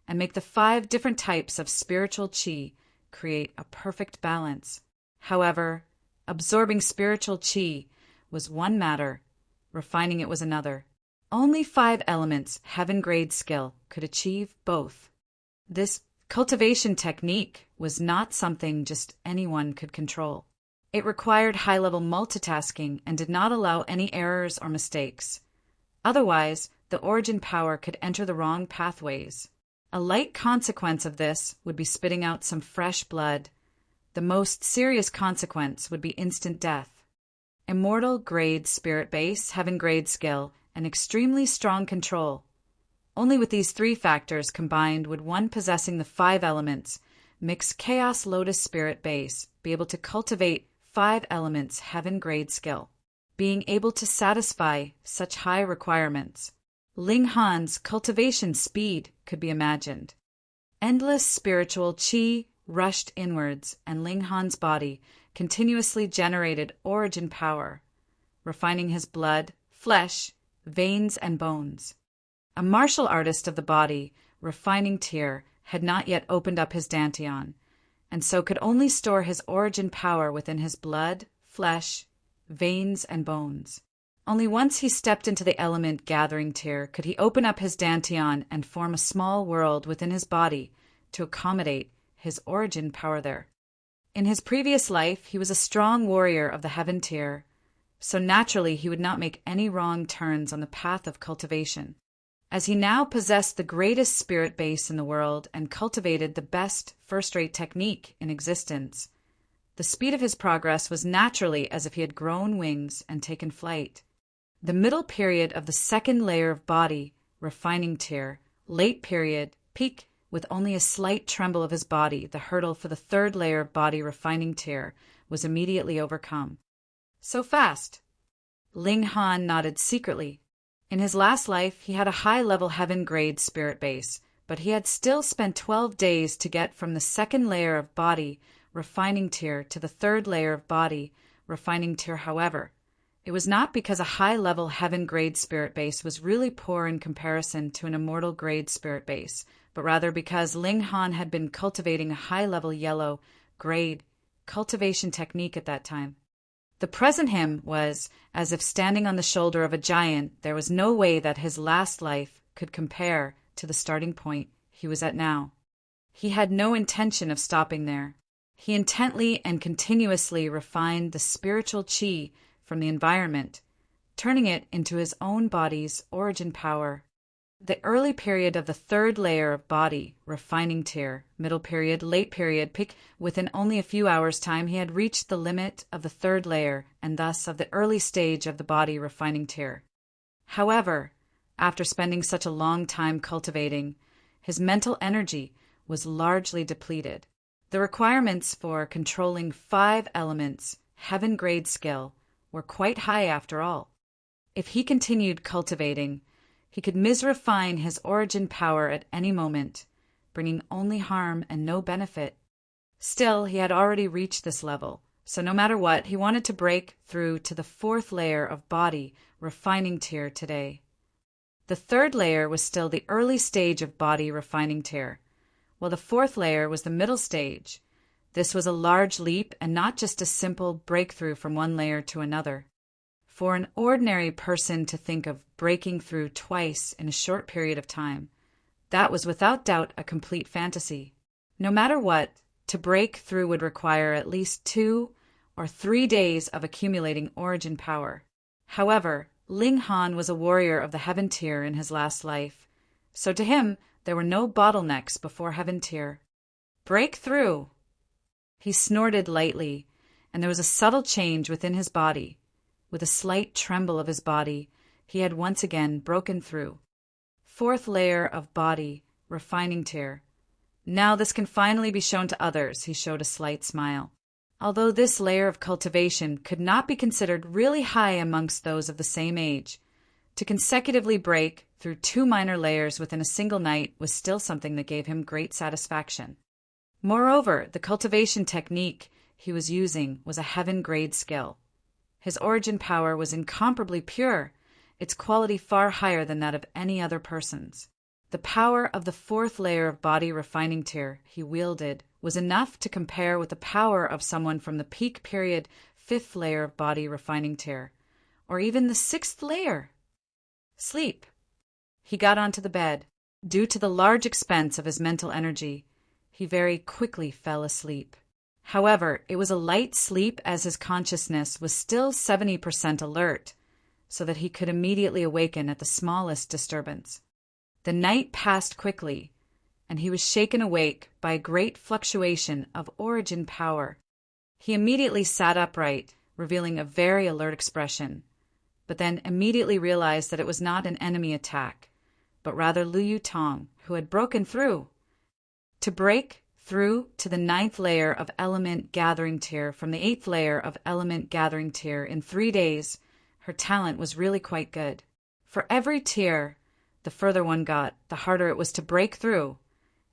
and make the 5 different types of spiritual qi create a perfect balance. However, absorbing spiritual qi was one matter, refining it was another. Only 5 elements, heaven-grade skill, could achieve both. This cultivation technique was not something just anyone could control. It required high-level multitasking and did not allow any errors or mistakes. Otherwise, the origin power could enter the wrong pathways. A light consequence of this would be spitting out some fresh blood. The most serious consequence would be instant death. Immortal grade spirit base, heaven grade skill, and extremely strong control. Only with these 3 factors combined would one possessing the 5 elements, mixed chaos lotus spirit base, be able to cultivate 5 elements heaven grade skill. Being able to satisfy such high requirements, Ling Han's cultivation speed could be imagined. Endless spiritual qi rushed inwards, and Ling Han's body continuously generated origin power, refining his blood, flesh, veins, and bones. A martial artist of the body, refining tier, had not yet opened up his dantian, and so could only store his origin power within his blood, flesh, veins, and bones. Only once he stepped into the element gathering tier could he open up his dantian and form a small world within his body to accommodate his origin power there. In his previous life, he was a strong warrior of the heaven tier, so naturally he would not make any wrong turns on the path of cultivation. As he now possessed the greatest spirit base in the world and cultivated the best first-rate technique in existence, the speed of his progress was naturally as if he had grown wings and taken flight. The middle period of the 2nd layer of body, refining tier, late period, peak, with only a slight tremble of his body, the hurdle for the 3rd layer of body refining tier was immediately overcome. So fast! Ling Han nodded secretly. In his last life, he had a high-level heaven-grade spirit base, but he had still spent 12 days to get from the 2nd layer of body refining tier to the 3rd layer of body refining tier. However, it was not because a high-level heaven-grade spirit base was really poor in comparison to an immortal grade spirit base, but rather because Ling Han had been cultivating a high-level yellow grade cultivation technique at that time. The present him was as if standing on the shoulder of a giant. There was no way that his last life could compare to the starting point he was at now. He had no intention of stopping there. He intently and continuously refined the spiritual qi from the environment, turning it into his own body's origin power. The early period of the 3rd layer of body, refining tier, middle period, late period, peak, within only a few hours' time he had reached the limit of the 3rd layer and thus of the early stage of the body refining tier. However, after spending such a long time cultivating, his mental energy was largely depleted. The requirements for controlling 5 elements, heaven-grade skill, were quite high after all. If he continued cultivating, he could misrefine his origin power at any moment, bringing only harm and no benefit. Still, he had already reached this level, so no matter what, he wanted to break through to the 4th layer of body refining tier today. The 3rd layer was still the early stage of body refining tier, while the 4th layer was the middle stage. This was a large leap and not just a simple breakthrough from one layer to another. For an ordinary person to think of breaking through twice in a short period of time, that was without doubt a complete fantasy. No matter what, to break through would require at least 2 or 3 days of accumulating origin power. However, Ling Han was a warrior of the heaven tier in his last life, so to him there were no bottlenecks before heaven tier. Break through! He snorted lightly, and there was a subtle change within his body. With a slight tremble of his body, he had once again broken through. 4th layer of body, refining tier. Now this can finally be shown to others, he showed a slight smile. Although this layer of cultivation could not be considered really high amongst those of the same age, to consecutively break through 2 minor layers within a single night was still something that gave him great satisfaction. Moreover, the cultivation technique he was using was a heaven-grade skill. His origin power was incomparably pure, its quality far higher than that of any other person's. The power of the 4th layer of body refining tier he wielded was enough to compare with the power of someone from the peak period 5th layer of body refining tier, or even the 6th layer. Sleep. He got onto the bed. Due to the large expense of his mental energy, he very quickly fell asleep. However, it was a light sleep as his consciousness was still 70% alert, so that he could immediately awaken at the smallest disturbance. The night passed quickly, and he was shaken awake by a great fluctuation of origin power. He immediately sat upright, revealing a very alert expression, but then immediately realized that it was not an enemy attack, but rather Liu Tong, who had broken through. To break through to the 9th layer of element gathering tier from the 8th layer of element gathering tier in 3 days, her talent was really quite good. For every tier the further one got, the harder it was to break through.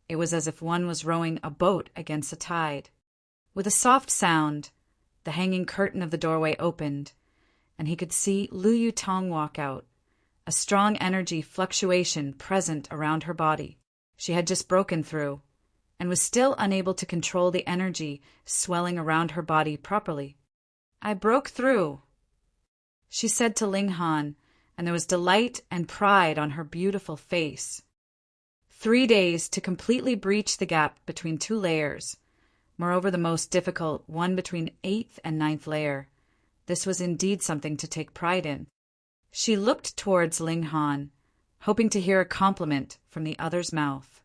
It was as if one was rowing a boat against the tide. With a soft sound, the hanging curtain of the doorway opened, and he could see Liu Tong walk out, a strong energy fluctuation present around her body. She had just broken through, and was still unable to control the energy swelling around her body properly. "I broke through," she said to Ling Han, and there was delight and pride on her beautiful face. 3 days to completely breach the gap between 2 layers, moreover the most difficult one between 8th and 9th layer. This was indeed something to take pride in. She looked towards Ling Han, hoping to hear a compliment from the other's mouth.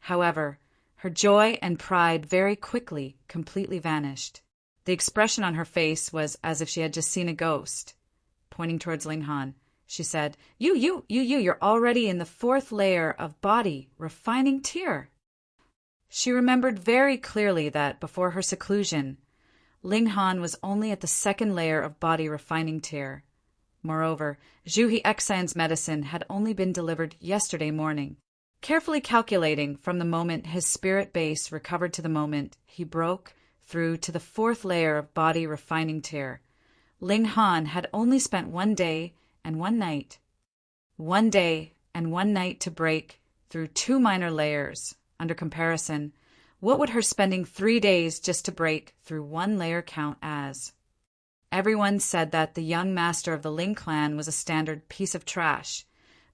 However, her joy and pride very quickly completely vanished. The expression on her face was as if she had just seen a ghost. Pointing towards Ling Han, she said, You're already in the 4th layer of body refining tier." She remembered very clearly that, before her seclusion, Ling Han was only at the 2nd layer of body refining tier. Moreover, Zhu Exan's medicine had only been delivered yesterday morning. Carefully calculating from the moment his spirit base recovered to the moment he broke through to the 4th layer of body refining tier, Ling Han had only spent 1 day and 1 night. 1 day and 1 night to break through 2 minor layers. Under comparison, what would her spending 3 days just to break through 1 layer count as? Everyone said that the young master of the Ling clan was a standard piece of trash,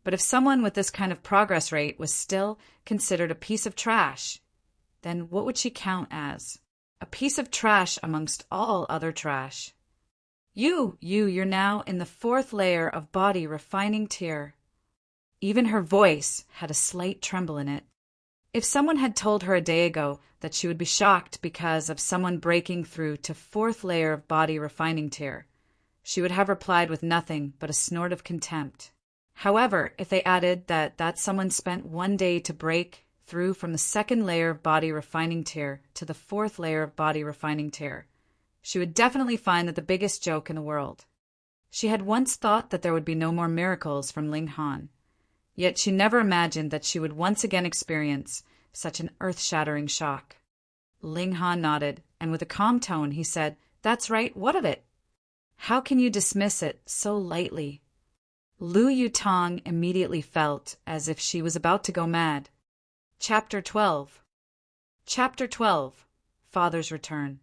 but if someone with this kind of progress rate was still considered a piece of trash, then what would she count as? A piece of trash amongst all other trash. You're now in the 4th layer of body refining tier. Even her voice had a slight tremble in it. If someone had told her a day ago that she would be shocked because of someone breaking through to 4th layer of body refining tier, she would have replied with nothing but a snort of contempt. However, if they added that someone spent one day to break through from the second layer of body refining tier to the fourth layer of body refining tier, she would definitely find that the biggest joke in the world. She had once thought that there would be no more miracles from Ling Han, yet she never imagined that she would once again experience such an earth-shattering shock. Ling Han nodded, and with a calm tone he said, "That's right, what of it? How can you dismiss it so lightly?" Lu Yutong immediately felt as if she was about to go mad. Chapter 12. Chapter 12. Father's Return.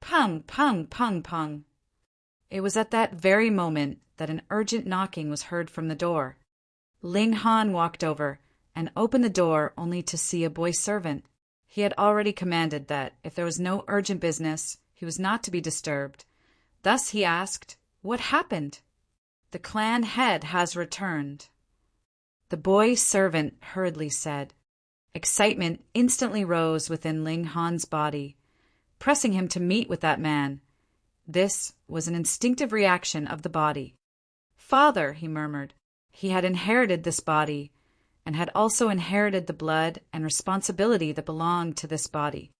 Pung, pung, pung, pung. It was at that very moment that an urgent knocking was heard from the door. Ling Han walked over and opened the door only to see a boy servant. He had already commanded that, if there was no urgent business, he was not to be disturbed. Thus he asked, "What happened?" "The clan head has returned," the boy servant hurriedly said. Excitement instantly rose within Ling Han's body, pressing him to meet with that man. This was an instinctive reaction of the body. "Father," he murmured. He had inherited this body, and had also inherited the blood and responsibility that belonged to this body.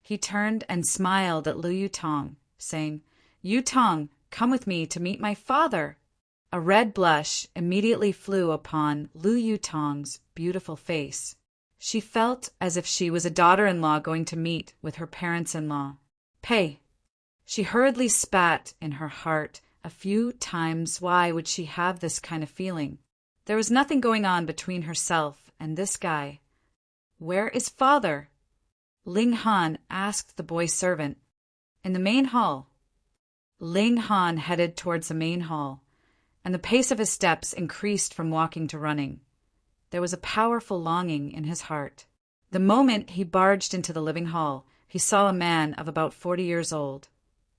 He turned and smiled at Lu Yutong, saying, "Yutong, come with me to meet my father." A red blush immediately flew upon Lu Yutong's beautiful face. She felt as if she was a daughter-in-law going to meet with her parents-in-law. "Pay." She hurriedly spat in her heart a few times. Why would she have this kind of feeling? There was nothing going on between herself and this guy. "Where is father?" Ling Han asked the boy servant. "In the main hall." Ling Han headed towards the main hall, and the pace of his steps increased from walking to running. There was a powerful longing in his heart. The moment he barged into the living hall, he saw a man of about 40 years old,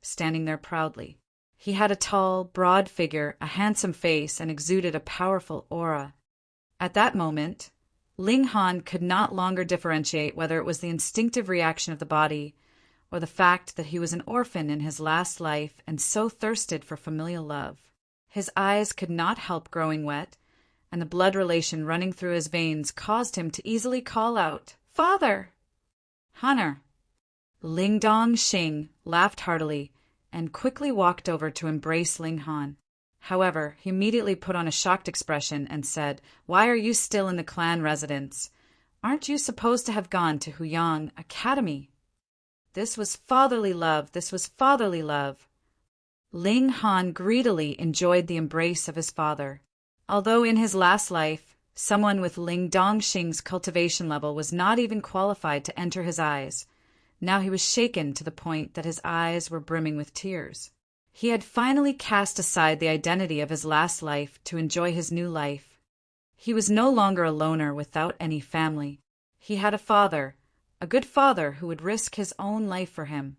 standing there proudly. He had a tall, broad figure, a handsome face, and exuded a powerful aura. At that moment, Ling Han could not longer differentiate whether it was the instinctive reaction of the body or the fact that he was an orphan in his last life and so thirsted for familial love. His eyes could not help growing wet, and the blood relation running through his veins caused him to easily call out, "Father!" "Hunter!" Ling Dong Xing laughed heartily and quickly walked over to embrace Ling Han. However, he immediately put on a shocked expression and said, "Why are you still in the clan residence? Aren't you supposed to have gone to Huyang Academy?" This was fatherly love. This was fatherly love. Ling Han greedily enjoyed the embrace of his father. Although in his last life, someone with Ling Dongxing's cultivation level was not even qualified to enter his eyes, now he was shaken to the point that his eyes were brimming with tears. He had finally cast aside the identity of his last life to enjoy his new life. He was no longer a loner without any family. He had a father, a good father who would risk his own life for him.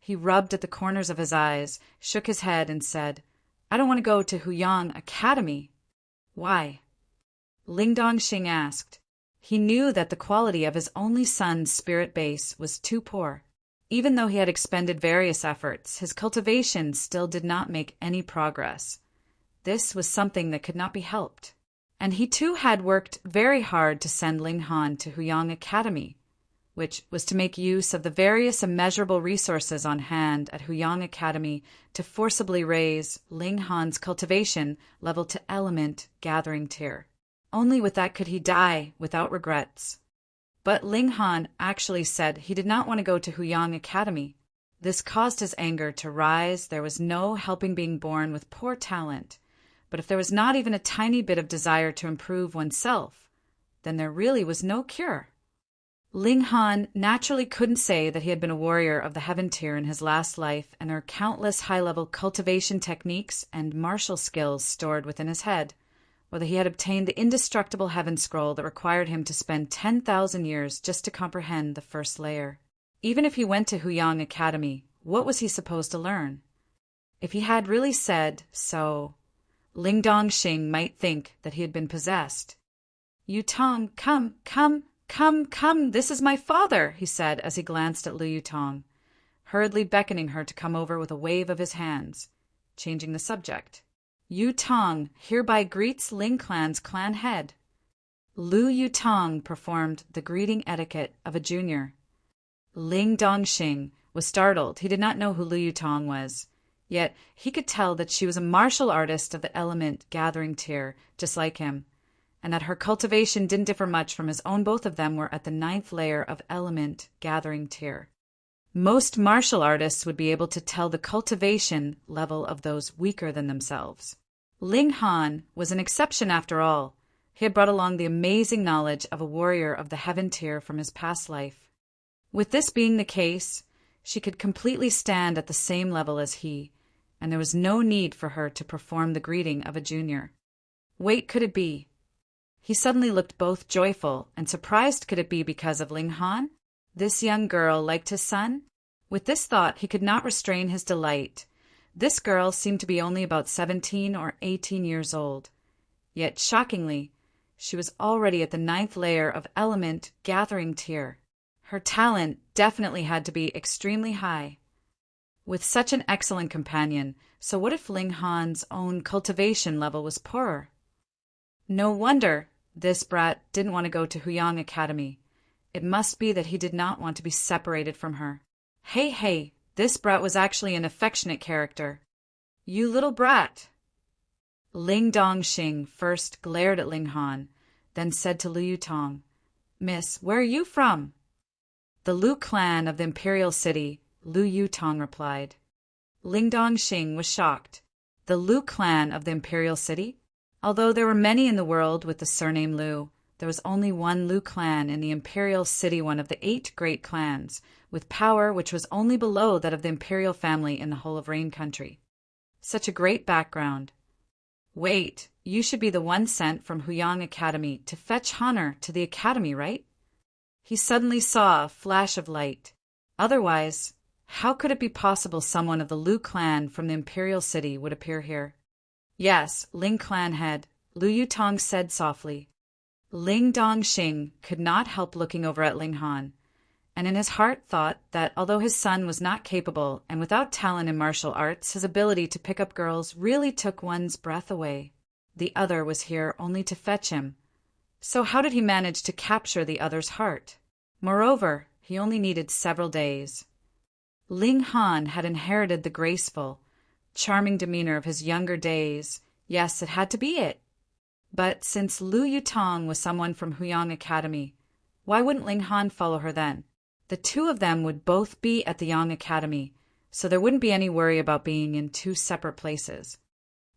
He rubbed at the corners of his eyes, shook his head, and said, "I don't want to go to Huyang Academy." "Why?" Ling Dongxing asked. He knew that the quality of his only son's spirit base was too poor. Even though he had expended various efforts, his cultivation still did not make any progress. This was something that could not be helped. And he too had worked very hard to send Ling Han to Huyang Academy, which was to make use of the various immeasurable resources on hand at Huyang Academy to forcibly raise Ling Han's cultivation level to element gathering tier. Only with that could he die without regrets. But Ling Han actually said he did not want to go to Huyang Academy. This caused his anger to rise. There was no helping being born with poor talent. But if there was not even a tiny bit of desire to improve oneself, then there really was no cure. Ling Han naturally couldn't say that he had been a warrior of the heaven tier in his last life, and there are countless high-level cultivation techniques and martial skills stored within his head, or that he had obtained the indestructible heaven scroll that required him to spend 10,000 years just to comprehend the first layer. Even if he went to Huyang Academy, what was he supposed to learn? If he had really said so, Ling Dongxing might think that he had been possessed. "Yutong, come, come, come, come, this is my father," he said as he glanced at Lu Yutong, hurriedly beckoning her to come over with a wave of his hands, changing the subject. Yu Tong hereby greets Ling Clan's clan head. Lu Yutong performed the greeting etiquette of a junior. Ling Dongxing was startled. He did not know who Lu Yutong was. Yet he could tell that she was a martial artist of the element gathering tier, just like him, and that her cultivation didn't differ much from his own. Both of them were at the 9th layer of element gathering tier. Most martial artists would be able to tell the cultivation level of those weaker than themselves. Ling Han was an exception after all. He had brought along the amazing knowledge of a warrior of the heaven tier from his past life. With this being the case, she could completely stand at the same level as he, and there was no need for her to perform the greeting of a junior. Wait, could it be? He suddenly looked both joyful and surprised. Could it be because of Ling Han? This young girl liked his son? With this thought, he could not restrain his delight. This girl seemed to be only about 17 or 18 years old. Yet, shockingly, she was already at the 9th layer of element gathering tier. Her talent definitely had to be extremely high. With such an excellent companion, so what if Ling Han's own cultivation level was poorer? No wonder this brat didn't want to go to Huyang Academy. It must be that he did not want to be separated from her. Hey, this brat was actually an affectionate character. You little brat! Ling Dongxing first glared at Ling Han, then said to Lu Yutong, Miss, where are you from? The Lu clan of the Imperial City, Lu Yutong replied. Ling Dongxing was shocked. The Lu clan of the Imperial City? Although there were many in the world with the surname Lu, there was only one Lu clan in the Imperial City, one of the 8 great clans, with power which was only below that of the imperial family in the whole of Rain Country. Such a great background. Wait, you should be the one sent from Huyang Academy to fetch Honor to the academy, right? He suddenly saw a flash of light. Otherwise, how could it be possible someone of the Lu clan from the Imperial City would appear here? Yes, Ling clan head, Lu Yutong said softly. Ling Dongxing could not help looking over at Ling Han, and in his heart thought that although his son was not capable and without talent in martial arts, his ability to pick up girls really took one's breath away. The other was here only to fetch him. So how did he manage to capture the other's heart? Moreover, he only needed several days. Ling Han had inherited the graceful, charming demeanor of his younger days. Yes, it had to be it. But since Lu Yutong was someone from Huyang Academy, why wouldn't Ling Han follow her then? The two of them would both be at the Yang Academy, so there wouldn't be any worry about being in 2 separate places.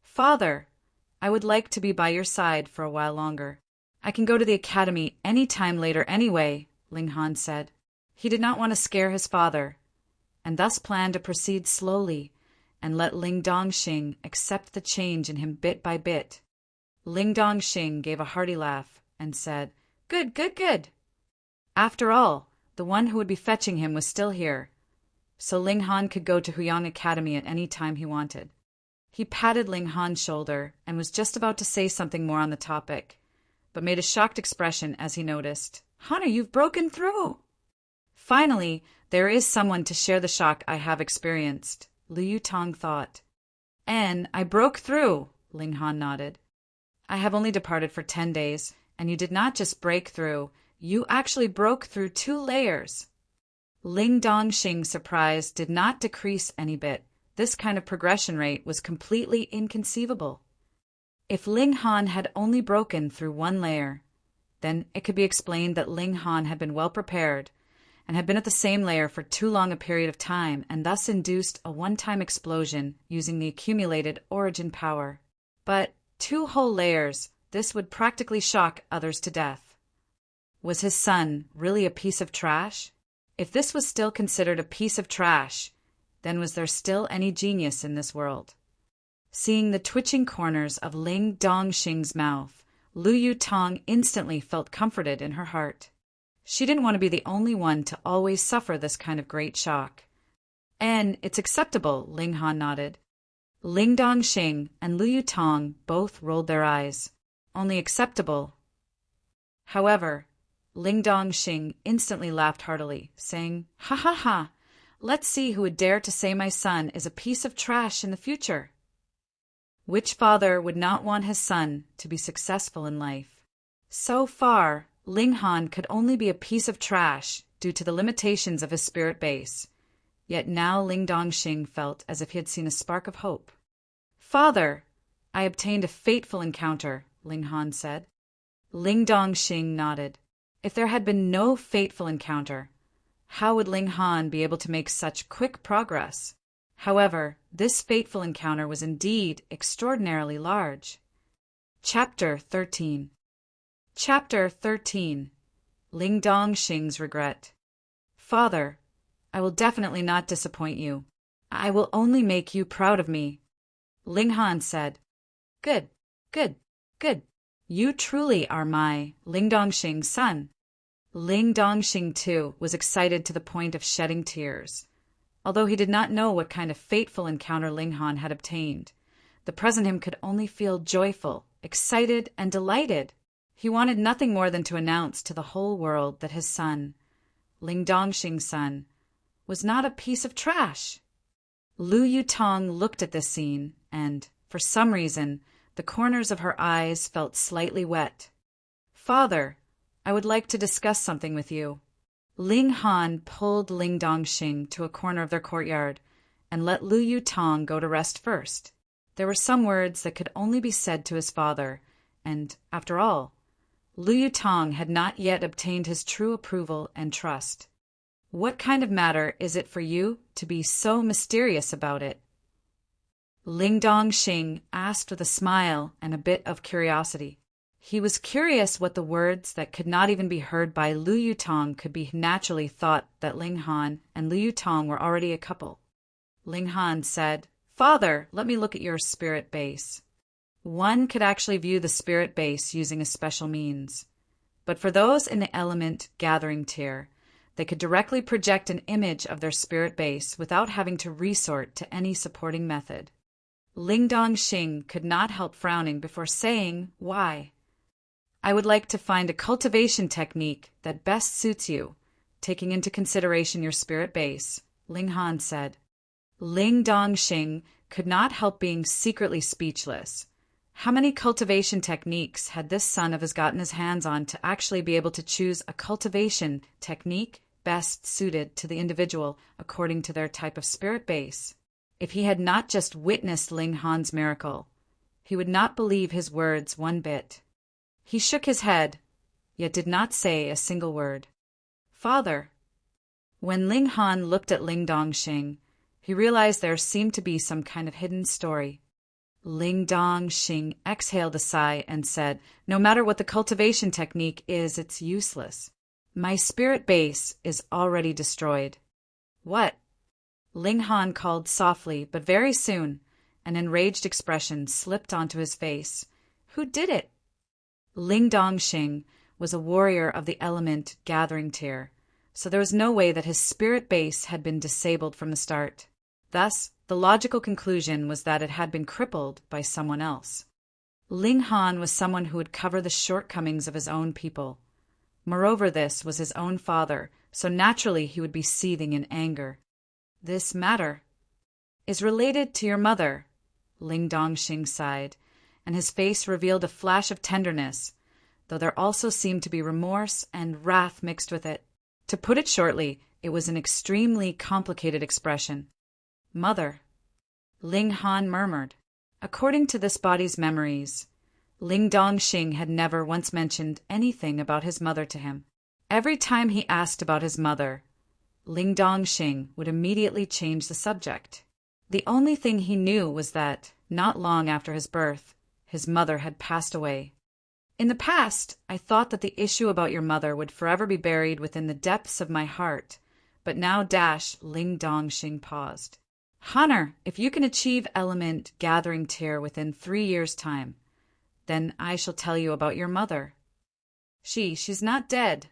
Father, I would like to be by your side for a while longer. I can go to the academy any time later anyway, Ling Han said. He did not want to scare his father, and thus planned to proceed slowly and let Ling Dongxing accept the change in him bit by bit. Ling Dongxing gave a hearty laugh and said, Good. After all, the one who would be fetching him was still here, so Ling Han could go to Huyang Academy at any time he wanted. He patted Ling Han's shoulder and was just about to say something more on the topic, but made a shocked expression as he noticed, Honor, you've broken through! Finally, there is someone to share the shock I have experienced, Lu Yutong thought. And I broke through, Ling Han nodded. I have only departed for 10 days, and you did not just break through, you actually broke through 2 layers. Ling Dongxing's surprise did not decrease any bit. This kind of progression rate was completely inconceivable. If Ling Han had only broken through 1 layer, then it could be explained that Ling Han had been well prepared and had been at the same layer for too long a period of time and thus induced a one-time explosion using the accumulated origin power. But 2 whole layers, this would practically shock others to death. Was his son really a piece of trash? If this was still considered a piece of trash, then was there still any genius in this world? Seeing the twitching corners of Ling Dongxing's mouth, Lu Yutong instantly felt comforted in her heart. She didn't want to be the only one to always suffer this kind of great shock. And it's acceptable, Ling Han nodded. Ling Dongxing and Lu Yutong both rolled their eyes. Only acceptable. However, Ling Dongxing instantly laughed heartily, saying, Ha, let's see who would dare to say my son is a piece of trash in the future. Which father would not want his son to be successful in life? So far, Ling Han could only be a piece of trash due to the limitations of his spirit base. Yet now Ling Dongxing felt as if he had seen a spark of hope. "Father, I obtained a fateful encounter," Ling Han said. Ling Dongxing nodded. If there had been no fateful encounter, how would Ling Han be able to make such quick progress? However, this fateful encounter was indeed extraordinarily large. Chapter 13. Chapter 13. Ling Dongxing's Regret. "Father, I will definitely not disappoint you. I will only make you proud of me." Ling Han said, "Good, good, good. You truly are my Ling Dongxing's son." Ling Dongxing, too, was excited to the point of shedding tears. Although he did not know what kind of fateful encounter Ling Han had obtained, the present him could only feel joyful, excited, and delighted. He wanted nothing more than to announce to the whole world that his son, Ling Dongxing's son, was not a piece of trash. Lu Yutong looked at this scene, and, for some reason, the corners of her eyes felt slightly wet. "Father, I would like to discuss something with you." Ling Han pulled Ling Dongxing to a corner of their courtyard and let Lu Yutong go to rest first. There were some words that could only be said to his father, and, after all, Lu Yutong had not yet obtained his true approval and trust. "What kind of matter is it for you to be so mysterious about it?" Ling Dongxing asked with a smile and a bit of curiosity. He was curious what the words that could not even be heard by Lu Yutong could be. Naturally thought that Ling Han and Lu Yutong were already a couple. Ling Han said, "Father, let me look at your spirit base." One could actually view the spirit base using a special means. But for those in the element gathering tier, they could directly project an image of their spirit base without having to resort to any supporting method. Ling Dongxing could not help frowning before saying, "Why?" "I would like to find a cultivation technique that best suits you, taking into consideration your spirit base," Ling Han said. Ling Dongxing could not help being secretly speechless. How many cultivation techniques had this son of his gotten his hands on to actually be able to choose a cultivation technique best suited to the individual according to their type of spirit base? If he had not just witnessed Ling Han's miracle, he would not believe his words one bit. He shook his head, yet did not say a single word. "Father." When Ling Han looked at Ling Dongxing, he realized there seemed to be some kind of hidden story. Ling Dongxing exhaled a sigh and said, "No matter what the cultivation technique is, it's useless. My spirit base is already destroyed." "What?" Ling Han called softly, but very soon an enraged expression slipped onto his face. "Who did it?" Ling Dongxing was a warrior of the element gathering tier, so there was no way that his spirit base had been disabled from the start. Thus, the logical conclusion was that it had been crippled by someone else. Ling Han was someone who would cover the shortcomings of his own people. Moreover, this was his own father, so naturally he would be seething in anger. "This matter is related to your mother," Ling Dongxing sighed, and his face revealed a flash of tenderness, though there also seemed to be remorse and wrath mixed with it. To put it shortly, it was an extremely complicated expression. "Mother," Ling Han murmured. According to this body's memories, Ling Dongxing had never once mentioned anything about his mother to him. Every time he asked about his mother, Ling Dongxing would immediately change the subject. The only thing he knew was that, not long after his birth, his mother had passed away. "In the past, I thought that the issue about your mother would forever be buried within the depths of my heart, but now Ling Dongxing paused. "Hunter, if you can achieve element gathering tier within 3 years' time, then I shall tell you about your mother. She's not dead."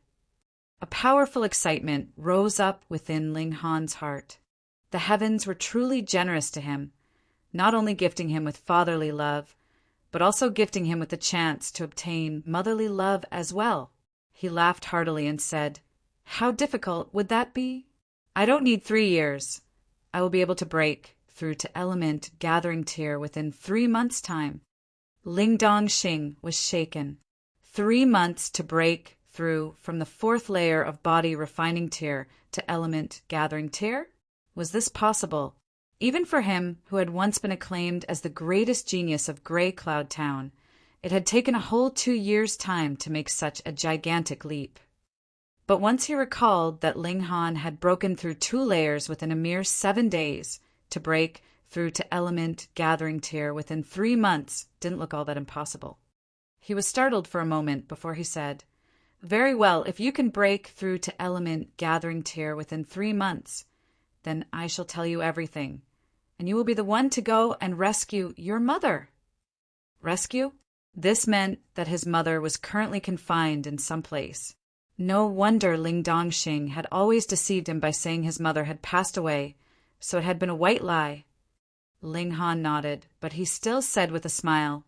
A powerful excitement rose up within Ling Han's heart. The heavens were truly generous to him, not only gifting him with fatherly love, but also gifting him with the chance to obtain motherly love as well. He laughed heartily and said, "How difficult would that be?" "I don't need 3 years. I will be able to break through to element gathering tier within 3 months' time. Ling Dongxing was shaken. 3 months to break through from the 4th layer of body refining tier to element gathering tier? Was this possible? Even for him, who had once been acclaimed as the greatest genius of Grey Cloud Town, it had taken a whole 2 years' time to make such a gigantic leap. But once he recalled that Ling Han had broken through 2 layers within a mere 7 days, to break through to element gathering tier within 3 months didn't look all that impossible. He was startled for a moment before he said, "Very well, if you can break through to element gathering tier within 3 months, then I shall tell you everything, and you will be the one to go and rescue your mother." Rescue? This meant that his mother was currently confined in some place. No wonder Ling Dongxing had always deceived him by saying his mother had passed away, so it had been a white lie. Ling Han nodded, but he still said with a smile,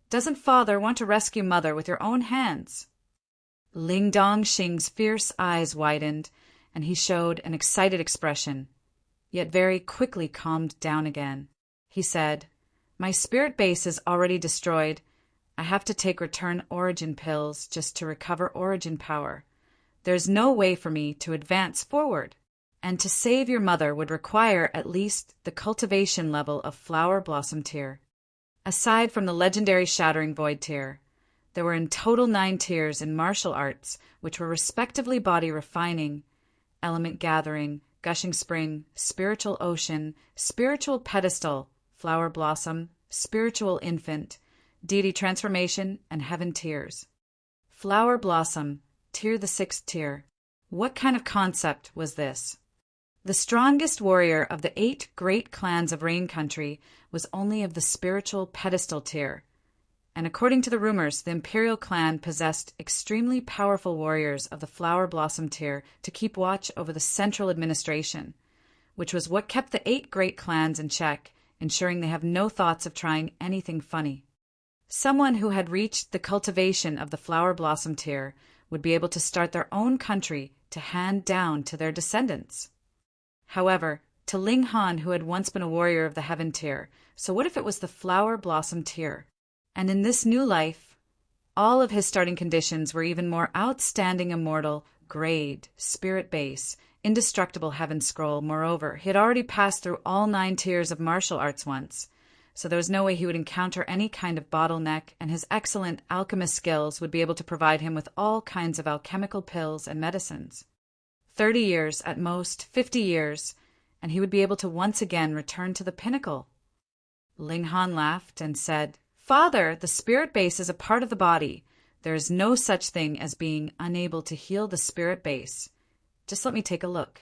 "Doesn't father want to rescue mother with your own hands?" Ling Dongxing's fierce eyes widened, and he showed an excited expression, yet very quickly calmed down again. He said, "My spirit base is already destroyed. I have to take return origin pills just to recover origin power. There's no way for me to advance forward. And to save your mother would require at least the cultivation level of Flower Blossom tier. Aside from the legendary Shattering Void tier, there were in total 9 tiers in martial arts, which were respectively Body Refining, Element Gathering, Gushing Spring, Spiritual Ocean, Spiritual Pedestal, Flower Blossom, Spiritual Infant, Deity Transformation, and Heaven tiers. Flower Blossom, tier the 6th tier. What kind of concept was this? The strongest warrior of the 8 great clans of Rain Country was only of the spiritual pedestal tier, and according to the rumors, the Imperial clan possessed extremely powerful warriors of the Flower Blossom tier to keep watch over the central administration, which was what kept the 8 great clans in check, ensuring they have no thoughts of trying anything funny. Someone who had reached the cultivation of the Flower Blossom tier would be able to start their own country to hand down to their descendants. However, to Ling Han, who had once been a warrior of the Heaven tier, so what if it was the Flower Blossom tier? And in this new life, all of his starting conditions were even more outstanding immortal, grade, spirit base, indestructible Heaven scroll. Moreover, he had already passed through all 9 tiers of martial arts once, so there was no way he would encounter any kind of bottleneck, and his excellent alchemist skills would be able to provide him with all kinds of alchemical pills and medicines. 30 years, at most 50 years, and he would be able to once again return to the pinnacle. Ling Han laughed and said, "Father, the spirit base is a part of the body. There is no such thing as being unable to heal the spirit base. Just let me take a look."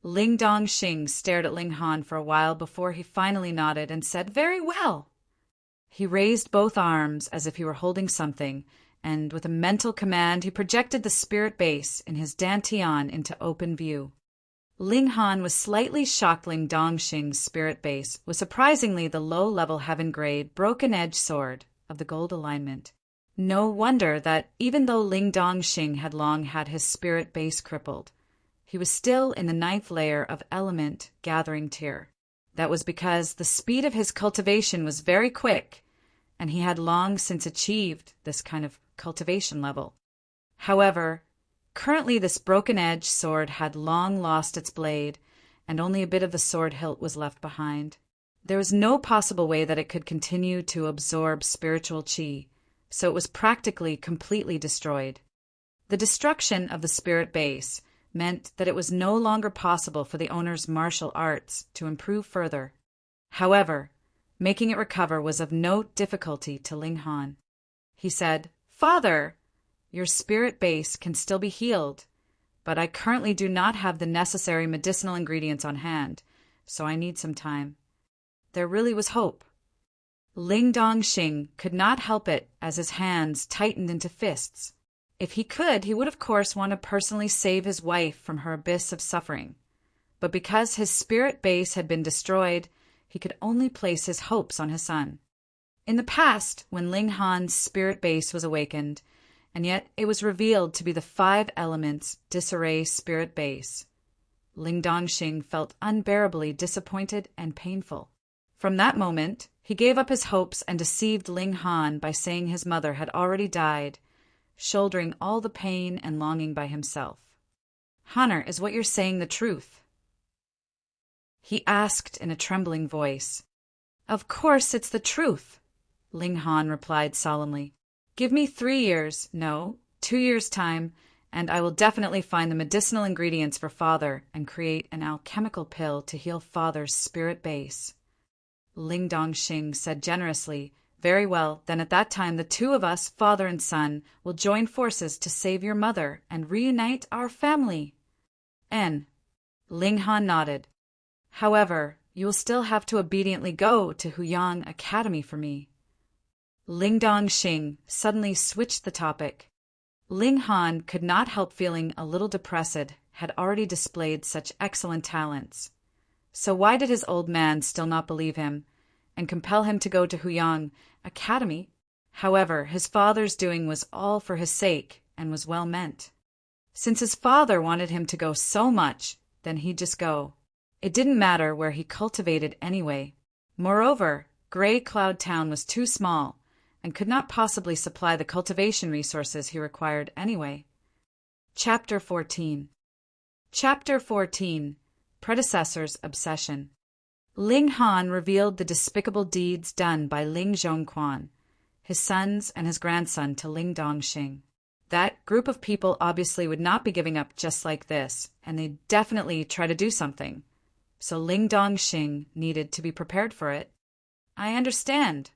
Ling Dongxing stared at Ling Han for a while before he finally nodded and said, "Very well." He raised both arms as if he were holding something, and with a mental command he projected the spirit base in his dantian into open view. Ling Han was slightly shocked. Ling Dongxing's spirit base was surprisingly the low-level heaven-grade broken-edge sword of the gold alignment. No wonder that even though Ling Dongxing had long had his spirit base crippled, he was still in the 9th layer of element gathering tier. That was because the speed of his cultivation was very quick, and he had long since achieved this kind of cultivation level. However, currently this broken-edge sword had long lost its blade, and only a bit of the sword hilt was left behind. There was no possible way that it could continue to absorb spiritual chi, so it was practically completely destroyed. The destruction of the spirit base meant that it was no longer possible for the owner's martial arts to improve further. However, making it recover was of no difficulty to Ling Han. He said, "Father, your spirit base can still be healed, but I currently do not have the necessary medicinal ingredients on hand, so I need some time." There really was hope. Ling Dongxing could not help it as his hands tightened into fists. If he could, he would of course want to personally save his wife from her abyss of suffering. But because his spirit base had been destroyed, he could only place his hopes on his son. In the past, when Ling Han's spirit base was awakened, and yet it was revealed to be the 5 elements disarray spirit base, Ling Dongxing felt unbearably disappointed and painful. From that moment, he gave up his hopes and deceived Ling Han by saying his mother had already died, shouldering all the pain and longing by himself. "Hunter, is what you're saying the truth?" he asked in a trembling voice. "Of course it's the truth," Ling Han replied solemnly. "Give me 3 years, no, 2 years' time, and I will definitely find the medicinal ingredients for Father and create an alchemical pill to heal Father's spirit base." Ling Dongxing said generously, "Very well, then at that time the two of us, father and son, will join forces to save your mother and reunite our family." Ling Han nodded. "However, you will still have to obediently go to Huyang Academy for me." Ling Dongxing suddenly switched the topic. Ling Han could not help feeling a little depressed, had already displayed such excellent talents. So why did his old man still not believe him and compel him to go to Huyang Academy? However, his father's doing was all for his sake and was well meant. Since his father wanted him to go so much, then he'd just go. It didn't matter where he cultivated anyway. Moreover, Gray Cloud Town was too small and could not possibly supply the cultivation resources he required anyway. Chapter 14. Chapter 14. Predecessor's Obsession. Ling Han revealed the despicable deeds done by Ling Zhongquan, his sons and his grandson, to Ling Dongxing. That group of people obviously would not be giving up just like this, and they'd definitely try to do something. So Ling Dongxing needed to be prepared for it. "I understand."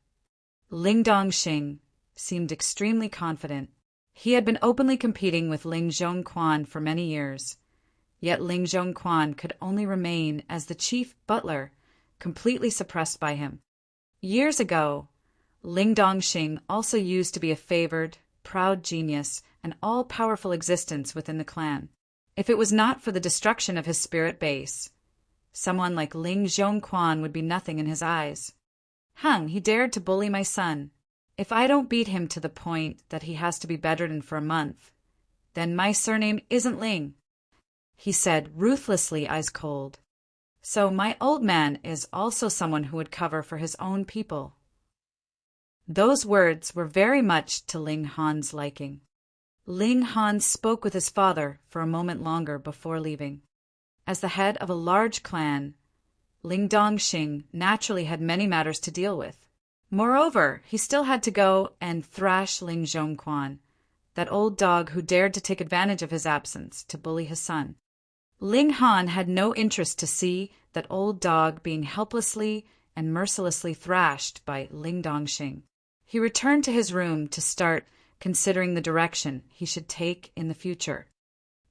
Ling Dongxing seemed extremely confident. He had been openly competing with Ling Zhongquan for many years. Yet Ling Zhongquan could only remain as the chief butler, completely suppressed by him. Years ago, Ling Dongxing also used to be a favored, proud genius and all-powerful existence within the clan. If it was not for the destruction of his spirit base, someone like Ling Zhongquan would be nothing in his eyes. He dared to bully my son. If I don't beat him to the point that he has to be bedridden for a month, then my surname isn't Ling," he said, ruthlessly ice cold. "So my old man is also someone who would cover for his own people." Those words were very much to Ling Han's liking. Ling Han spoke with his father for a moment longer before leaving. As the head of a large clan, Ling Dongxing naturally had many matters to deal with. Moreover, he still had to go and thrash Ling Zhongquan, that old dog who dared to take advantage of his absence to bully his son. Ling Han had no interest to see that old dog being helplessly and mercilessly thrashed by Ling Dongxing. He returned to his room to start considering the direction he should take in the future.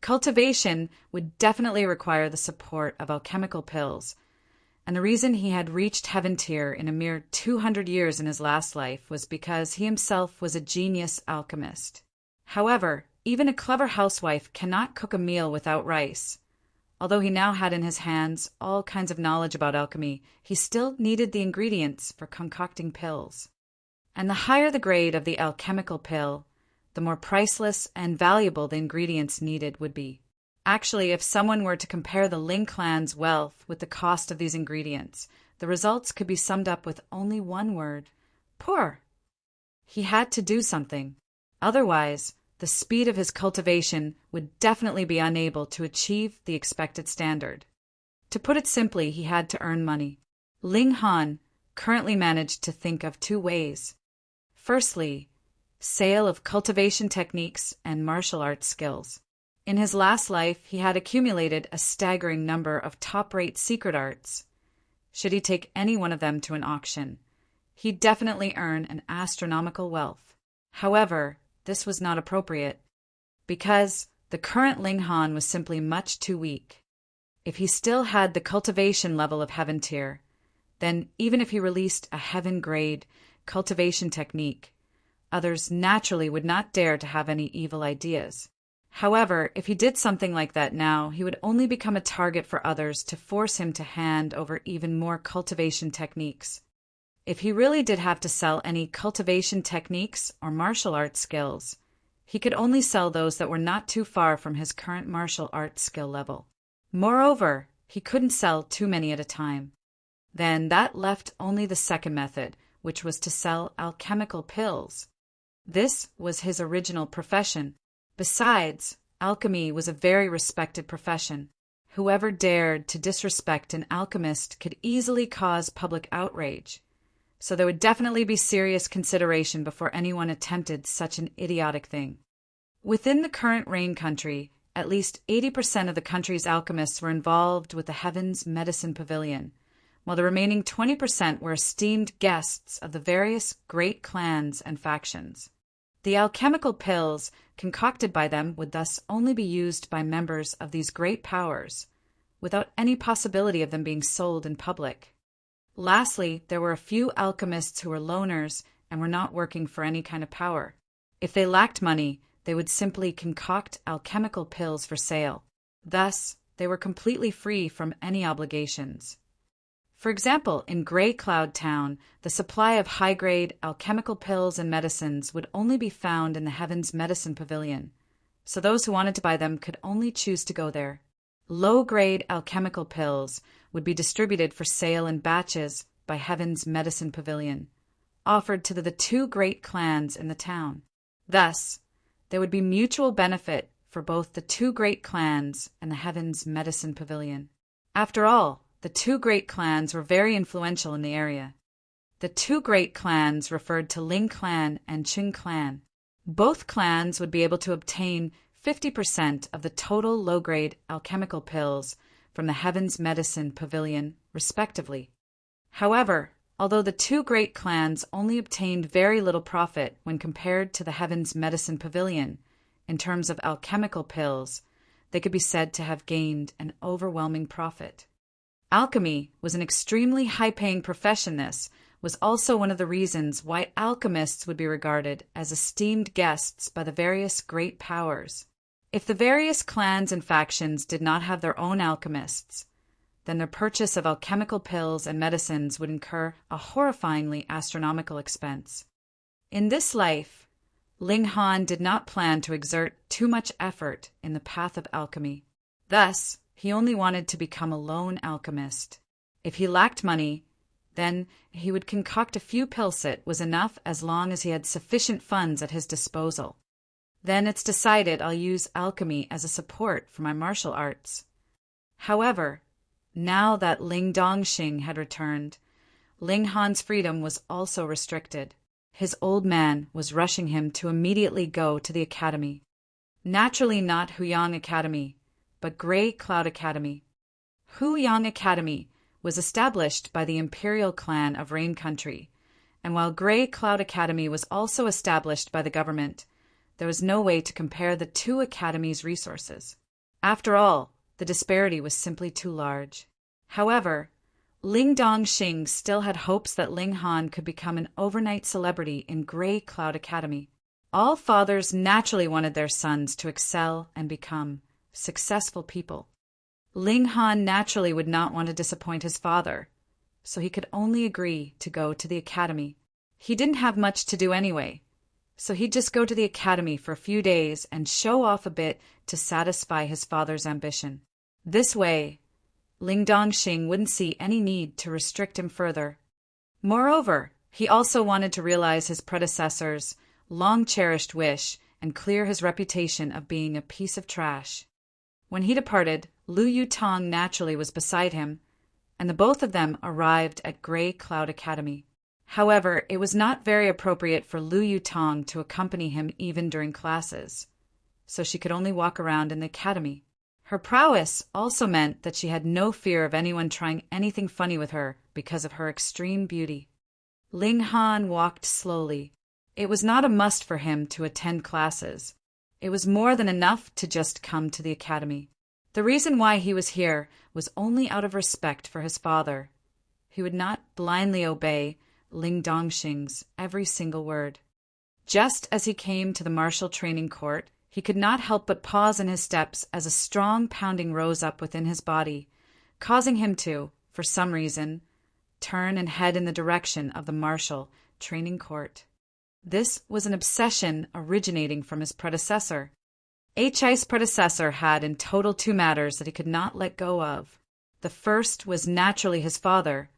Cultivation would definitely require the support of alchemical pills, and the reason he had reached Heaven Tier in a mere 200 years in his last life was because he himself was a genius alchemist. However, even a clever housewife cannot cook a meal without rice. Although he now had in his hands all kinds of knowledge about alchemy, he still needed the ingredients for concocting pills. And the higher the grade of the alchemical pill, the more priceless and valuable the ingredients needed would be. Actually, if someone were to compare the Ling clan's wealth with the cost of these ingredients, the results could be summed up with only one word: poor. He had to do something. Otherwise, the speed of his cultivation would definitely be unable to achieve the expected standard. To put it simply, he had to earn money. Ling Han currently managed to think of 2 ways. Firstly, sale of cultivation techniques and martial arts skills. In his last life, he had accumulated a staggering number of top-rate secret arts. Should he take any one of them to an auction, he'd definitely earn an astronomical wealth. However, this was not appropriate, because the current Ling Han was simply much too weak. If he still had the cultivation level of Heaven Tier, then even if he released a heaven-grade cultivation technique, others naturally would not dare to have any evil ideas. However, if he did something like that now, he would only become a target for others to force him to hand over even more cultivation techniques. If he really did have to sell any cultivation techniques or martial arts skills, he could only sell those that were not too far from his current martial arts skill level. Moreover, he couldn't sell too many at a time. Then that left only the second method, which was to sell alchemical pills. This was his original profession. Besides, alchemy was a very respected profession. Whoever dared to disrespect an alchemist could easily cause public outrage. So there would definitely be serious consideration before anyone attempted such an idiotic thing. Within the current Rain Country, at least 80% of the country's alchemists were involved with the Heaven's Medicine Pavilion, while the remaining 20% were esteemed guests of the various great clans and factions. The alchemical pills concocted by them would thus only be used by members of these great powers, without any possibility of them being sold in public. Lastly, there were a few alchemists who were loners and were not working for any kind of power. If they lacked money, they would simply concoct alchemical pills for sale. Thus, they were completely free from any obligations. For example, in Grey Cloud Town, the supply of high-grade alchemical pills and medicines would only be found in the Heaven's Medicine Pavilion, so those who wanted to buy them could only choose to go there. Low-grade alchemical pills would be distributed for sale in batches by Heaven's Medicine Pavilion, offered to the two great clans in the town. Thus, there would be mutual benefit for both the two great clans and the Heaven's Medicine Pavilion. After all, the two great clans were very influential in the area. The two great clans referred to Ling Clan and Qing Clan. Both clans would be able to obtain 50% of the total low-grade alchemical pills from the Heaven's Medicine Pavilion, respectively. However, although the two great clans only obtained very little profit when compared to the Heaven's Medicine Pavilion, in terms of alchemical pills, they could be said to have gained an overwhelming profit. Alchemy was an extremely high-paying profession. This was also one of the reasons why alchemists would be regarded as esteemed guests by the various great powers. If the various clans and factions did not have their own alchemists, then their purchase of alchemical pills and medicines would incur a horrifyingly astronomical expense. In this life, Ling Han did not plan to exert too much effort in the path of alchemy. Thus, he only wanted to become a lone alchemist. If he lacked money, then he would concoct a few pills. It was enough as long as he had sufficient funds at his disposal. Then it's decided I'll use alchemy as a support for my martial arts. However, now that Ling Dongxing had returned, Ling Han's freedom was also restricted. His old man was rushing him to immediately go to the academy. Naturally not Huyang Academy, but Grey Cloud Academy. Huyang Academy was established by the Imperial Clan of Rain Country, and while Grey Cloud Academy was also established by the government, there was no way to compare the two academies' resources. After all, the disparity was simply too large. However, Ling Dongxing still had hopes that Ling Han could become an overnight celebrity in Grey Cloud Academy. All fathers naturally wanted their sons to excel and become successful people. Ling Han naturally would not want to disappoint his father, so he could only agree to go to the academy. He didn't have much to do anyway, so he'd just go to the academy for a few days and show off a bit to satisfy his father's ambition. This way, Ling Dongxing wouldn't see any need to restrict him further. Moreover, he also wanted to realize his predecessor's long-cherished wish and clear his reputation of being a piece of trash. When he departed, Lu Yutong naturally was beside him, and the both of them arrived at Grey Cloud Academy. However, it was not very appropriate for Lu Yutong to accompany him even during classes, so she could only walk around in the academy. Her prowess also meant that she had no fear of anyone trying anything funny with her because of her extreme beauty. Ling Han walked slowly. It was not a must for him to attend classes. It was more than enough to just come to the academy. The reason why he was here was only out of respect for his father. He would not blindly obey Ling Dongxing's every single word. Just as he came to the martial training court, he could not help but pause in his steps as a strong pounding rose up within his body, causing him to, for some reason, turn and head in the direction of the martial training court. This was an obsession originating from his predecessor. Hi's predecessor had in total two matters that he could not let go of. The first was naturally his father,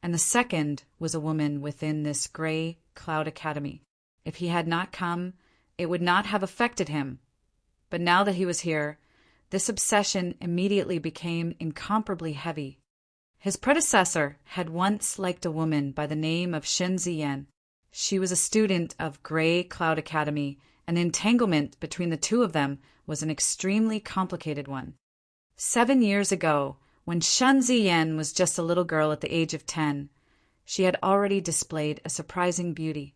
and the second was a woman within this gray cloud academy. If he had not come, it would not have affected him. But now that he was here, this obsession immediately became incomparably heavy. His predecessor had once liked a woman by the name of Shen Ziyan. She was a student of Gray Cloud Academy, and the entanglement between the two of them was an extremely complicated one. 7 years ago, when Shen Ziyan was just a little girl at the age of 10, she had already displayed a surprising beauty.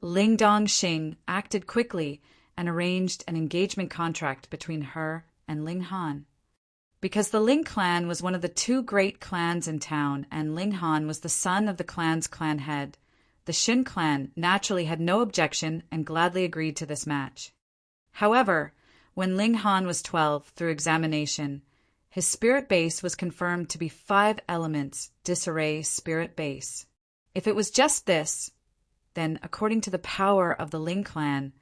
Ling Dongxing acted quickly and arranged an engagement contract between her and Ling Han. Because the Ling clan was one of the two great clans in town, and Ling Han was the son of the clan's clan head, the Xin clan naturally had no objection and gladly agreed to this match. However, when Ling Han was 12 through examination, his spirit base was confirmed to be 5 elements disarray spirit base. If it was just this, then according to the power of the Ling clan,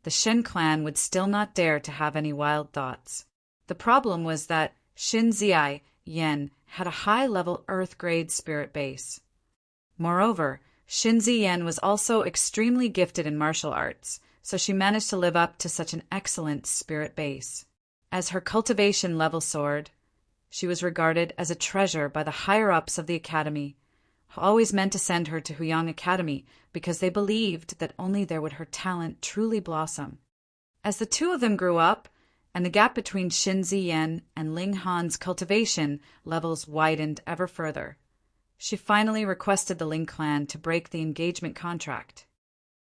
the Shen clan would still not dare to have any wild thoughts. The problem was that Shen Ziyan had a high-level Earth-grade spirit base. Moreover, Shen Ziyan was also extremely gifted in martial arts, so she managed to live up to such an excellent spirit base. As her cultivation level soared, she was regarded as a treasure by the higher-ups of the academy, who always meant to send her to Huyang Academy because they believed that only there would her talent truly blossom. As the two of them grew up, and the gap between Shen Ziyan and Ling Han's cultivation levels widened ever further, she finally requested the Ling clan to break the engagement contract.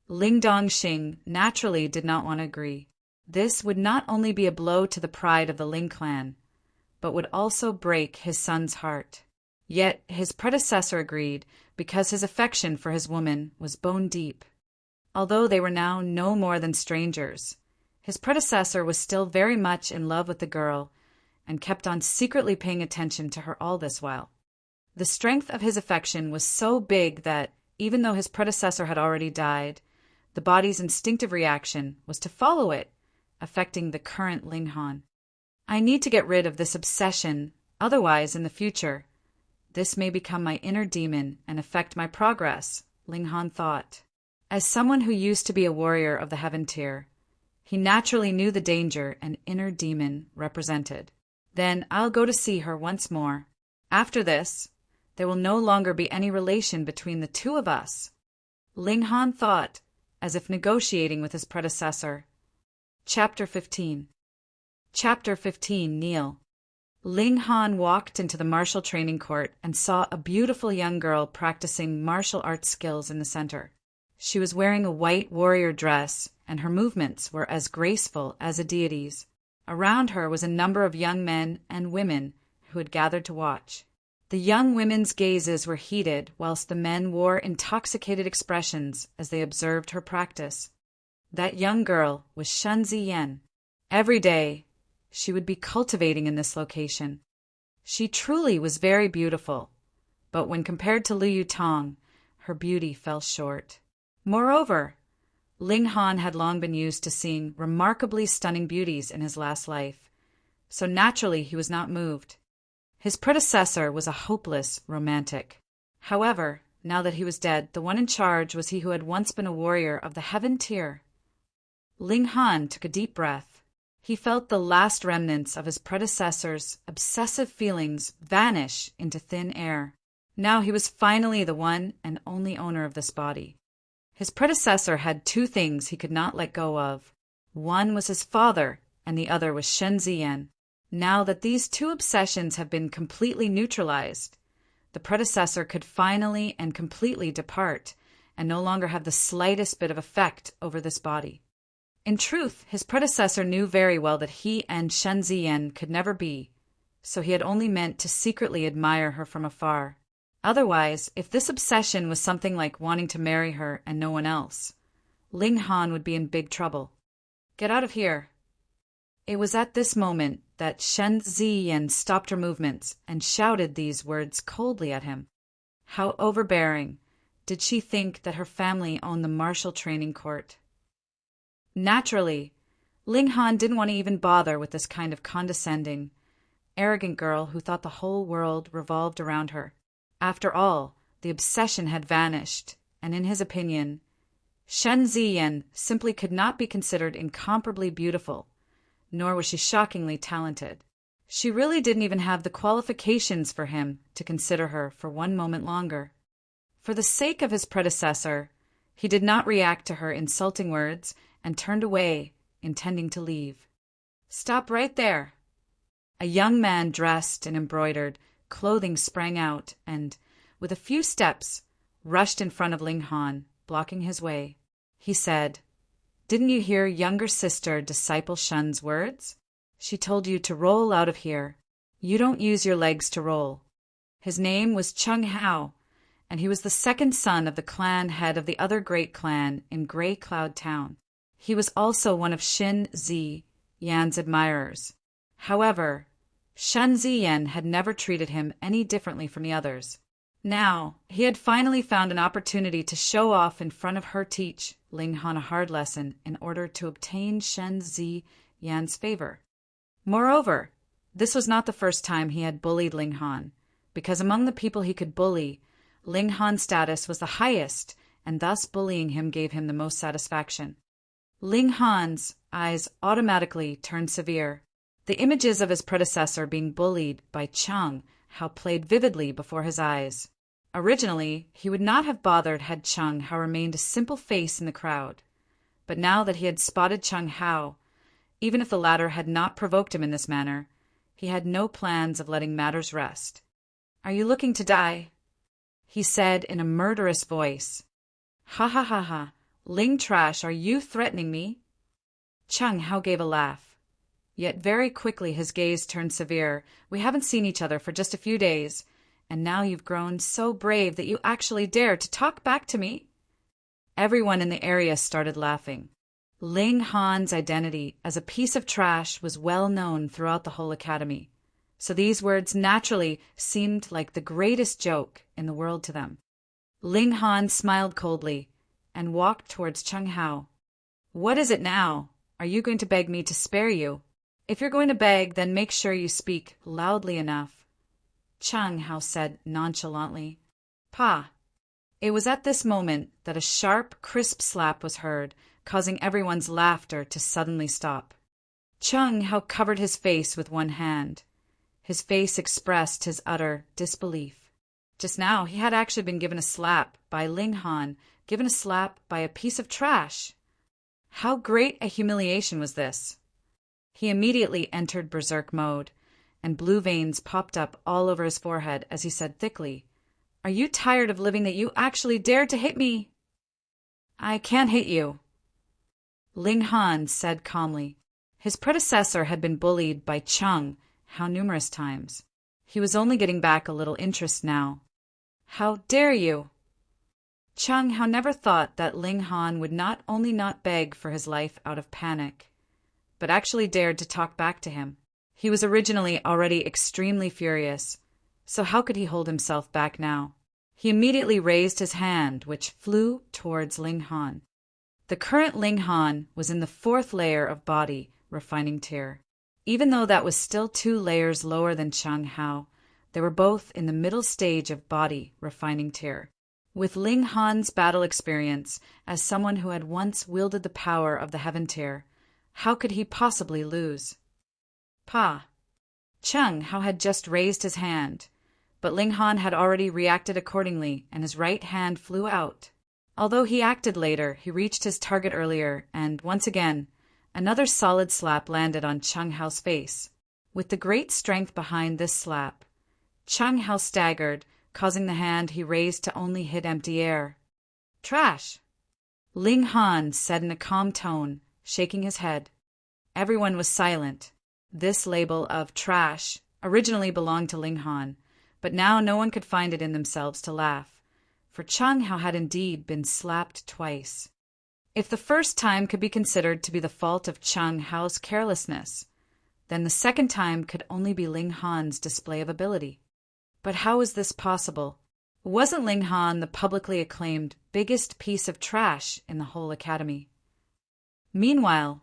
Ling Dongxing naturally did not want to agree. This would not only be a blow to the pride of the Ling clan, but would also break his son's heart. Yet his predecessor agreed because his affection for his woman was bone deep. Although they were now no more than strangers, his predecessor was still very much in love with the girl and kept on secretly paying attention to her all this while. The strength of his affection was so big that, even though his predecessor had already died, the body's instinctive reaction was to follow it, affecting the current Ling Han. I need to get rid of this obsession, otherwise, in the future, this may become my inner demon and affect my progress, Ling Han thought. As someone who used to be a warrior of the Heaven Tier, he naturally knew the danger an inner demon represented. Then I'll go to see her once more. After this, there will no longer be any relation between the two of us, Ling Han thought, as if negotiating with his predecessor. Chapter 15. Chapter 15. Kneel. Ling Han walked into the martial training court and saw a beautiful young girl practicing martial arts skills in the center. She was wearing a white warrior dress, and her movements were as graceful as a deity's. Around her was a number of young men and women who had gathered to watch. The young women's gazes were heated, whilst the men wore intoxicated expressions as they observed her practice. That young girl was Shen Ziyan. Every day, she would be cultivating in this location. She truly was very beautiful, but when compared to Liu Yutong, her beauty fell short. Moreover, Ling Han had long been used to seeing remarkably stunning beauties in his last life, so naturally he was not moved. His predecessor was a hopeless romantic. However, now that he was dead, the one in charge was he who had once been a warrior of the Heaven Tier. Ling Han took a deep breath. He felt the last remnants of his predecessor's obsessive feelings vanish into thin air. Now he was finally the one and only owner of this body. His predecessor had 2 things he could not let go of. One was his father, and the other was Shen Ziyan. Now that these 2 obsessions have been completely neutralized, the predecessor could finally and completely depart and no longer have the slightest bit of effect over this body. In truth, his predecessor knew very well that he and Shen Ziyan could never be, so he had only meant to secretly admire her from afar. Otherwise, if this obsession was something like wanting to marry her and no one else, Ling Han would be in big trouble. Get out of here. It was at this moment that Shen Ziyan stopped her movements and shouted these words coldly at him. How overbearing. Did she think that her family owned the martial training court? Naturally, Ling Han didn't want to even bother with this kind of condescending, arrogant girl who thought the whole world revolved around her. After all, the obsession had vanished, and in his opinion, Shen Ziyan simply could not be considered incomparably beautiful, nor was she shockingly talented. She really didn't even have the qualifications for him to consider her for one moment longer. For the sake of his predecessor, he did not react to her insulting words and turned away, intending to leave. "Stop right there." A young man dressed in embroidered clothing sprang out and, with a few steps, rushed in front of Ling Han, blocking his way. He said, "Didn't you hear younger sister disciple Shen's words? She told you to roll out of here. You don't use your legs to roll." His name was Cheng Hao, and he was the second son of the clan head of the other great clan in Gray Cloud Town. He was also one of Shen Ziyan's admirers. However, Shen Ziyan had never treated him any differently from the others. Now, he had finally found an opportunity to show off in front of her, teach Ling Han a hard lesson in order to obtain Shen Ziyan's favor. Moreover, this was not the first time he had bullied Ling Han, because among the people he could bully, Ling Han's status was the highest, and thus bullying him gave him the most satisfaction. Ling Han's eyes automatically turned severe. The images of his predecessor being bullied by Cheng Hao played vividly before his eyes. Originally, he would not have bothered had Cheng Hao remained a simple face in the crowd. But now that he had spotted Cheng Hao, even if the latter had not provoked him in this manner, he had no plans of letting matters rest. "Are you looking to die?" he said in a murderous voice. "Ha ha ha ha! Ling Trash, are you threatening me?" Cheng Hao gave a laugh. Yet very quickly his gaze turned severe. "We haven't seen each other for just a few days, and now you've grown so brave that you actually dare to talk back to me?" Everyone in the area started laughing. Ling Han's identity as a piece of trash was well known throughout the whole academy, so these words naturally seemed like the greatest joke in the world to them. Ling Han smiled coldly and walked towards Cheng Hao. "What is it now? Are you going to beg me to spare you? If you're going to beg, then make sure you speak loudly enough," Cheng Hao said nonchalantly. "Pa." It was at this moment that a sharp, crisp slap was heard, causing everyone's laughter to suddenly stop. Cheng Hao covered his face with one hand. His face expressed his utter disbelief. Just now, he had actually been given a slap by Ling Han, given a slap by a piece of trash. How great a humiliation was this! He immediately entered berserk mode, and blue veins popped up all over his forehead as he said thickly, "Are you tired of living that you actually dared to hit me?" "I can't hit you," Ling Han said calmly. His predecessor had been bullied by Cheng Hao numerous times. He was only getting back a little interest now. "How dare you?" Cheng Hao never thought that Ling Han would not only not beg for his life out of panic, but actually dared to talk back to him. He was originally already extremely furious, so how could he hold himself back now? He immediately raised his hand, which flew towards Ling Han. The current Ling Han was in the 4th layer of body refining tier. Even though that was still 2 layers lower than Cheng Hao, they were both in the middle stage of body refining tier. With Ling Han's battle experience as someone who had once wielded the power of the heaven tier, how could he possibly lose? "Pa." Cheng Hao had just raised his hand, but Ling Han had already reacted accordingly, and his right hand flew out. Although he acted later, he reached his target earlier, and once again, another solid slap landed on Cheng Hao's face. With the great strength behind this slap, Cheng Hao staggered, causing the hand he raised to only hit empty air. "Trash," Ling Han said in a calm tone, shaking his head. Everyone was silent. This label of trash originally belonged to Ling Han, but now no one could find it in themselves to laugh, for Cheng Hao had indeed been slapped twice. If the first time could be considered to be the fault of Cheng Hao's carelessness, then the second time could only be Ling Han's display of ability. But how was this possible? Wasn't Ling Han the publicly acclaimed biggest piece of trash in the whole academy? Meanwhile,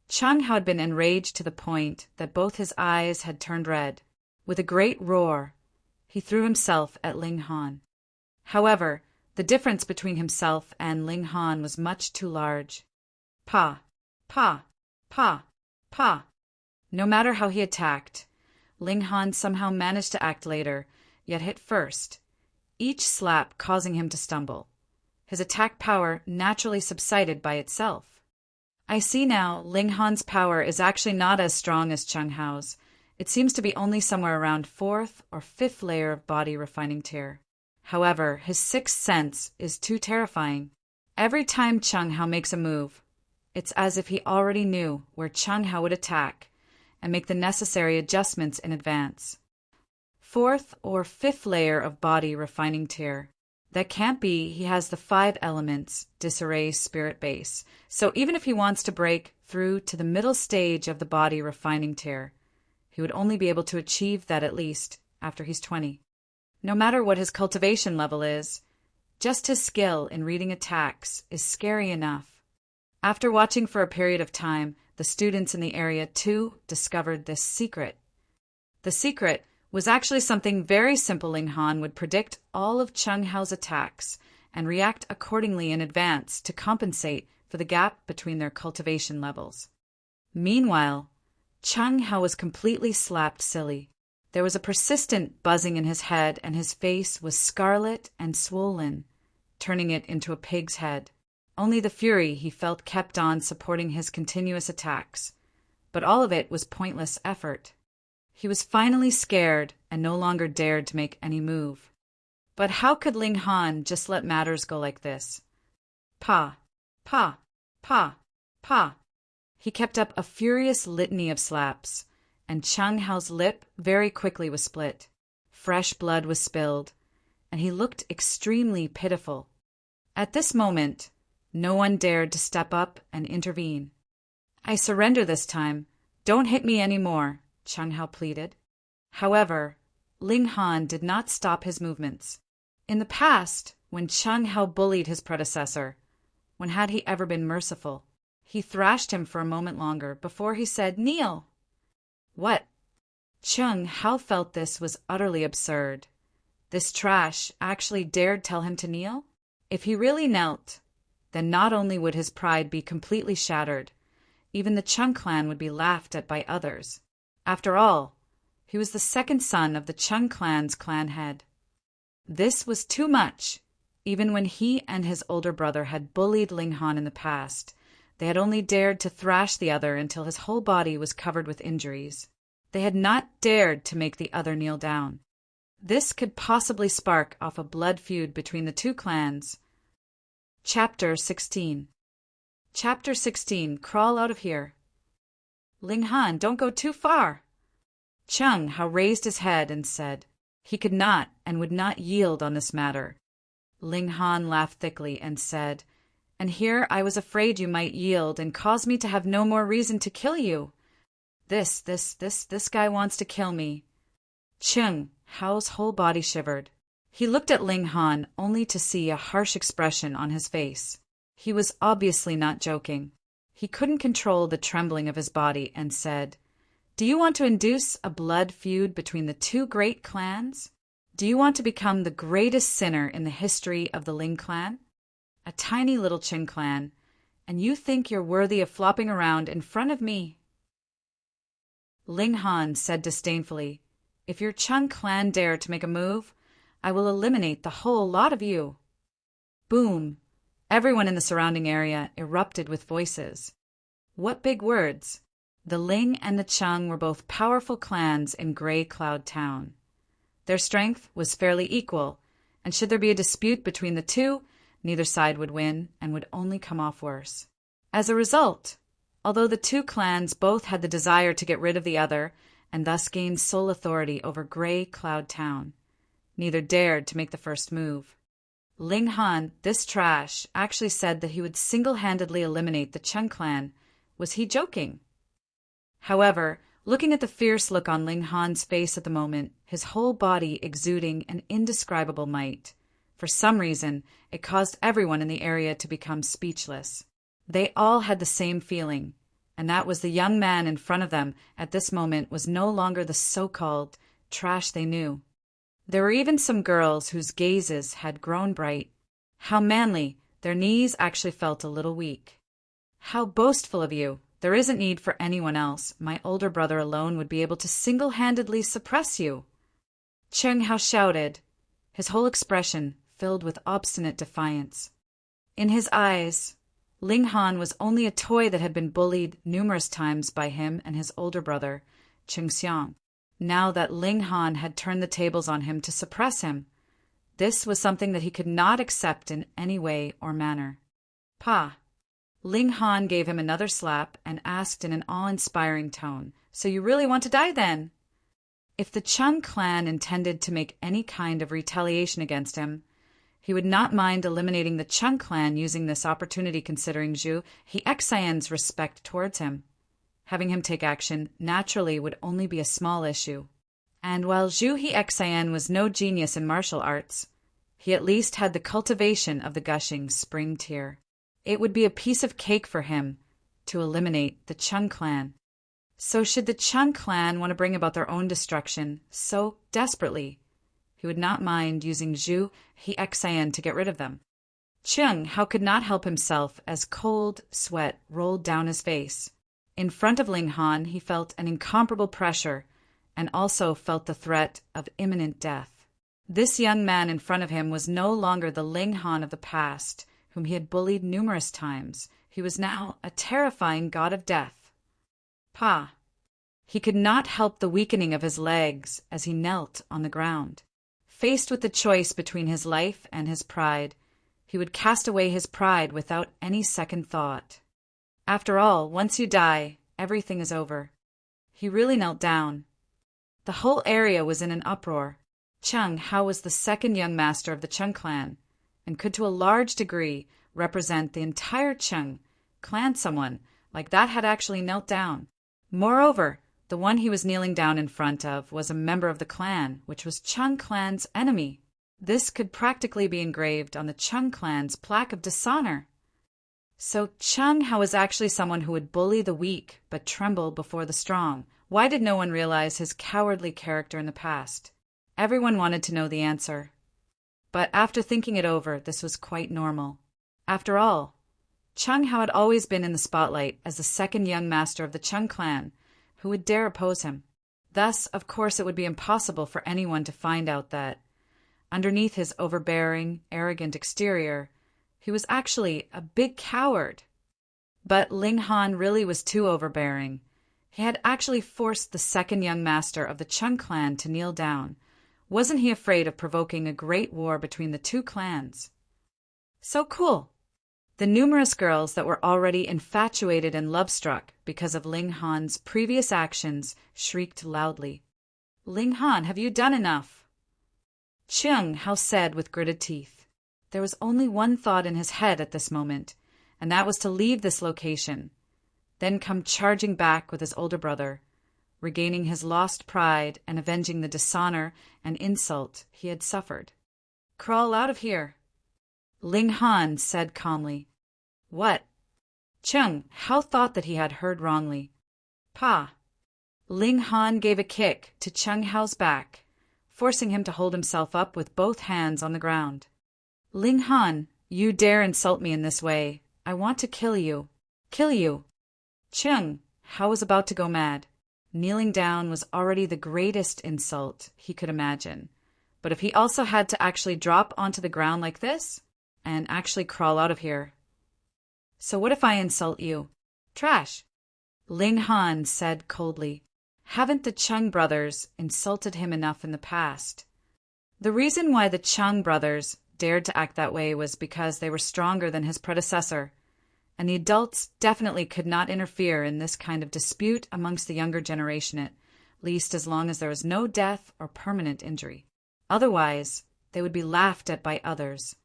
Chung Hao had been enraged to the point that both his eyes had turned red. With a great roar, he threw himself at Ling Han. However, the difference between himself and Ling Han was much too large. Pa, pa, pa, pa. No matter how he attacked, Ling Han somehow managed to act later, yet hit first, each slap causing him to stumble. His attack power naturally subsided by itself. I see now Ling Han's power is actually not as strong as Chung Hao's. It seems to be only somewhere around 4th or 5th layer of body refining tier. However, his 6th sense is too terrifying. Every time Chung Hao makes a move, it's as if he already knew where Chung Hao would attack and make the necessary adjustments in advance. 4th or 5th layer of body refining tier. That can't be. He has the 5 elements, disarray, spirit base. So even if he wants to break through to the middle stage of the body refining tier, he would only be able to achieve that at least after he's 20. No matter what his cultivation level is, just his skill in reading attacks is scary enough. After watching for a period of time, the students in the area too discovered this secret. The secret was actually something very simple. Ling Han would predict all of Chung Hao's attacks and react accordingly in advance to compensate for the gap between their cultivation levels. Meanwhile, Chung Hao was completely slapped silly. There was a persistent buzzing in his head and his face was scarlet and swollen, turning it into a pig's head. Only the fury he felt kept on supporting his continuous attacks, but all of it was pointless effort. He was finally scared and no longer dared to make any move. But how could Ling Han just let matters go like this? Pa, pa, pa, pa. He kept up a furious litany of slaps, and Chung Hao's lip very quickly was split. Fresh blood was spilled, and he looked extremely pitiful. At this moment, no one dared to step up and intervene. I surrender this time. Don't hit me any more, Chung Hao pleaded. However, Ling Han did not stop his movements. In the past, when Chung Hao bullied his predecessor, when had he ever been merciful? He thrashed him for a moment longer before he said, "Kneel." What? Chung Hao felt this was utterly absurd. This trash actually dared tell him to kneel? If he really knelt, then not only would his pride be completely shattered, even the Chung clan would be laughed at by others. After all, he was the second son of the Chung clan's clan head. This was too much. Even when he and his older brother had bullied Ling Han in the past, they had only dared to thrash the other until his whole body was covered with injuries. They had not dared to make the other kneel down. This could possibly spark off a blood feud between the two clans. Chapter 16. Chapter 16. Crawl out of here. Ling Han, don't go too far. Chung Hao raised his head and said he could not and would not yield on this matter. Ling Han laughed thickly and said, "And here I was afraid you might yield and cause me to have no more reason to kill you. This guy wants to kill me." Chung Hao's whole body shivered. He looked at Ling Han only to see a harsh expression on his face. He was obviously not joking. He couldn't control the trembling of his body and said, "Do you want to induce a blood feud between the two great clans? Do you want to become the greatest sinner in the history of the Ling clan? A tiny little Qin clan, and you think you're worthy of flopping around in front of me?" Ling Han said disdainfully, "If your Chung clan dare to make a move, I will eliminate the whole lot of you." Boom! Everyone in the surrounding area erupted with voices. What big words! The Ling and the Chung were both powerful clans in Grey Cloud Town. Their strength was fairly equal, and should there be a dispute between the two, neither side would win and would only come off worse. As a result, although the two clans both had the desire to get rid of the other and thus gain sole authority over Grey Cloud Town, neither dared to make the first move. Ling Han, this trash, actually said that he would single-handedly eliminate the Chung clan. Was he joking? However, looking at the fierce look on Ling Han's face at the moment, his whole body exuding an indescribable might, for some reason, it caused everyone in the area to become speechless. They all had the same feeling. and that was the young man in front of them at this moment was no longer the so-called trash they knew. There were even some girls whose gazes had grown bright. How manly, their knees actually felt a little weak. How boastful of you. There isn't need for anyone else. My older brother alone would be able to single-handedly suppress you. Cheng Hao shouted, his whole expression filled with obstinate defiance. In his eyes, Ling Han was only a toy that had been bullied numerous times by him and his older brother, Cheng Xiang. Now that Ling Han had turned the tables on him to suppress him, this was something that he could not accept in any way or manner. Pa! Ling Han gave him another slap and asked in an awe-inspiring tone, "So you really want to die then?" If the Cheng clan intended to make any kind of retaliation against him, he would not mind eliminating the Cheng clan using this opportunity, considering Zhu Hexian's respect towards him. Having him take action naturally would only be a small issue. And while Zhu Hexian was no genius in martial arts, he at least had the cultivation of the gushing spring tear. It would be a piece of cake for him to eliminate the Cheng clan. So should the Cheng clan want to bring about their own destruction so desperately, he would not mind using Zhu Hexian to get rid of them. Cheng Hao could not help himself as cold sweat rolled down his face. In front of Ling Han, he felt an incomparable pressure and also felt the threat of imminent death. This young man in front of him was no longer the Ling Han of the past, whom he had bullied numerous times. He was now a terrifying god of death. Pa! He could not help the weakening of his legs as he knelt on the ground. Faced with the choice between his life and his pride, he would cast away his pride without any second thought. After all, once you die, everything is over. He really knelt down. The whole area was in an uproar. Cheng Hao was the second young master of the Cheng clan, and could to a large degree represent the entire Cheng clan. Someone like that had actually knelt down. Moreover, the one he was kneeling down in front of was a member of the clan, which was Cheng clan's enemy. This could practically be engraved on the Cheng clan's plaque of dishonor. So Cheng Hao was actually someone who would bully the weak but tremble before the strong. Why did no one realize his cowardly character in the past? Everyone wanted to know the answer. But after thinking it over, this was quite normal. After all, Cheng Hao had always been in the spotlight as the second young master of the Cheng clan. Who would dare oppose him? Thus, of course, it would be impossible for anyone to find out that, underneath his overbearing, arrogant exterior, he was actually a big coward. But Ling Han really was too overbearing. He had actually forced the second young master of the Cheng clan to kneel down. Wasn't he afraid of provoking a great war between the two clans? So cool! The numerous girls that were already infatuated and love-struck because of Ling Han's previous actions shrieked loudly. "Ling Han, have you done enough?" Cheng Hao said with gritted teeth. There was only one thought in his head at this moment, and that was to leave this location, then come charging back with his older brother, regaining his lost pride and avenging the dishonor and insult he had suffered. "Crawl out of here," Ling Han said calmly. "What?" Cheng Hao thought that he had heard wrongly. "Pa!" Ling Han gave a kick to Cheng Hao's back, forcing him to hold himself up with both hands on the ground. "Ling Han, you dare insult me in this way. I want to kill you. Kill you." Cheng Hao was about to go mad. Kneeling down was already the greatest insult he could imagine. But if he also had to actually drop onto the ground like this, and actually crawl out of here. "So what if I insult you?" "Trash," Ling Han said coldly. Haven't the Cheng brothers insulted him enough in the past? The reason why the Cheng brothers dared to act that way was because they were stronger than his predecessor, and the adults definitely could not interfere in this kind of dispute amongst the younger generation, at least as long as there was no death or permanent injury. Otherwise, they would be laughed at by others.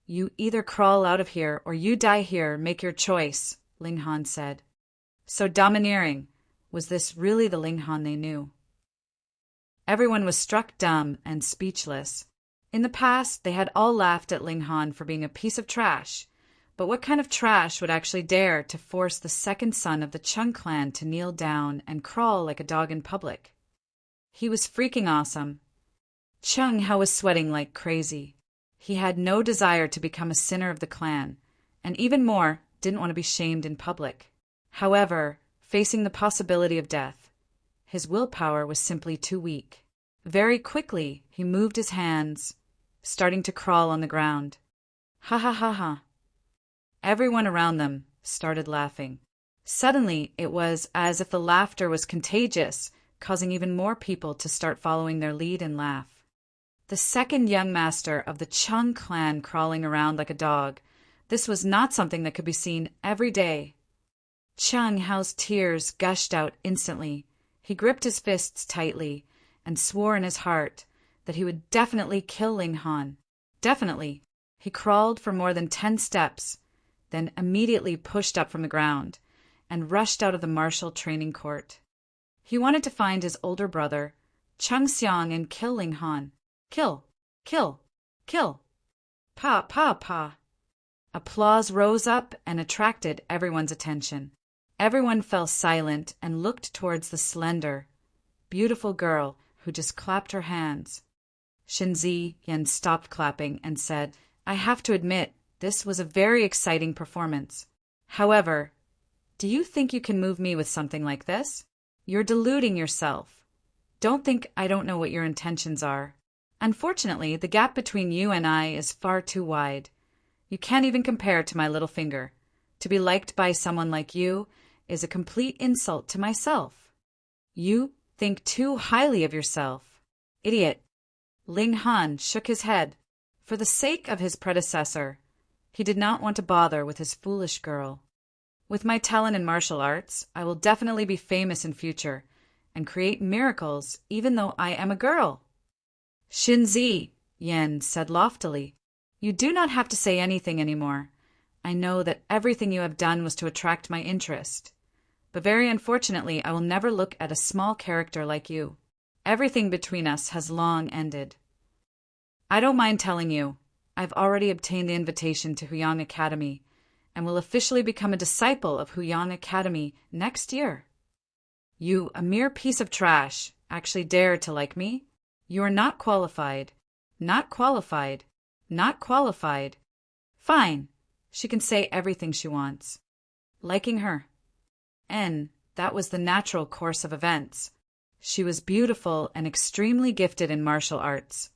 "You either crawl out of here or you die here. Make your choice," Ling Han said. So domineering. Was this really the Ling Han they knew? Everyone was struck dumb and speechless. In the past, they had all laughed at Ling Han for being a piece of trash, But what kind of trash would actually dare to force the second son of the Chung clan to kneel down and crawl like a dog in public? He was freaking awesome. Chung Hao was sweating like crazy. He had no desire to become a sinner of the clan, and even more, didn't want to be shamed in public. However, facing the possibility of death, his willpower was simply too weak. Very quickly, he moved his hands, starting to crawl on the ground. Ha ha ha ha. Everyone around them started laughing. Suddenly, it was as if the laughter was contagious, causing even more people to start following their lead and laugh. The second young master of the Chung clan crawling around like a dog. This was not something that could be seen every day. Chung Hao's tears gushed out instantly. He gripped his fists tightly and swore in his heart that he would definitely kill Ling Han. Definitely. He crawled for more than 10 steps, then immediately pushed up from the ground and rushed out of the martial training court. He wanted to find his older brother, Chung Xiang, and kill Ling Han. Kill, kill, kill. Pa, pa, pa. Applause rose up and attracted everyone's attention. Everyone fell silent and looked towards the slender, beautiful girl who just clapped her hands. Shinzi Yan stopped clapping and said, "I have to admit, this was a very exciting performance. However, do you think you can move me with something like this? You're deluding yourself. Don't think I don't know what your intentions are. Unfortunately, the gap between you and I is far too wide. You can't even compare to my little finger. To be liked by someone like you is a complete insult to myself. You think too highly of yourself. Idiot." Ling Han shook his head. For the sake of his predecessor, he did not want to bother with his foolish girl. With my talent in martial arts, I will definitely be famous in future and create miracles even though I am a girl. Shinzi Yan said loftily, "You do not have to say anything anymore. I know that everything you have done was to attract my interest. But very unfortunately, I will never look at a small character like you. Everything between us has long ended. I don't mind telling you, I've already obtained the invitation to Huyang Academy and will officially become a disciple of Huyang Academy next year. You, a mere piece of trash, actually dare to like me? You are not qualified. Not qualified. Not qualified. Fine. She can say everything she wants. Liking her. And that was the natural course of events. She was beautiful and extremely gifted in martial arts,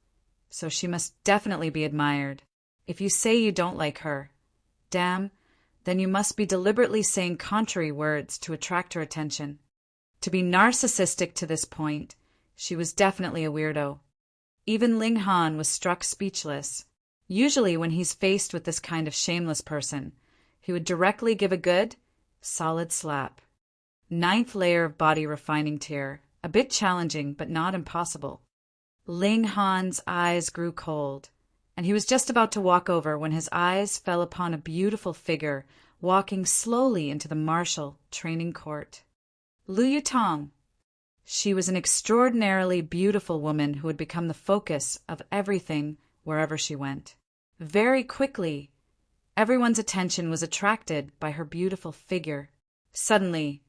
so she must definitely be admired. If you say you don't like her, damn, then you must be deliberately saying contrary words to attract her attention. To be narcissistic to this point, she was definitely a weirdo. Even Ling Han was struck speechless. Usually when he's faced with this kind of shameless person, he would directly give a good, solid slap. 9th layer of body refining tier, a bit challenging but not impossible. Ling Han's eyes grew cold, and he was just about to walk over when his eyes fell upon a beautiful figure walking slowly into the martial training court. Lu Yutong. She was an extraordinarily beautiful woman who had become the focus of everything wherever she went. Very quickly, everyone's attention was attracted by her beautiful figure. Suddenly,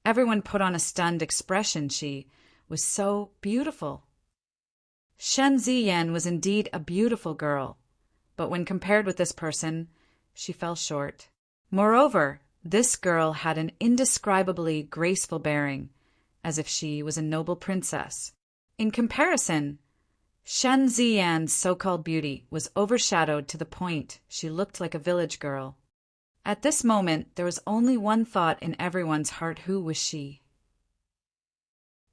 everyone put on a stunned expression. She was so beautiful. Shen Ziyan was indeed a beautiful girl, but when compared with this person, she fell short. Moreover, this girl had an indescribably graceful bearing, as if she was a noble princess. In comparison, Shen Ziyan's so-called beauty was overshadowed to the point she looked like a village girl. At this moment, there was only one thought in everyone's heart: who was she?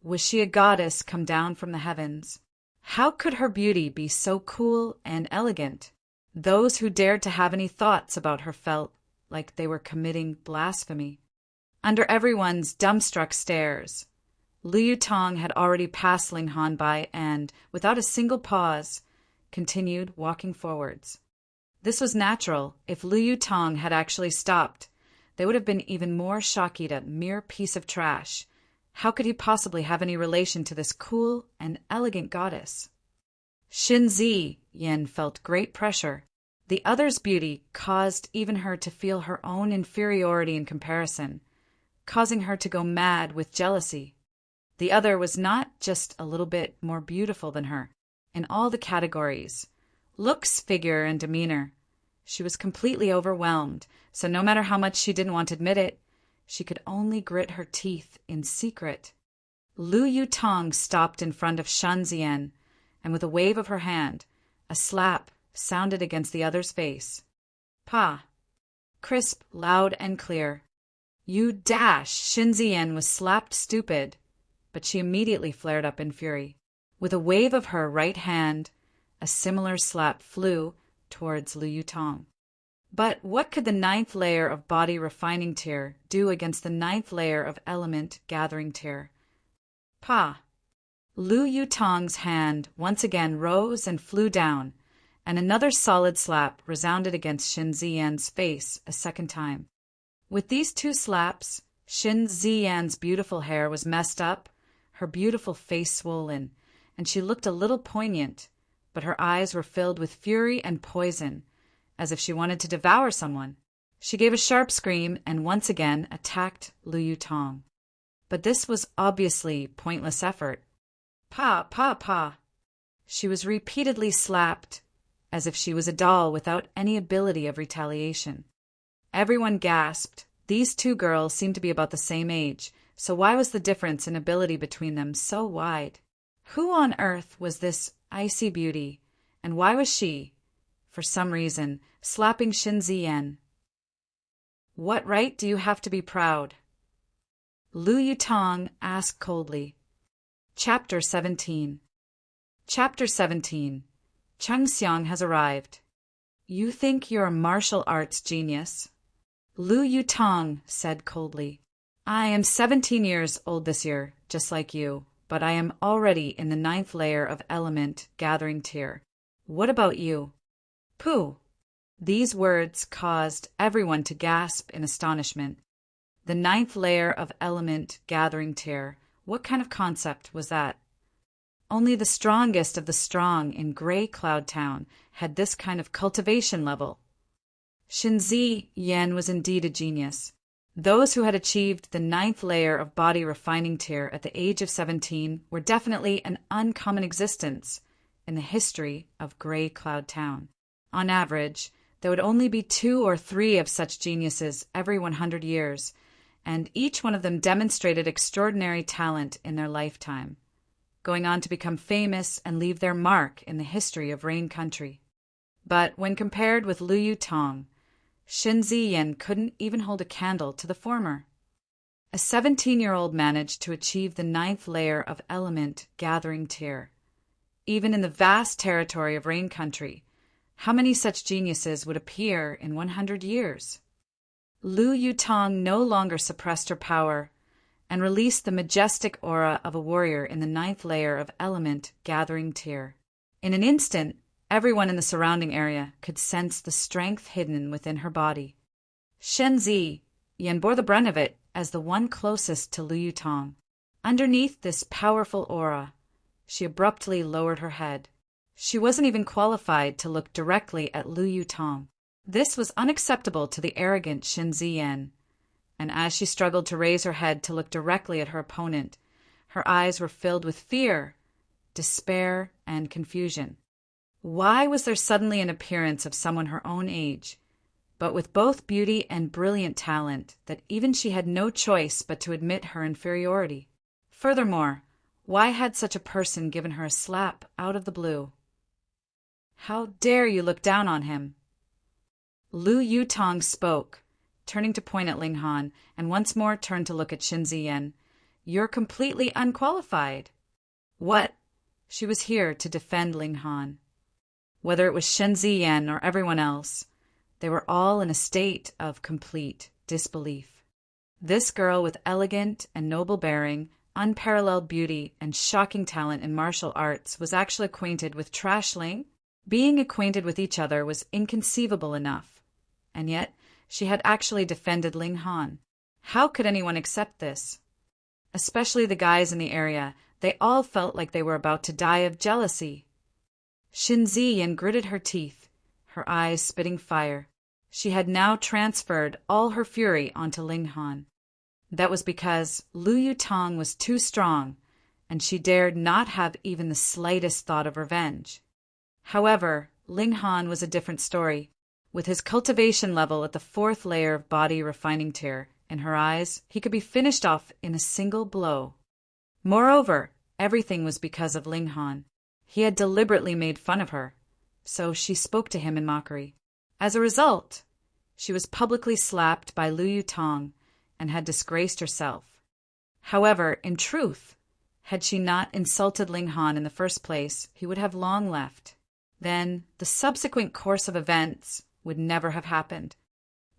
Was she a goddess come down from the heavens? How could her beauty be so cool and elegant? Those who dared to have any thoughts about her felt like they were committing blasphemy. Under everyone's dumbstruck stares, Lu Yutong had already passed Ling Han by and, without a single pause, continued walking forwards. This was natural. If Lu Yutong had actually stopped, they would have been even more shocked at a mere piece of trash. How could he possibly have any relation to this cool and elegant goddess? Shin Zi Yin felt great pressure. The other's beauty caused even her to feel her own inferiority in comparison, causing her to go mad with jealousy. The other was not just a little bit more beautiful than her in all the categories, looks, figure, and demeanor. She was completely overwhelmed, so no matter how much she didn't want to admit it, she could only grit her teeth in secret. Lu Yutong stopped in front of Shen Ziyan, and with a wave of her hand, a slap sounded against the other's face. Pa! Crisp, loud, and clear. You dash! Shen Ziyan was slapped stupid, but she immediately flared up in fury. With a wave of her right hand, a similar slap flew towards Lu Yutong. But what could the 9th layer of body refining tier do against the 9th layer of element gathering tier? Pa! Lu Yutong's hand once again rose and flew down, and another solid slap resounded against Shen Ziyan's face a second time. With these two slaps, Shen Ziyan's beautiful hair was messed up, her beautiful face swollen, and she looked a little poignant, but her eyes were filled with fury and poison, as if she wanted to devour someone. She gave a sharp scream and once again attacked Lu Yutong. But this was obviously pointless effort. Pa, pa, pa! She was repeatedly slapped, as if she was a doll without any ability of retaliation. Everyone gasped. These two girls seemed to be about the same age, so why was the difference in ability between them so wide? Who on earth was this icy beauty, and why was she, for some reason, slapping Shen Ziyan? What right do you have to be proud? Lu Yutong asked coldly. Chapter 17. Chapter 17. Cheng Xiang has arrived. You think you're a martial arts genius? Lu Yutong said coldly. I am 17 years old this year, just like you, but I am already in the 9th layer of element gathering tier. What about you? Pooh! These words caused everyone to gasp in astonishment. The 9th layer of element gathering tier, what kind of concept was that? Only the strongest of the strong in Gray Cloud Town had this kind of cultivation level. Shen Ziyan was indeed a genius. Those who had achieved the 9th layer of body refining tier at the age of 17 were definitely an uncommon existence in the history of Gray Cloud Town. On average, there would only be 2 or 3 of such geniuses every 100 years, and each one of them demonstrated extraordinary talent in their lifetime, going on to become famous and leave their mark in the history of Rain Country. But when compared with Lu Yutong, Shen Ziyan couldn't even hold a candle to the former. A 17-year-old managed to achieve the 9th layer of element gathering tier. Even in the vast territory of Rain Country, how many such geniuses would appear in 100 years? Lu Yutong no longer suppressed her power and released the majestic aura of a warrior in the 9th layer of element gathering tier. In an instant, everyone in the surrounding area could sense the strength hidden within her body. Shen Ziyan bore the brunt of it as the one closest to Lu Yutong. Underneath this powerful aura, she abruptly lowered her head. She wasn't even qualified to look directly at Lu Yutong. This was unacceptable to the arrogant Shen Ziyan, and as she struggled to raise her head to look directly at her opponent, her eyes were filled with fear, despair, and confusion. Why was there suddenly an appearance of someone her own age, but with both beauty and brilliant talent, that even she had no choice but to admit her inferiority? Furthermore, why had such a person given her a slap out of the blue? How dare you look down on him? Lu Yutong spoke, turning to point at Ling Han, and once more turned to look at Shen Ziyan. You're completely unqualified. What? She was here to defend Ling Han. Whether it was Shen Ziyan or everyone else, they were all in a state of complete disbelief. This girl with elegant and noble bearing, unparalleled beauty, and shocking talent in martial arts was actually acquainted with Trash Ling? Being acquainted with each other was inconceivable enough, and yet she had actually defended Ling Han. How could anyone accept this? Especially the guys in the area, they all felt like they were about to die of jealousy. Shen Ziyan gritted her teeth, her eyes spitting fire. She had now transferred all her fury onto Ling Han. That was because Lu Yutong was too strong, and she dared not have even the slightest thought of revenge. However, Ling Han was a different story. With his cultivation level at the 4th layer of body refining tier in her eyes, he could be finished off in a single blow. Moreover, everything was because of Ling Han. He had deliberately made fun of her, so she spoke to him in mockery. As a result, she was publicly slapped by Lu Yutong and had disgraced herself. However, in truth, had she not insulted Ling Han in the first place, he would have long left. Then the subsequent course of events would never have happened.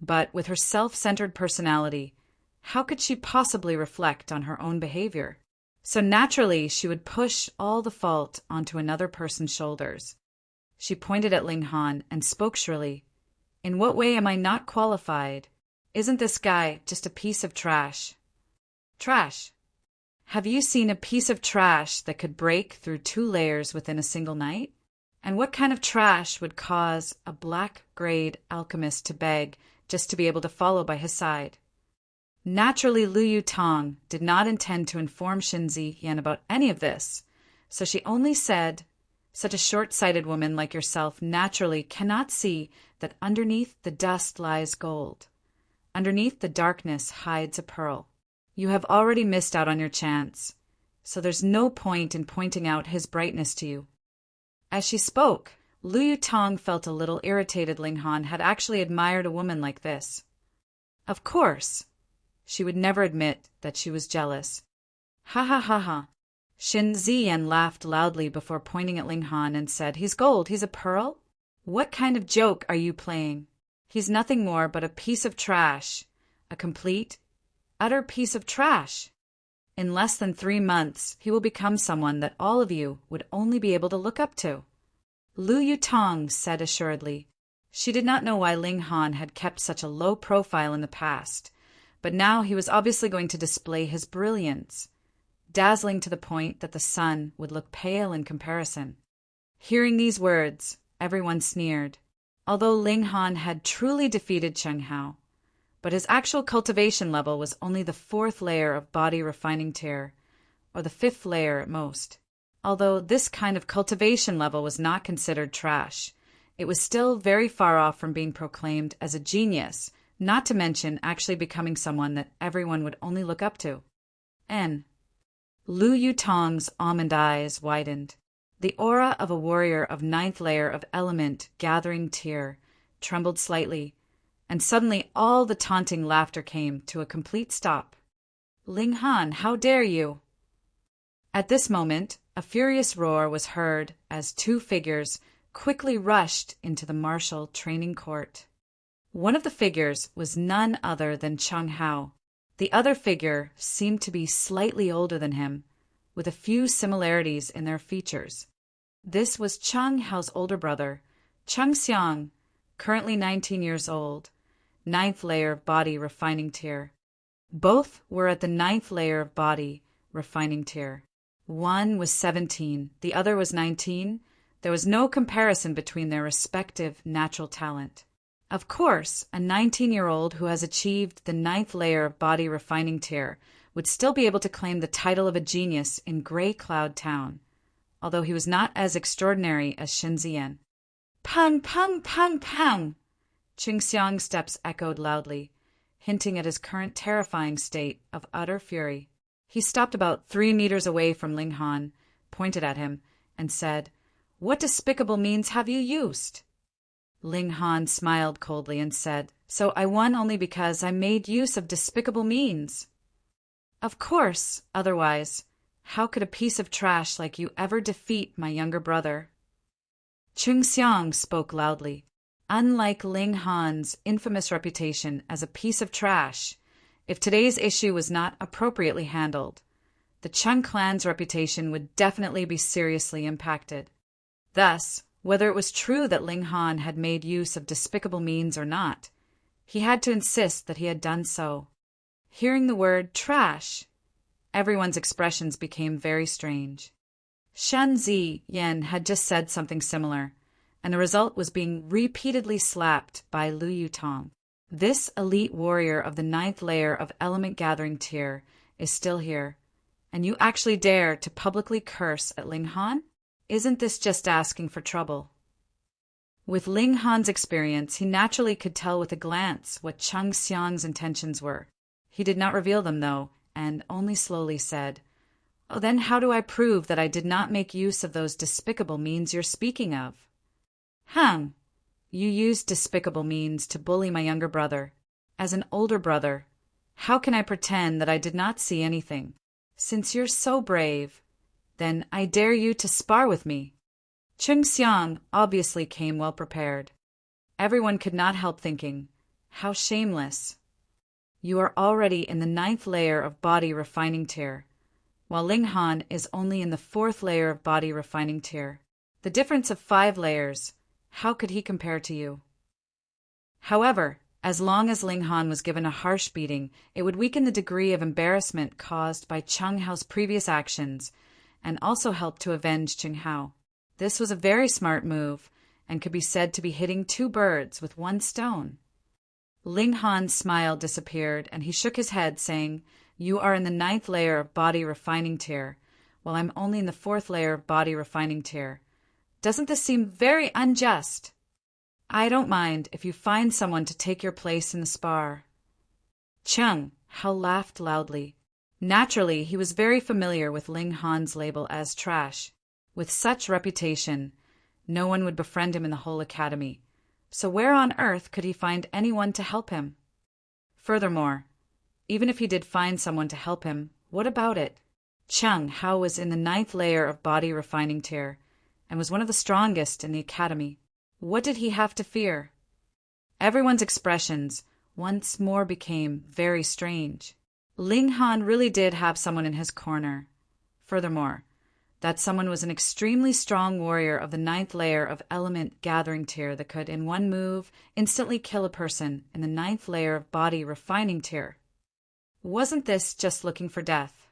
But with her self-centered personality, how could she possibly reflect on her own behavior? So naturally, she would push all the fault onto another person's shoulders. She pointed at Ling Han and spoke shrilly. "In what way am I not qualified? Isn't this guy just a piece of trash?" Trash. Have you seen a piece of trash that could break through 2 layers within a single night? And what kind of trash would cause a black-grade alchemist to beg just to be able to follow by his side? Naturally, Lu Yutong did not intend to inform Xin Ziyan about any of this, so she only said, "Such a short-sighted woman like yourself naturally cannot see that underneath the dust lies gold. Underneath the darkness hides a pearl. You have already missed out on your chance, so there's no point in pointing out his brightness to you." As she spoke, Lu Yutong felt a little irritated Ling Han had actually admired a woman like this. Of course, she would never admit that she was jealous. Ha ha ha ha. Xin Ziyan laughed loudly before pointing at Ling Han and said, "He's gold, he's a pearl? What kind of joke are you playing? He's nothing more but a piece of trash, a complete, utter piece of trash. In less than 3 months, he will become someone that all of you would only be able to look up to." Lu Yutong said assuredly. She did not know why Ling Han had kept such a low profile in the past, but now he was obviously going to display his brilliance, dazzling to the point that the sun would look pale in comparison. Hearing these words, everyone sneered. Although Ling Han had truly defeated Cheng Hao, but his actual cultivation level was only the 4th layer of body refining tier, or the 5th layer at most. Although this kind of cultivation level was not considered trash, it was still very far off from being proclaimed as a genius, not to mention actually becoming someone that everyone would only look up to. Lu Yutong's almond eyes widened. The aura of a warrior of 9th layer of element gathering tier trembled slightly, and suddenly all the taunting laughter came to a complete stop. "Ling Han, how dare you!" At this moment, a furious roar was heard as 2 figures quickly rushed into the martial training court. One of the figures was none other than Cheng Hao. The other figure seemed to be slightly older than him, with a few similarities in their features. This was Cheng Hao's older brother, Cheng Xiang, currently 19 years old, 9th layer of body refining tier. Both were at the 9th layer of body refining tier. One was 17, the other was 19. There was no comparison between their respective natural talent. Of course, a 19-year-old who has achieved the 9th layer of body refining tier would still be able to claim the title of a genius in Grey Cloud Town, although he was not as extraordinary as Xin Ziyan. "Pang, pang, pang, pang!" Cheng Xiang's steps echoed loudly, hinting at his current terrifying state of utter fury. He stopped about 3 meters away from Ling Han, pointed at him, and said, "What despicable means have you used?" Ling Han smiled coldly and said, "So I won only because I made use of despicable means." "Of course, otherwise, how could a piece of trash like you ever defeat my younger brother?" Cheng Xiang spoke loudly. Unlike Ling Han's infamous reputation as a piece of trash, if today's issue was not appropriately handled, the Cheng clan's reputation would definitely be seriously impacted. Thus, whether it was true that Ling Han had made use of despicable means or not, he had to insist that he had done so. Hearing the word trash, everyone's expressions became very strange. Shan Ziyan had just said something similar, and the result was being repeatedly slapped by Lu Yutong. This elite warrior of the 9th layer of Element Gathering tier is still here, and you actually dare to publicly curse at Ling Han? Isn't this just asking for trouble? With Ling Han's experience, he naturally could tell with a glance what Cheng Xiang's intentions were. He did not reveal them, though, and only slowly said, "Oh, then how do I prove that I did not make use of those despicable means you're speaking of?" You used despicable means to bully my younger brother. As an older brother, how can I pretend that I did not see anything? Since you're so brave, then I dare you to spar with me." Cheng Xiang obviously came well prepared. Everyone could not help thinking, how shameless. You are already in the 9th layer of body refining tier, while Ling Han is only in the 4th layer of body refining tier. The difference of 5 layers, how could he compare to you? However, as long as Ling Han was given a harsh beating, it would weaken the degree of embarrassment caused by Cheng Hao's previous actions, and also help to avenge Cheng Hao. This was a very smart move, and could be said to be hitting 2 birds with 1 stone. Ling Han's smile disappeared, and he shook his head, saying, "You are in the 9th layer of body refining tier, while I'm only in the 4th layer of body refining tier. Doesn't this seem very unjust? I don't mind if you find someone to take your place in the spar." Cheng Hao laughed loudly. Naturally, he was very familiar with Ling Han's label as trash. With such reputation, no one would befriend him in the whole academy. So where on earth could he find anyone to help him? Furthermore, even if he did find someone to help him, what about it? Cheng Hao was in the 9th layer of body refining tier, and was one of the strongest in the academy. What did he have to fear? Everyone's expressions once more became very strange. Ling Han really did have someone in his corner. Furthermore, that someone was an extremely strong warrior of the 9th layer of Element Gathering tier that could, in one move, instantly kill a person in the 9th layer of body refining tier. Wasn't this just looking for death?